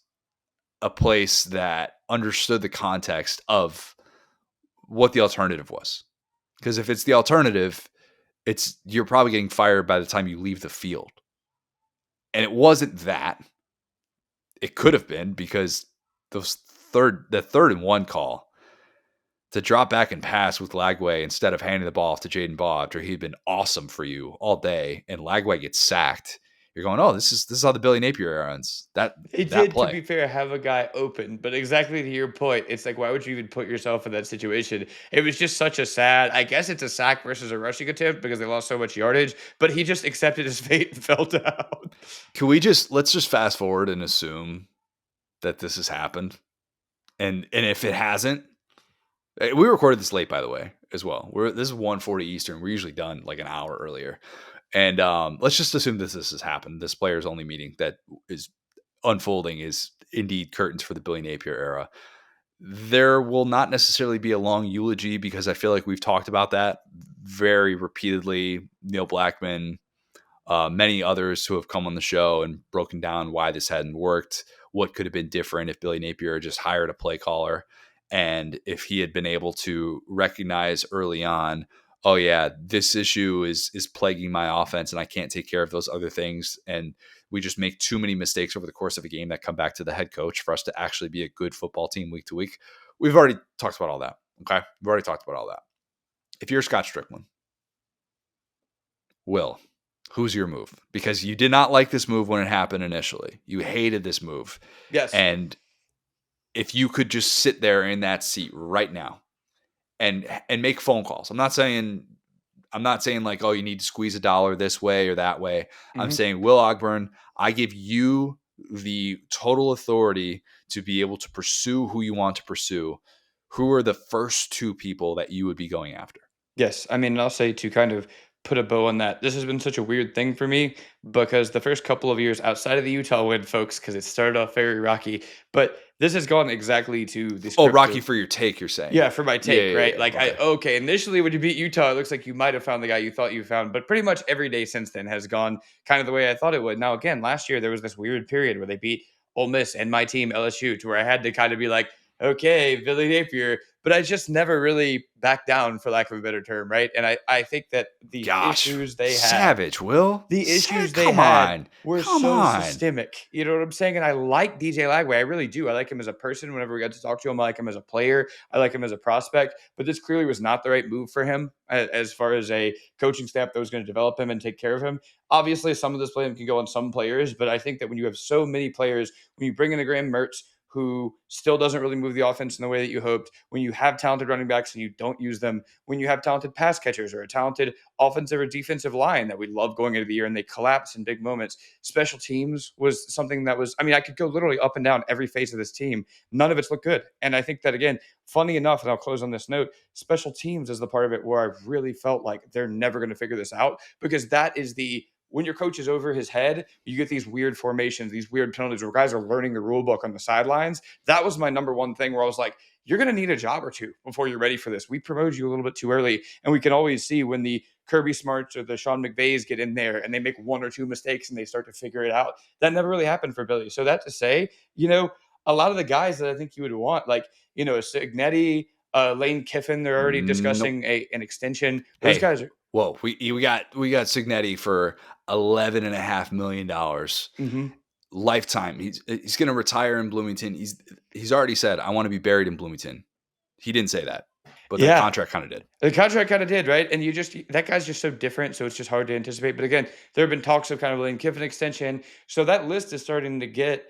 [SPEAKER 1] a place that understood the context of what the alternative was. Because if it's the alternative, you're probably getting fired by the time you leave the field. And it wasn't that. It could have been, because the third and one call to drop back and pass with Lagway instead of handing the ball off to Jaden Baugh after he'd been awesome for you all day, and Lagway gets sacked. You're going, oh, this is how the Billy Napier era ends. That
[SPEAKER 2] It
[SPEAKER 1] that
[SPEAKER 2] did, to
[SPEAKER 1] play.
[SPEAKER 2] be fair, have a guy open, but exactly to your point, it's like, why would you even put yourself in that situation? It was just such a sad, I guess it's a sack versus a rushing attempt because they lost so much yardage, but he just accepted his fate and fell down.
[SPEAKER 1] Let's just fast forward and assume that this has happened. And if it hasn't, we recorded this late, by the way, as well. This is 1:40 Eastern. We're usually done like an hour earlier. And let's just assume this has happened. This players only meeting that is unfolding is indeed curtains for the Billy Napier era. There will not necessarily be a long eulogy, because I feel like we've talked about that very repeatedly. Neil Blackman, many others who have come on the show and broken down why this hadn't worked, what could have been different if Billy Napier just hired a play caller, and if he had been able to recognize early on, oh yeah, this issue is plaguing my offense and I can't take care of those other things, and we just make too many mistakes over the course of a game that come back to the head coach for us to actually be a good football team week to week. We've already talked about all that. Okay. We've already talked about all that. If you're Scott Strickland, Will, who's your move? Because you did not like this move when it happened initially. You hated this move.
[SPEAKER 2] Yes.
[SPEAKER 1] And if you could just sit there in that seat right now and make phone calls. I'm not saying like, oh, you need to squeeze a dollar this way or that way. I'm
[SPEAKER 2] Mhm.
[SPEAKER 1] saying, Will Ogburn, I give you the total authority to be able to pursue who you want to pursue. Who are the first two people that you would be going after?
[SPEAKER 2] Yes, I mean, I'll say, to kind of put a bow on that, this has been such a weird thing for me because the first couple of years outside of the Utah win, folks, because it started off very rocky, but this has gone exactly to the
[SPEAKER 1] Oh,
[SPEAKER 2] script
[SPEAKER 1] Rocky
[SPEAKER 2] of,
[SPEAKER 1] for your take, you're saying.
[SPEAKER 2] yeah, for my
[SPEAKER 1] Yeah,
[SPEAKER 2] take,
[SPEAKER 1] yeah,
[SPEAKER 2] right?
[SPEAKER 1] yeah.
[SPEAKER 2] Like,
[SPEAKER 1] Okay.
[SPEAKER 2] okay, initially when you beat Utah, it looks like you might have found the guy you thought you found, but pretty much every day since then has gone kind of the way I thought it would. Now, again, last year there was this weird period where they beat Ole Miss and my team LSU, to where I had to kind of be like, okay, Billy Napier, but I just never really backed down, for lack of a better term, right? And I think that
[SPEAKER 1] Gosh, savage, Will.
[SPEAKER 2] the issues they
[SPEAKER 1] Come
[SPEAKER 2] had
[SPEAKER 1] on.
[SPEAKER 2] were
[SPEAKER 1] Come
[SPEAKER 2] so
[SPEAKER 1] on.
[SPEAKER 2] systemic. You know what I'm saying? And I like DJ Lagway. I really do. I like him as a person. Whenever we got to talk to him, I like him as a player. I like him as a prospect. But this clearly was not the right move for him as far as a coaching staff that was going to develop him and take care of him. Obviously, some of this blame can go on some players, but I think that when you have so many players, when you bring in a Graham Mertz who still doesn't really move the offense in the way that you hoped, when you have talented running backs and you don't use them, when you have talented pass catchers or a talented offensive or defensive line that we love going into the year and they collapse in big moments. Special teams was something that was, I mean, I could go literally up and down every phase of this team. None of it's looked good. And I think that, again, funny enough, and I'll close on this note, special teams is the part of it where I really felt like they're never going to figure this out, because that is the, when your coach is over his head, you get these weird formations, these weird penalties where guys are learning the rule book on the sidelines. That was my number one thing where I was like, you're going to need a job or two before you're ready for this. We promoted you a little bit too early. And we can always see when the Kirby Smarts or the Sean McVays get in there and they make one or two mistakes and they start to figure it out. That never really happened for Billy. So that to say, a lot of the guys that I think you would want, like, a Signetti, Lane Kiffin, they're already
[SPEAKER 1] Nope.
[SPEAKER 2] discussing an extension. Those
[SPEAKER 1] Hey,
[SPEAKER 2] guys are.
[SPEAKER 1] whoa. We got Signetti for $11.5 million
[SPEAKER 2] Mhm.
[SPEAKER 1] lifetime. He's going to retire in Bloomington. He's already said, I want to be buried in Bloomington. He didn't say that, but that
[SPEAKER 2] Yeah.
[SPEAKER 1] contract kind of did.
[SPEAKER 2] The contract kind of did, right? And that guy's just so different, so it's just hard to anticipate. But again, there have been talks of kind of Lane Kiffin extension, so that list is starting to get,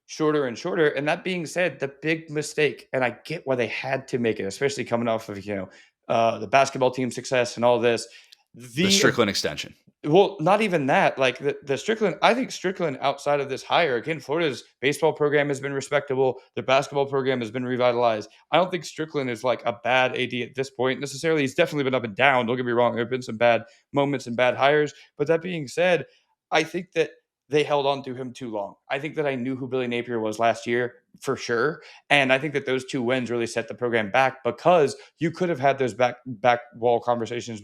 [SPEAKER 2] shorter and shorter. And that being said, the big mistake, and I get why they had to make it, especially coming off of, the basketball team success and all this.
[SPEAKER 1] The
[SPEAKER 2] The
[SPEAKER 1] Strickland extension.
[SPEAKER 2] Well, not even that. Like the Strickland, I think Strickland outside of this hire, again, Florida's baseball program has been respectable. Their basketball program has been revitalized. I don't think Strickland is like a bad AD at this point necessarily. He's definitely been up and down. Don't get me wrong. There have been some bad moments and bad hires. But that being said, I think that they held on to him too long. I think that I knew who Billy Napier was last year for sure. And I think that those two wins really set the program back because you could have had those backdoor conversations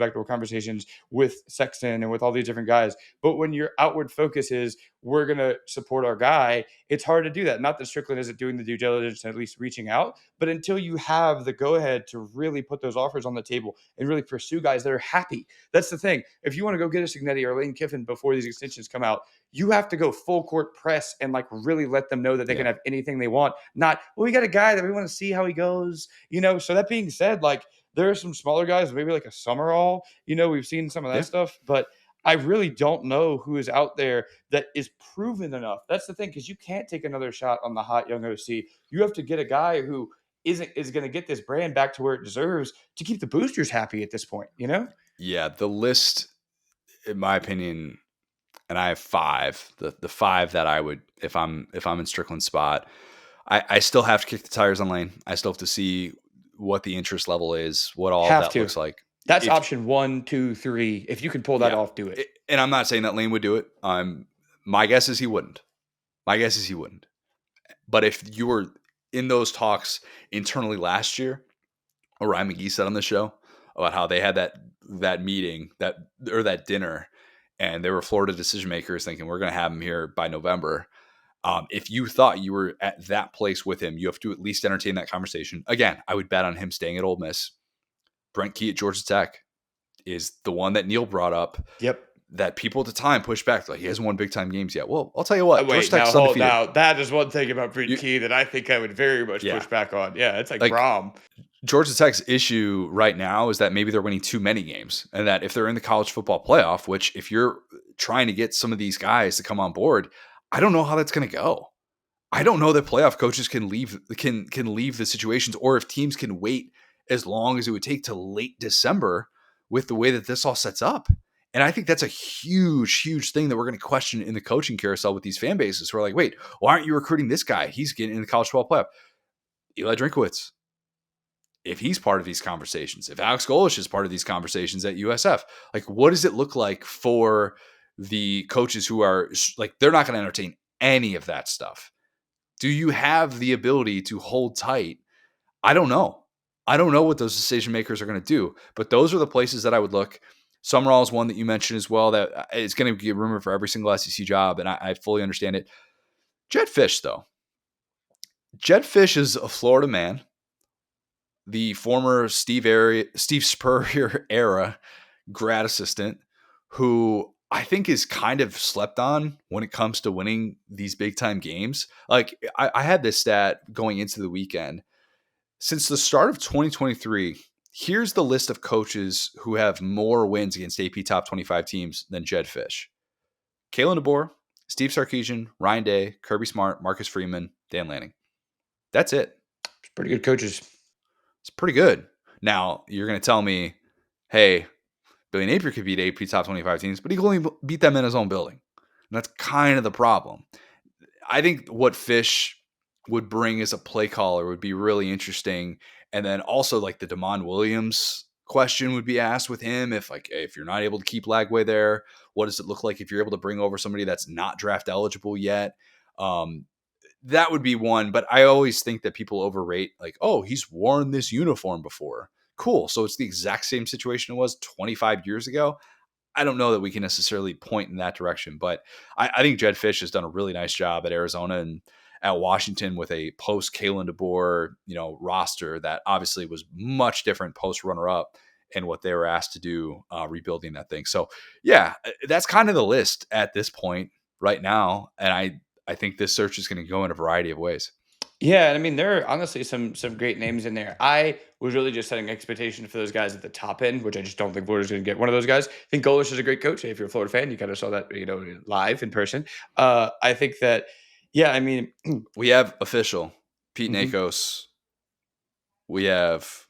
[SPEAKER 2] with Sexton and with all these different guys. But when your outward focus is we're going to support our guy, it's hard to do that. Not that Strickland isn't doing the due diligence and at least reaching out, but until you have the go ahead to really put those offers on the table and really pursue guys that are happy. That's the thing. If you want to go get a Signetti or Lane Kiffin before these extensions come out, you have to go full court press and like really let them know that they
[SPEAKER 1] Yeah.
[SPEAKER 2] can have anything they want. Not, well, we got a guy that we want to see how he goes, So that being said, like there are some smaller guys, maybe like a Summerall, we've seen some of that
[SPEAKER 1] Yeah.
[SPEAKER 2] stuff, but I really don't know who is out there that is proven enough. That's the thing, because you can't take another shot on the hot young OC. You have to get a guy who is going to get this brand back to where it deserves to keep the boosters happy at this point.
[SPEAKER 1] Yeah. The list, in my opinion, and I have five. The five that I would, if I'm in Strickland's spot, I still have to kick the tires on Lane. I still have to see what the interest level is, what all of
[SPEAKER 2] Have
[SPEAKER 1] that
[SPEAKER 2] to.
[SPEAKER 1] looks like.
[SPEAKER 2] That's
[SPEAKER 1] If
[SPEAKER 2] option 1, 2, 3. If you can pull that
[SPEAKER 1] Yeah,
[SPEAKER 2] off, do it.
[SPEAKER 1] and I'm not saying that Lane would do it. My guess is he wouldn't. My guess is he wouldn't. But if you were in those talks internally last year, or Ryan McGee said on the show about how they had that meeting that dinner, and they were Florida decision makers thinking we're going to have him here by November. If you thought you were at that place with him, you have to at least entertain that conversation. Again, I would bet on him staying at Ole Miss. Brent Key at Georgia Tech is the one that Neil brought up.
[SPEAKER 2] Yep.
[SPEAKER 1] That people at the time pushed back, like he hasn't won big time games yet. Well, I'll tell you what, Georgia
[SPEAKER 2] Wait,
[SPEAKER 1] Tech's
[SPEAKER 2] now hold
[SPEAKER 1] undefeated.
[SPEAKER 2] now. That is one thing about Brent
[SPEAKER 1] You,
[SPEAKER 2] Key that I think I would very much
[SPEAKER 1] Yeah.
[SPEAKER 2] push back on. Yeah, it's like
[SPEAKER 1] Like-
[SPEAKER 2] Brom.
[SPEAKER 1] Georgia Tech's issue right now is that maybe they're winning too many games, and that if they're in the college football playoff, which if you're trying to get some of these guys to come on board, I don't know how that's going to go. I don't know that playoff coaches can leave the situations, or if teams can wait as long as it would take to late December with the way that this all sets up. And I think that's a huge, huge thing that we're going to question in the coaching carousel with these fan bases who are like, wait, why aren't you recruiting this guy? He's getting in the college football playoff. Eli Drinkowitz, if he's part of these conversations, if Alex Golish is part of these conversations at USF, like what does it look like for the coaches who are like, they're not going to entertain any of that stuff? Do you have the ability to hold tight? I don't know. I don't know what those decision makers are going to do, but those are the places that I would look. Summerall is one that you mentioned as well, that it's going to be a rumor for every single SEC job, and I fully understand it. Jedd Fisch, though. Jedd Fisch is a Florida man, the former Steve Spurrier era grad assistant, who I think is kind of slept on when it comes to winning these big time games. Like I had this stat going into the weekend. Since the start of 2023, here's the list of coaches who have more wins against AP top 25 teams than Jedd Fisch. Kalen DeBoer, Steve Sarkisian, Ryan Day, Kirby Smart, Marcus Freeman, Dan Lanning. That's it.
[SPEAKER 2] It's pretty good coaches.
[SPEAKER 1] It's pretty good. Now, you're going to tell me, hey, Billy Napier could beat AP top 25 teams, but he can only beat them in his own building. And that's kind of the problem. I think what Fisch would bring as a play caller would be really interesting. And then also like the DeMond Williams question would be asked with him. If you're not able to keep Lagway there, what does it look like if you're able to bring over somebody that's not draft eligible yet? That would be one, but I always think that people overrate like, oh, he's worn this uniform before. Cool. So it's the exact same situation it was 25 years ago. I don't know that we can necessarily point in that direction, but I think Jedd Fisch has done a really nice job at Arizona and at Washington with a post Kalen DeBoer, roster that obviously was much different post runner up and what they were asked to do rebuilding that thing. So yeah, that's kind of the list at this point right now. And I think this search is going to go in a variety of ways.
[SPEAKER 2] Yeah, and I mean there are honestly some great names in there. I was really just setting expectations for those guys at the top end, which I just don't think Florida's going to get one of those guys. I think Golish is a great coach. If you're a Florida fan, you kind of saw that live in person. I think that Yeah, I mean,
[SPEAKER 1] We have official Pete
[SPEAKER 2] mhm.
[SPEAKER 1] Nakos. We have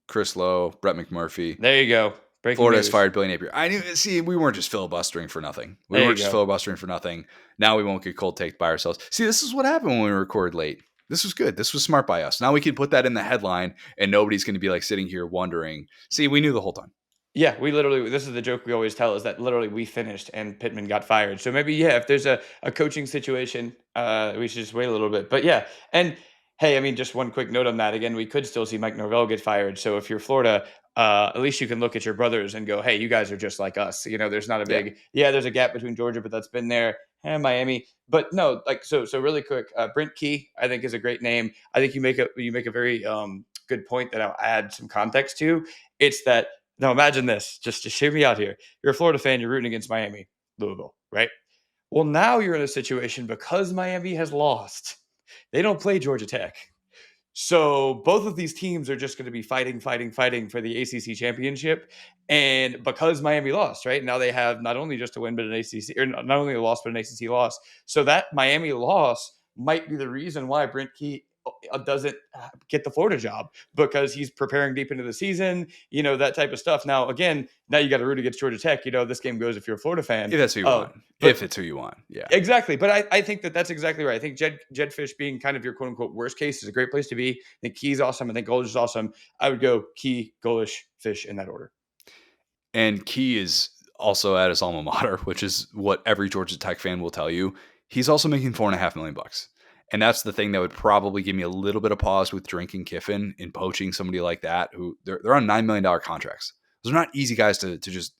[SPEAKER 1] Chris Lowe, Brett McMurphy.
[SPEAKER 2] There you go. Breaking
[SPEAKER 1] Florida has
[SPEAKER 2] news.
[SPEAKER 1] fired Billy Napier. I knew. See, we weren't just filibustering for nothing. We
[SPEAKER 2] There you
[SPEAKER 1] weren't just
[SPEAKER 2] go.
[SPEAKER 1] filibustering for nothing. Now we won't get cold taked by ourselves. See, this is what happened when we record late. This was good. This was smart by us. Now we can put that in the headline, and nobody's going to be like sitting here wondering. See, we knew the whole time.
[SPEAKER 2] Yeah, we literally this is the joke we always tell is that literally we finished and Pittman got fired. So maybe, yeah, if there's a coaching situation, we should just wait a little bit. But yeah, and hey, I mean, just one quick note on that. Again, we could still see Mike Norvell get fired. So if you're Florida, at least you can look at your brothers and go, hey, you guys are just like us. There's not a
[SPEAKER 1] Yeah.
[SPEAKER 2] big, yeah, there's a gap between Georgia, but that's been there. And Miami. But no, like so really quick, Brent Key, I think is a great name. I think you make a very good point that I'll add some context to. It's that now imagine this, just to hear me out here. You're a Florida fan, you're rooting against Miami, Louisville, right? Well, now you're in a situation because Miami has lost. They don't play Georgia Tech. So both of these teams are just going to be fighting, fighting, fighting for the ACC championship. And because Miami lost, right now they have not only just a win, but an ACC, or not only a loss, but an ACC loss. So that Miami loss might be the reason why Brent Key doesn't get the Florida job because he's preparing deep into the season, that type of stuff. Now, again, now you got to root against Georgia Tech. This game goes if you're a Florida fan.
[SPEAKER 1] If that's who you want.
[SPEAKER 2] But
[SPEAKER 1] If it's who you want. Yeah.
[SPEAKER 2] exactly. But I think that's exactly right. I think Jed Fish being kind of your quote unquote worst case is a great place to be. I think Key's awesome. I think Golish is awesome. I would go Key, Golish, Fish in that order.
[SPEAKER 1] And Key is also at his alma mater, which is what every Georgia Tech fan will tell you. He's also making $4.5 million. And that's the thing that would probably give me a little bit of pause with drinking Kiffin and poaching somebody like that who they're on $9 million contracts. Those are not easy guys to just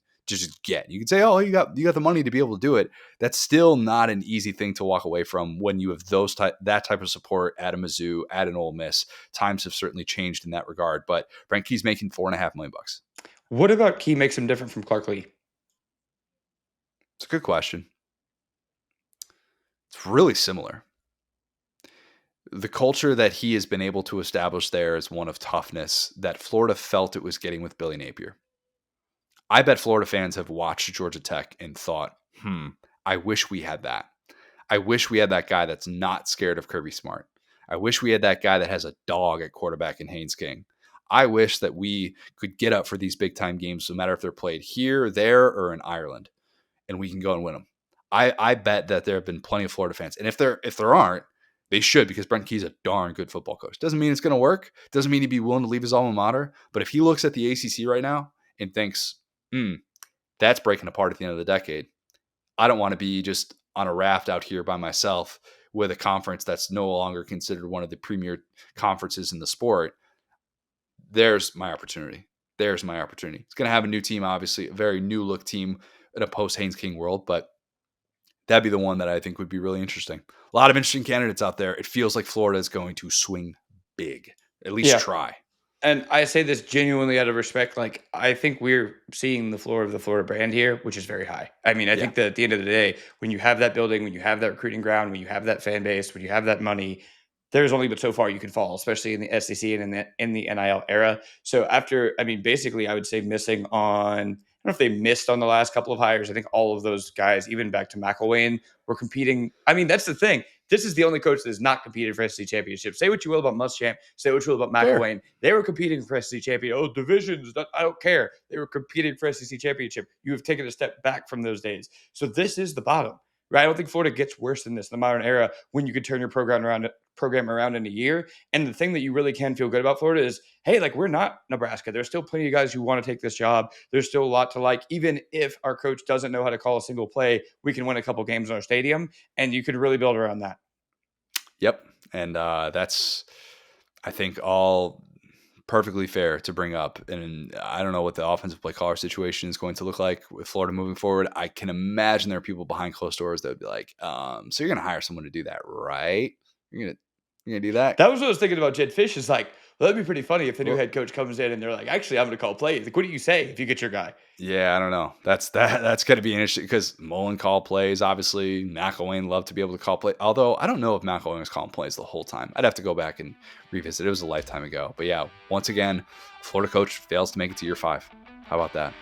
[SPEAKER 1] get. You could say, oh, you got the money to be able to do it. That's still not an easy thing to walk away from when you have that type of support at a Mizzou, at an Ole Miss. Times have certainly changed in that regard. But Frank Key's making $4.5 million.
[SPEAKER 2] What about Key makes him different from Clark Lee?
[SPEAKER 1] It's a good question. It's really similar. The culture that he has been able to establish there is one of toughness that Florida felt it was getting with Billy Napier. I bet Florida fans have watched Georgia Tech and thought, I wish we had that. I wish we had that guy that's not scared of Kirby Smart. I wish we had that guy that has a dog at quarterback in Haynes King. I wish that we could get up for these big time games, no matter if they're played here, there, or in Ireland, and we can go and win them. I bet that there have been plenty of Florida fans. And if there aren't, they should, because Brent Key's a darn good football coach. Doesn't mean it's going to work. Doesn't mean he'd be willing to leave his alma mater. But if he looks at the ACC right now and thinks, that's breaking apart at the end of the decade, I don't want to be just on a raft out here by myself with a conference that's no longer considered one of the premier conferences in the sport. There's my opportunity. It's going to have a new team, obviously, a very new look team in a post Haynes King world, but that'd be the one that I think would be really interesting. A lot of interesting candidates out there. It feels like Florida is going to swing big, at least
[SPEAKER 2] Yeah.
[SPEAKER 1] try.
[SPEAKER 2] And I say this genuinely out of respect. Like, I think we're seeing the floor of the Florida brand here, which is very high. I mean, I think that at the end of the day, when you have that building, when you have that recruiting ground, when you have that fan base, when you have that money, there's only but so far you can fall, especially in the SEC and in the NIL era. So basically, I would say missing on. I don't know if they missed on the last couple of hires. I think all of those guys, even back to McElwain, were competing. I mean, that's the thing. This is the only coach that has not competed for SEC championships. Say what you will about Muschamp. Say what you will about McElwain. They were competing for SEC champion. Oh, divisions. I don't care. They were competing for SEC championship. You have taken a step back from those days. So this is the bottom, right? I don't think Florida gets worse than this in the modern era when you could turn your program around in a year. And the thing that you really can feel good about Florida is, hey, like, we're not Nebraska. There's still plenty of guys who want to take this job. There's still a lot to like. Even if our coach doesn't know how to call a single play, we can win a couple games in our stadium, and you could really build around that.
[SPEAKER 1] Yep. And that's, I think, all perfectly fair to bring up. And I don't know what the offensive play caller situation is going to look like with Florida moving forward. I can imagine there are people behind closed doors that would be like, so you're going to hire someone to do that, right? You're going to do that?
[SPEAKER 2] That was what I was thinking about Jed Fish. Is like, well, that'd be pretty funny if the new head coach comes in and they're like, actually, I'm going to call plays. Like, what do you say if you get your guy?
[SPEAKER 1] Yeah, I don't know. That's going to be interesting because Mullen called plays. Obviously, McElwain loved to be able to call plays. Although I don't know if McElwain was calling plays the whole time. I'd have to go back and revisit. It was a lifetime ago. But yeah, once again, Florida coach fails to make it to year 5. How about that?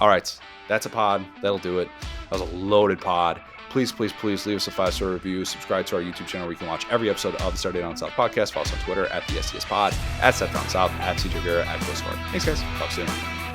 [SPEAKER 1] All right, that's a pod. That'll do it. That was a loaded pod. please, please, please leave us a 5-star review. Subscribe to our YouTube channel where you can watch every episode of the Saturday Down South podcast. Follow us on Twitter at the STS Pod, at Seth Down South, at CJ Vera, at Chris Hart. Thanks, guys. Talk soon.